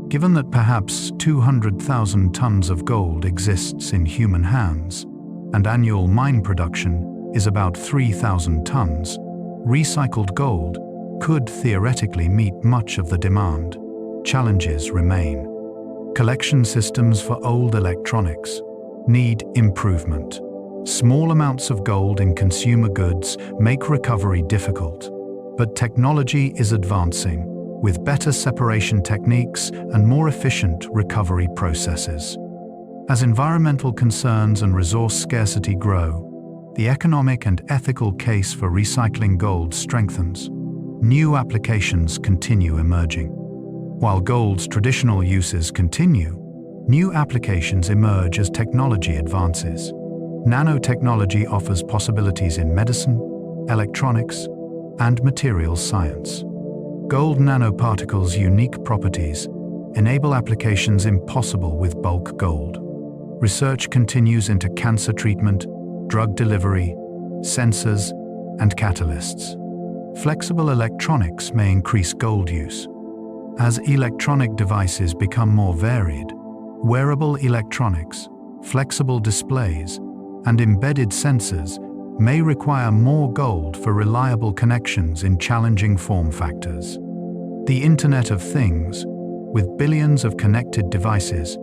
Given that perhaps 200,000 tons of gold exists in human hands, and annual mine production is about 3,000 tons, recycled gold could theoretically meet much of the demand. Challenges remain. Collection systems for old electronics need improvement. Small amounts of gold in consumer goods make recovery difficult, but technology is advancing, with better separation techniques and more efficient recovery processes. As environmental concerns and resource scarcity grow, the economic and ethical case for recycling gold strengthens. New applications continue emerging. While gold's traditional uses continue, new applications emerge as technology advances. Nanotechnology offers possibilities in medicine, electronics, and materials science. Gold nanoparticles' unique properties enable applications impossible with bulk gold. Research continues into cancer treatment, drug delivery, sensors, and catalysts. Flexible electronics may increase gold use. As electronic devices become more varied, wearable electronics, flexible displays, and embedded sensors may require more gold for reliable connections in challenging form factors. The Internet of Things, with billions of connected devices,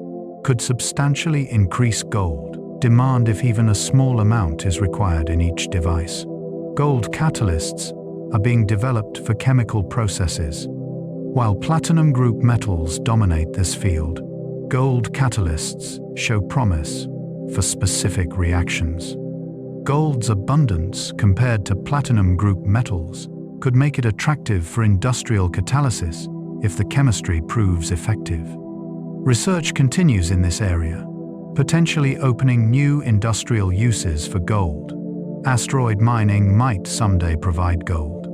could substantially increase gold demand if even a small amount is required in each device. Gold catalysts are being developed for chemical processes. While platinum group metals dominate this field, gold catalysts show promise for specific reactions. Gold's abundance compared to platinum group metals could make it attractive for industrial catalysis if the chemistry proves effective. Research continues in this area, potentially opening new industrial uses for gold. Asteroid mining might someday provide gold.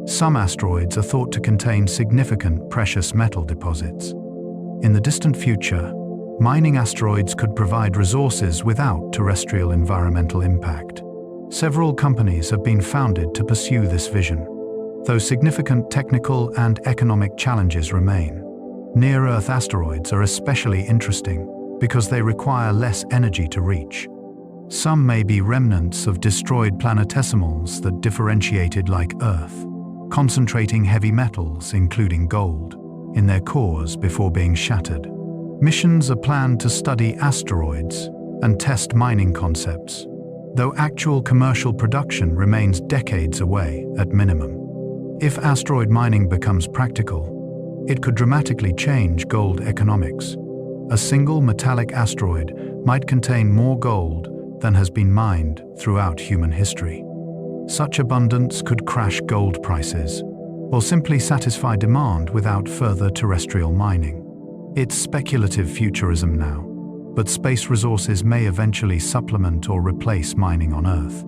Some asteroids are thought to contain significant precious metal deposits. In the distant future, mining asteroids could provide resources without terrestrial environmental impact. Several companies have been founded to pursue this vision, though significant technical and economic challenges remain. Near-Earth asteroids are especially interesting because they require less energy to reach. Some may be remnants of destroyed planetesimals that differentiated like Earth, concentrating heavy metals, including gold, in their cores before being shattered. Missions are planned to study asteroids and test mining concepts, though actual commercial production remains decades away at minimum. If asteroid mining becomes practical, it could dramatically change gold economics. A single metallic asteroid might contain more gold than has been mined throughout human history. Such abundance could crash gold prices, or simply satisfy demand without further terrestrial mining. It's speculative futurism now, but space resources may eventually supplement or replace mining on Earth.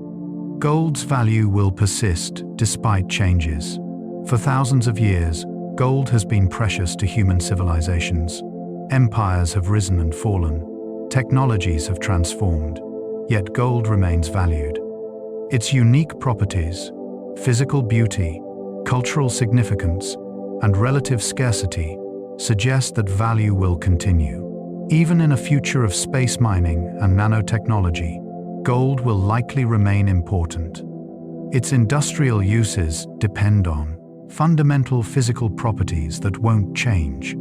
Gold's value will persist despite changes. For thousands of years, gold has been precious to human civilizations. Empires have risen and fallen. Technologies have transformed, yet gold remains valued. Its unique properties, physical beauty, cultural significance, and relative scarcity suggest that value will continue. Even in a future of space mining and nanotechnology, gold will likely remain important. Its industrial uses depend on fundamental physical properties that won't change.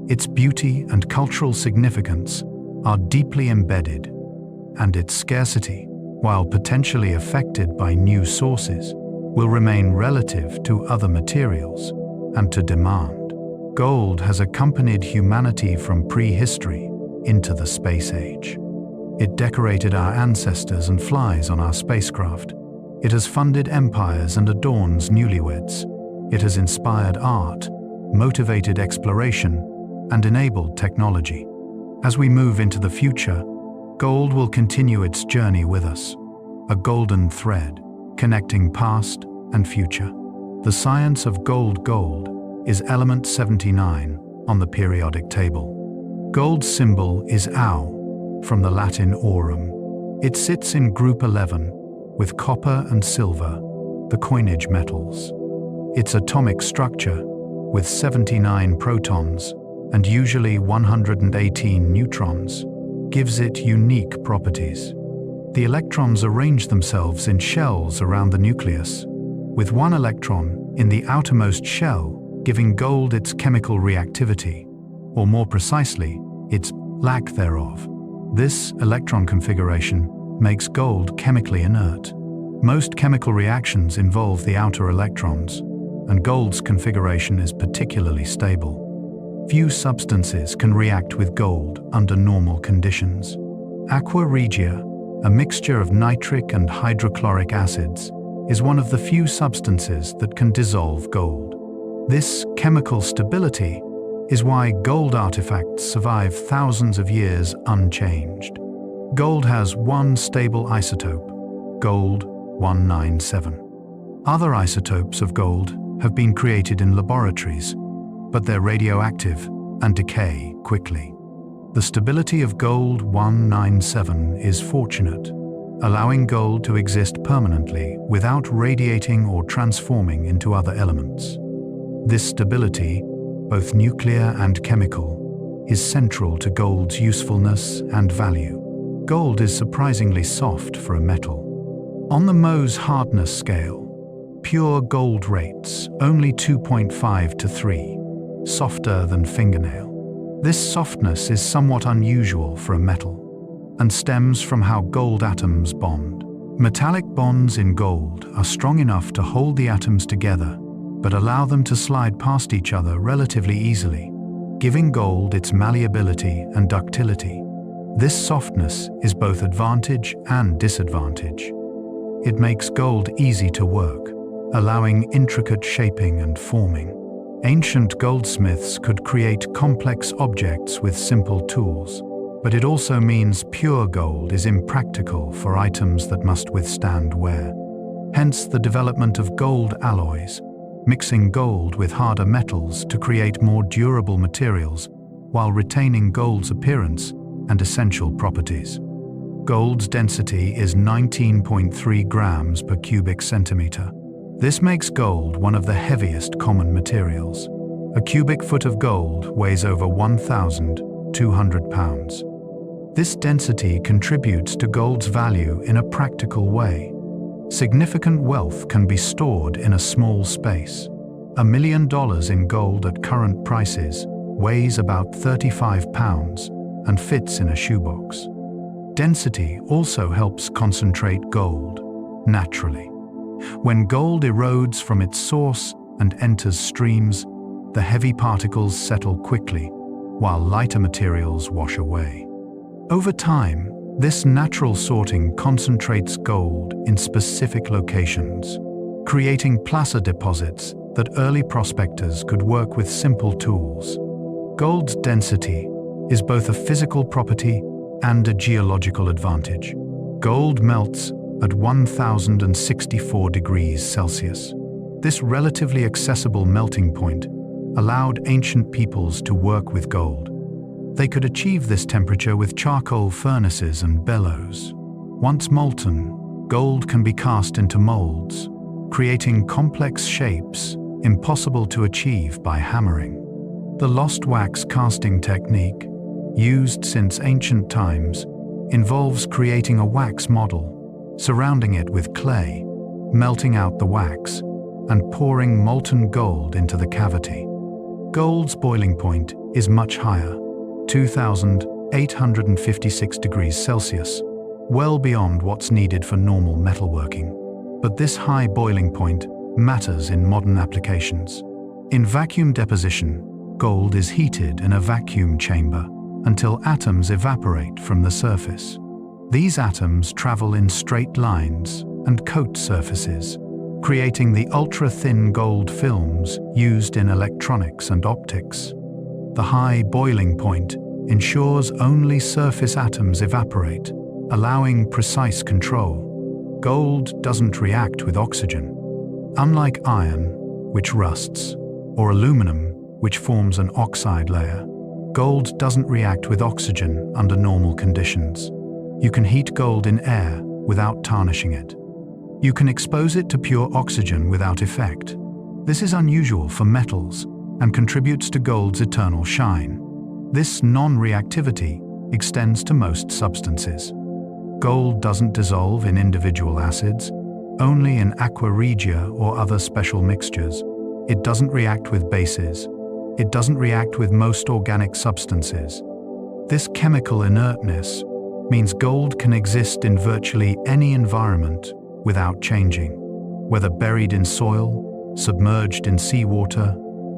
Its beauty and cultural significance are deeply embedded, and its scarcity, while potentially affected by new sources, will remain relative to other materials and to demand. Gold has accompanied humanity from prehistory into the space age. It decorated our ancestors and flies on our spacecraft. It has funded empires and adorns newlyweds. It has inspired art, motivated exploration, and enabled technology. As we move into the future, gold will continue its journey with us, a golden thread connecting past and future. The science of gold is element 79 on the periodic table. Gold's symbol is Au, from the Latin aurum. It sits in group 11 with copper and silver, the coinage metals. Its atomic structure, with 79 protons and usually 118 neutrons, gives it unique properties. The electrons arrange themselves in shells around the nucleus, with one electron in the outermost shell giving gold its chemical reactivity, or more precisely, its lack thereof. This electron configuration makes gold chemically inert. Most chemical reactions involve the outer electrons, and gold's configuration is particularly stable. Few substances can react with gold under normal conditions. Aqua regia, a mixture of nitric and hydrochloric acids, is one of the few substances that can dissolve gold. This chemical stability is why gold artifacts survive thousands of years unchanged. Gold has one stable isotope, gold 197. Other isotopes of gold have been created in laboratories, but they're radioactive and decay quickly. The stability of gold 197 is fortunate, allowing gold to exist permanently without radiating or transforming into other elements. This stability, both nuclear and chemical, is central to gold's usefulness and value. Gold is surprisingly soft for a metal. On the Mohs hardness scale, pure gold rates only 2.5 to 3, softer than fingernail. This softness is somewhat unusual for a metal, and stems from how gold atoms bond. Metallic bonds in gold are strong enough to hold the atoms together, but allow them to slide past each other relatively easily, giving gold its malleability and ductility. This softness is both advantage and disadvantage. It makes gold easy to work, allowing intricate shaping and forming. Ancient goldsmiths could create complex objects with simple tools, but it also means pure gold is impractical for items that must withstand wear. Hence the development of gold alloys, mixing gold with harder metals to create more durable materials while retaining gold's appearance and essential properties. Gold's density is 19.3 grams per cubic centimeter. This makes gold one of the heaviest common materials. A cubic foot of gold weighs over 1,200 pounds. This density contributes to gold's value in a practical way. Significant wealth can be stored in a small space. $1 million in gold at current prices weighs about 35 pounds and fits in a shoebox. Density also helps concentrate gold naturally. When gold erodes from its source and enters streams, the heavy particles settle quickly, while lighter materials wash away. Over time, this natural sorting concentrates gold in specific locations, creating placer deposits that early prospectors could work with simple tools. Gold's density is both a physical property and a geological advantage. Gold melts at 1,064 degrees Celsius. This relatively accessible melting point allowed ancient peoples to work with gold. They could achieve this temperature with charcoal furnaces and bellows. Once molten, gold can be cast into molds, creating complex shapes impossible to achieve by hammering. The lost wax casting technique, used since ancient times, involves creating a wax model, surrounding it with clay, melting out the wax, and pouring molten gold into the cavity. Gold's boiling point is much higher, 2,856 degrees Celsius, well beyond what's needed for normal metalworking. But this high boiling point matters in modern applications. In vacuum deposition, gold is heated in a vacuum chamber until atoms evaporate from the surface. These atoms travel in straight lines and coat surfaces, creating the ultra-thin gold films used in electronics and optics. The high boiling point ensures only surface atoms evaporate, allowing precise control. Gold doesn't react with oxygen. Unlike iron, which rusts, or aluminum, which forms an oxide layer, gold doesn't react with oxygen under normal conditions. You can heat gold in air without tarnishing it. You can expose it to pure oxygen without effect. This is unusual for metals and contributes to gold's eternal shine. This non-reactivity extends to most substances. Gold doesn't dissolve in individual acids, only in aqua regia or other special mixtures. It doesn't react with bases. It doesn't react with most organic substances. This chemical inertness means gold can exist in virtually any environment without changing. Whether buried in soil, submerged in seawater,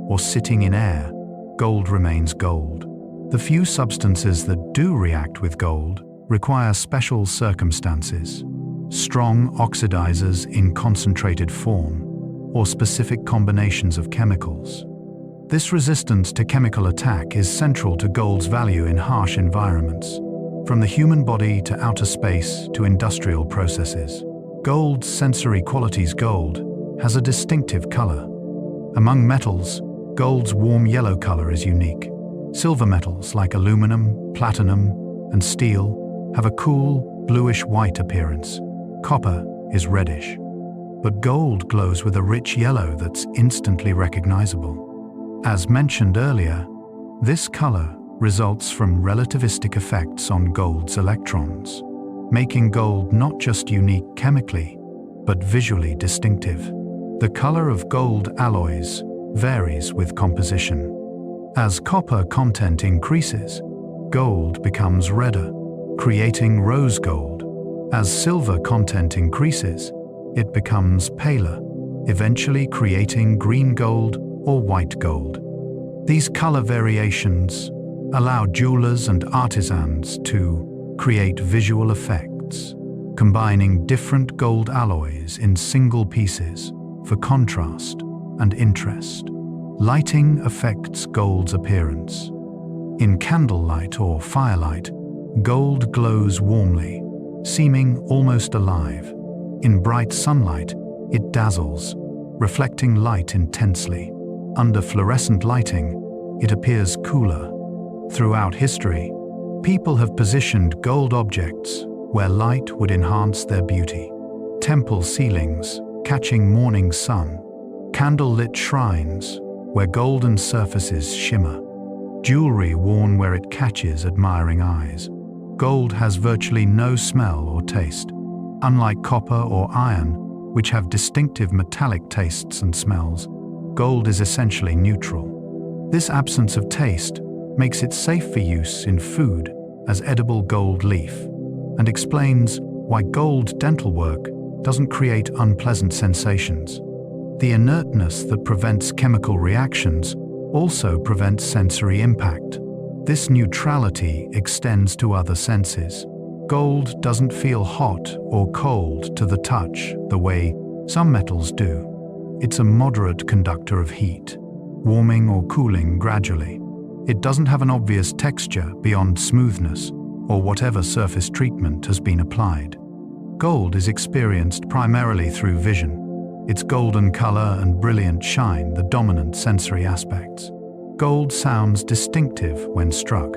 or sitting in air, gold remains gold. The few substances that do react with gold require special circumstances, strong oxidizers in concentrated form, or specific combinations of chemicals. This resistance to chemical attack is central to gold's value in harsh environments. From the human body to outer space to industrial processes, gold's sensory qualities. Gold has a distinctive color. Among metals, gold's warm yellow color is unique. Silver metals like aluminum, platinum, and steel have a cool, bluish-white appearance. Copper is reddish. But gold glows with a rich yellow that's instantly recognizable. As mentioned earlier, this color results from relativistic effects on gold's electrons, making gold not just unique chemically, but visually distinctive. The color of gold alloys varies with composition. As copper content increases, gold becomes redder, creating rose gold. As silver content increases, it becomes paler, eventually creating green gold or white gold. These color variations allow jewelers and artisans to create visual effects, combining different gold alloys in single pieces for contrast and interest. Lighting affects gold's appearance. In candlelight or firelight, gold glows warmly, seeming almost alive. In bright sunlight, it dazzles, reflecting light intensely. Under fluorescent lighting, it appears cooler. Throughout history, people have positioned gold objects where light would enhance their beauty. Temple ceilings, catching morning sun. Candle-lit shrines, where golden surfaces shimmer. Jewelry worn where it catches admiring eyes. Gold has virtually no smell or taste. Unlike copper or iron, which have distinctive metallic tastes and smells, gold is essentially neutral. This absence of taste makes it safe for use in food as edible gold leaf, and explains why gold dental work doesn't create unpleasant sensations. The inertness that prevents chemical reactions also prevents sensory impact. This neutrality extends to other senses. Gold doesn't feel hot or cold to the touch the way some metals do. It's a moderate conductor of heat, warming or cooling gradually. It doesn't have an obvious texture beyond smoothness or whatever surface treatment has been applied. Gold is experienced primarily through vision. Its golden color and brilliant shine the dominant sensory aspects. Gold sounds distinctive when struck.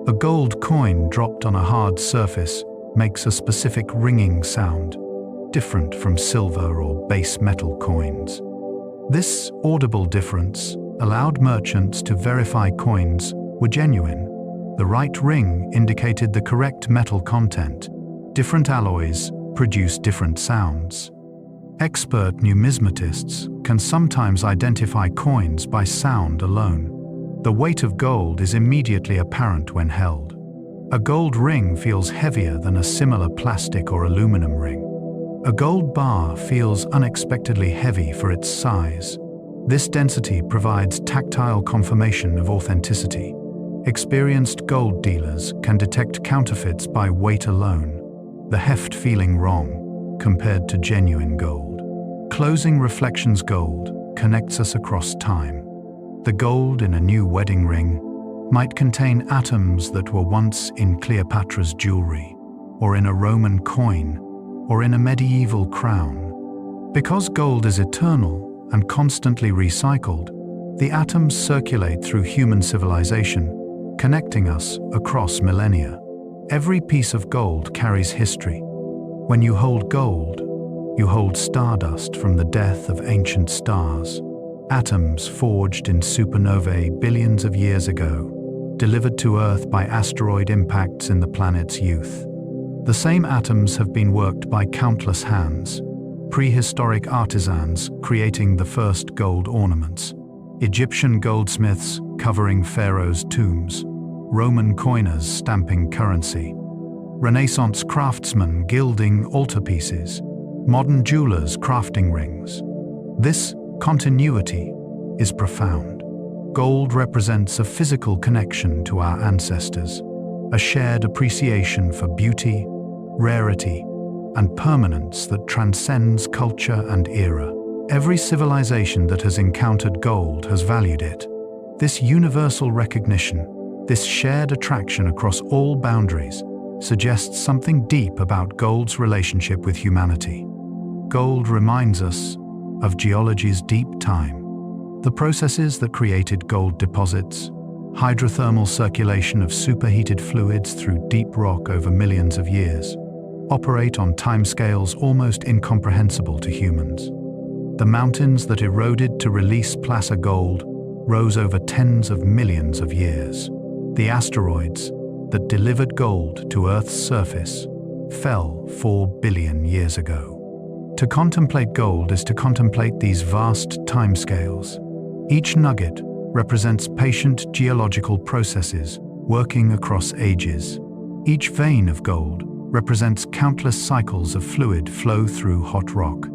A gold coin dropped on a hard surface makes a specific ringing sound, different from silver or base metal coins. This audible difference allowed merchants to verify coins were genuine. The right ring indicated the correct metal content. Different alloys produce different sounds. Expert numismatists can sometimes identify coins by sound alone. The weight of gold is immediately apparent when held. A gold ring feels heavier than a similar plastic or aluminum ring. A gold bar feels unexpectedly heavy for its size. This density provides tactile confirmation of authenticity. Experienced gold dealers can detect counterfeits by weight alone, the heft feeling wrong compared to genuine gold. Closing reflections gold connects us across time. The gold in a new wedding ring might contain atoms that were once in Cleopatra's jewelry, or in a Roman coin, or in a medieval crown. Because gold is eternal and constantly recycled, the atoms circulate through human civilization, connecting us across millennia. Every piece of gold carries history. When you hold gold, you hold stardust from the death of ancient stars, atoms forged in supernovae billions of years ago, delivered to Earth by asteroid impacts in the planet's youth. The same atoms have been worked by countless hands, prehistoric artisans creating the first gold ornaments, Egyptian goldsmiths covering pharaohs' tombs, Roman coiners stamping currency, Renaissance craftsmen gilding altarpieces, modern jewelers crafting rings. This continuity is profound. Gold represents a physical connection to our ancestors, a shared appreciation for beauty, rarity, and permanence that transcends culture and era. Every civilization that has encountered gold has valued it. This universal recognition, this shared attraction across all boundaries, suggests something deep about gold's relationship with humanity. Gold reminds us of geology's deep time. The processes that created gold deposits, hydrothermal circulation of superheated fluids through deep rock over millions of years, operate on timescales almost incomprehensible to humans. The mountains that eroded to release placer gold rose over tens of millions of years. The asteroids that delivered gold to Earth's surface fell 4 billion years ago. To contemplate gold is to contemplate these vast timescales. Each nugget represents patient geological processes working across ages. Each vein of gold represents countless cycles of fluid flow through hot rock.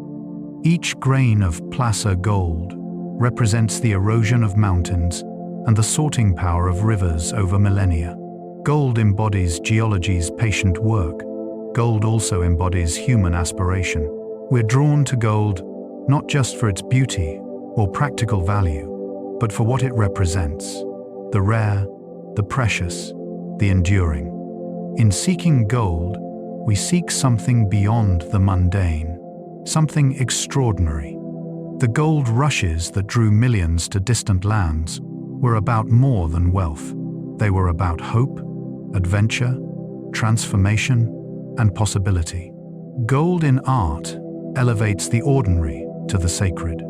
Each grain of placer gold represents the erosion of mountains and the sorting power of rivers over millennia. Gold embodies geology's patient work. Gold also embodies human aspiration. We're drawn to gold not just for its beauty or practical value, but for what it represents: the rare, the precious, the enduring. In seeking gold, we seek something beyond the mundane, something extraordinary. The gold rushes that drew millions to distant lands were about more than wealth. They were about hope, adventure, transformation, and possibility. Gold in art elevates the ordinary to the sacred.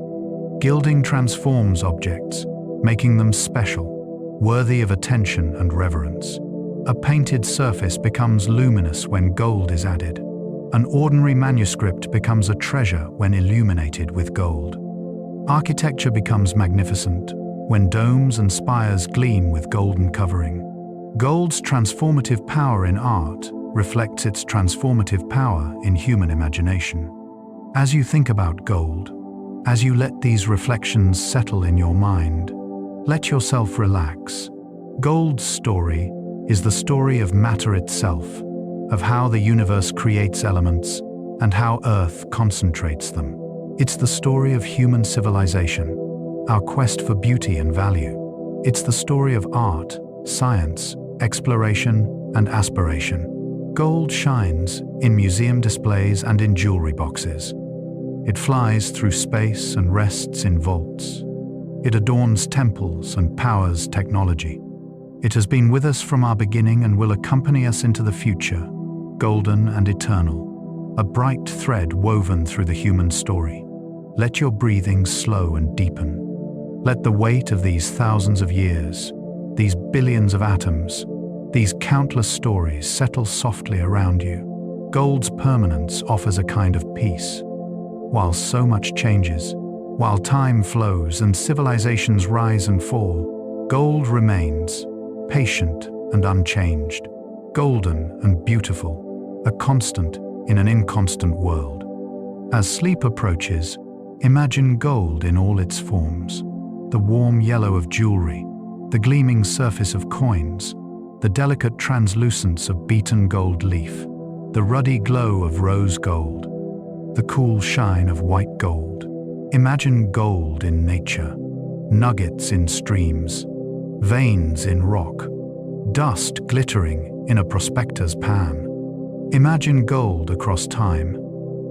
Gilding transforms objects, making them special, worthy of attention and reverence. A painted surface becomes luminous when gold is added. An ordinary manuscript becomes a treasure when illuminated with gold. Architecture becomes magnificent when domes and spires gleam with golden covering. Gold's transformative power in art reflects its transformative power in human imagination. As you think about gold, as you let these reflections settle in your mind, let yourself relax. Gold's story is the story of matter itself, of how the universe creates elements and how Earth concentrates them. It's the story of human civilization, our quest for beauty and value. It's the story of art, science, exploration, and aspiration. Gold shines in museum displays and in jewelry boxes. It flies through space and rests in vaults. It adorns temples and powers technology. It has been with us from our beginning and will accompany us into the future, golden and eternal, a bright thread woven through the human story. Let your breathing slow and deepen. Let the weight of these thousands of years, these billions of atoms, these countless stories settle softly around you. Gold's permanence offers a kind of peace. While so much changes, while time flows and civilizations rise and fall, gold remains, patient and unchanged, golden and beautiful, a constant in an inconstant world. As sleep approaches, imagine gold in all its forms: the warm yellow of jewelry, the gleaming surface of coins, the delicate translucence of beaten gold leaf, the ruddy glow of rose gold, the cool shine of white gold. Imagine gold in nature, nuggets in streams, veins in rock, dust glittering in a prospector's pan. Imagine gold across time,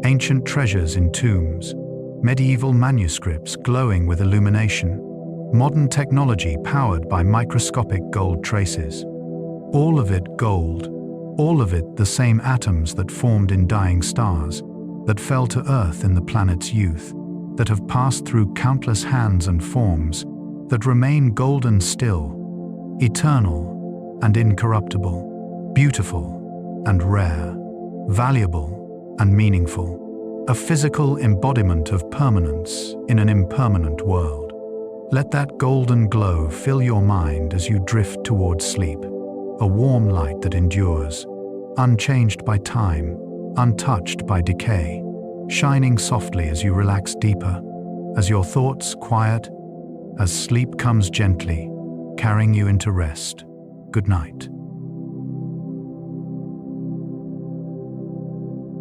ancient treasures in tombs, medieval manuscripts glowing with illumination, modern technology powered by microscopic gold traces. All of it gold, all of it the same atoms that formed in dying stars, that fell to Earth in the planet's youth, that have passed through countless hands and forms, that remain golden still, eternal and incorruptible, beautiful and rare, valuable and meaningful, a physical embodiment of permanence in an impermanent world. Let that golden glow fill your mind as you drift towards sleep, a warm light that endures, unchanged by time, untouched by decay, shining softly as you relax deeper, as your thoughts quiet, as sleep comes gently, carrying you into rest. Good night.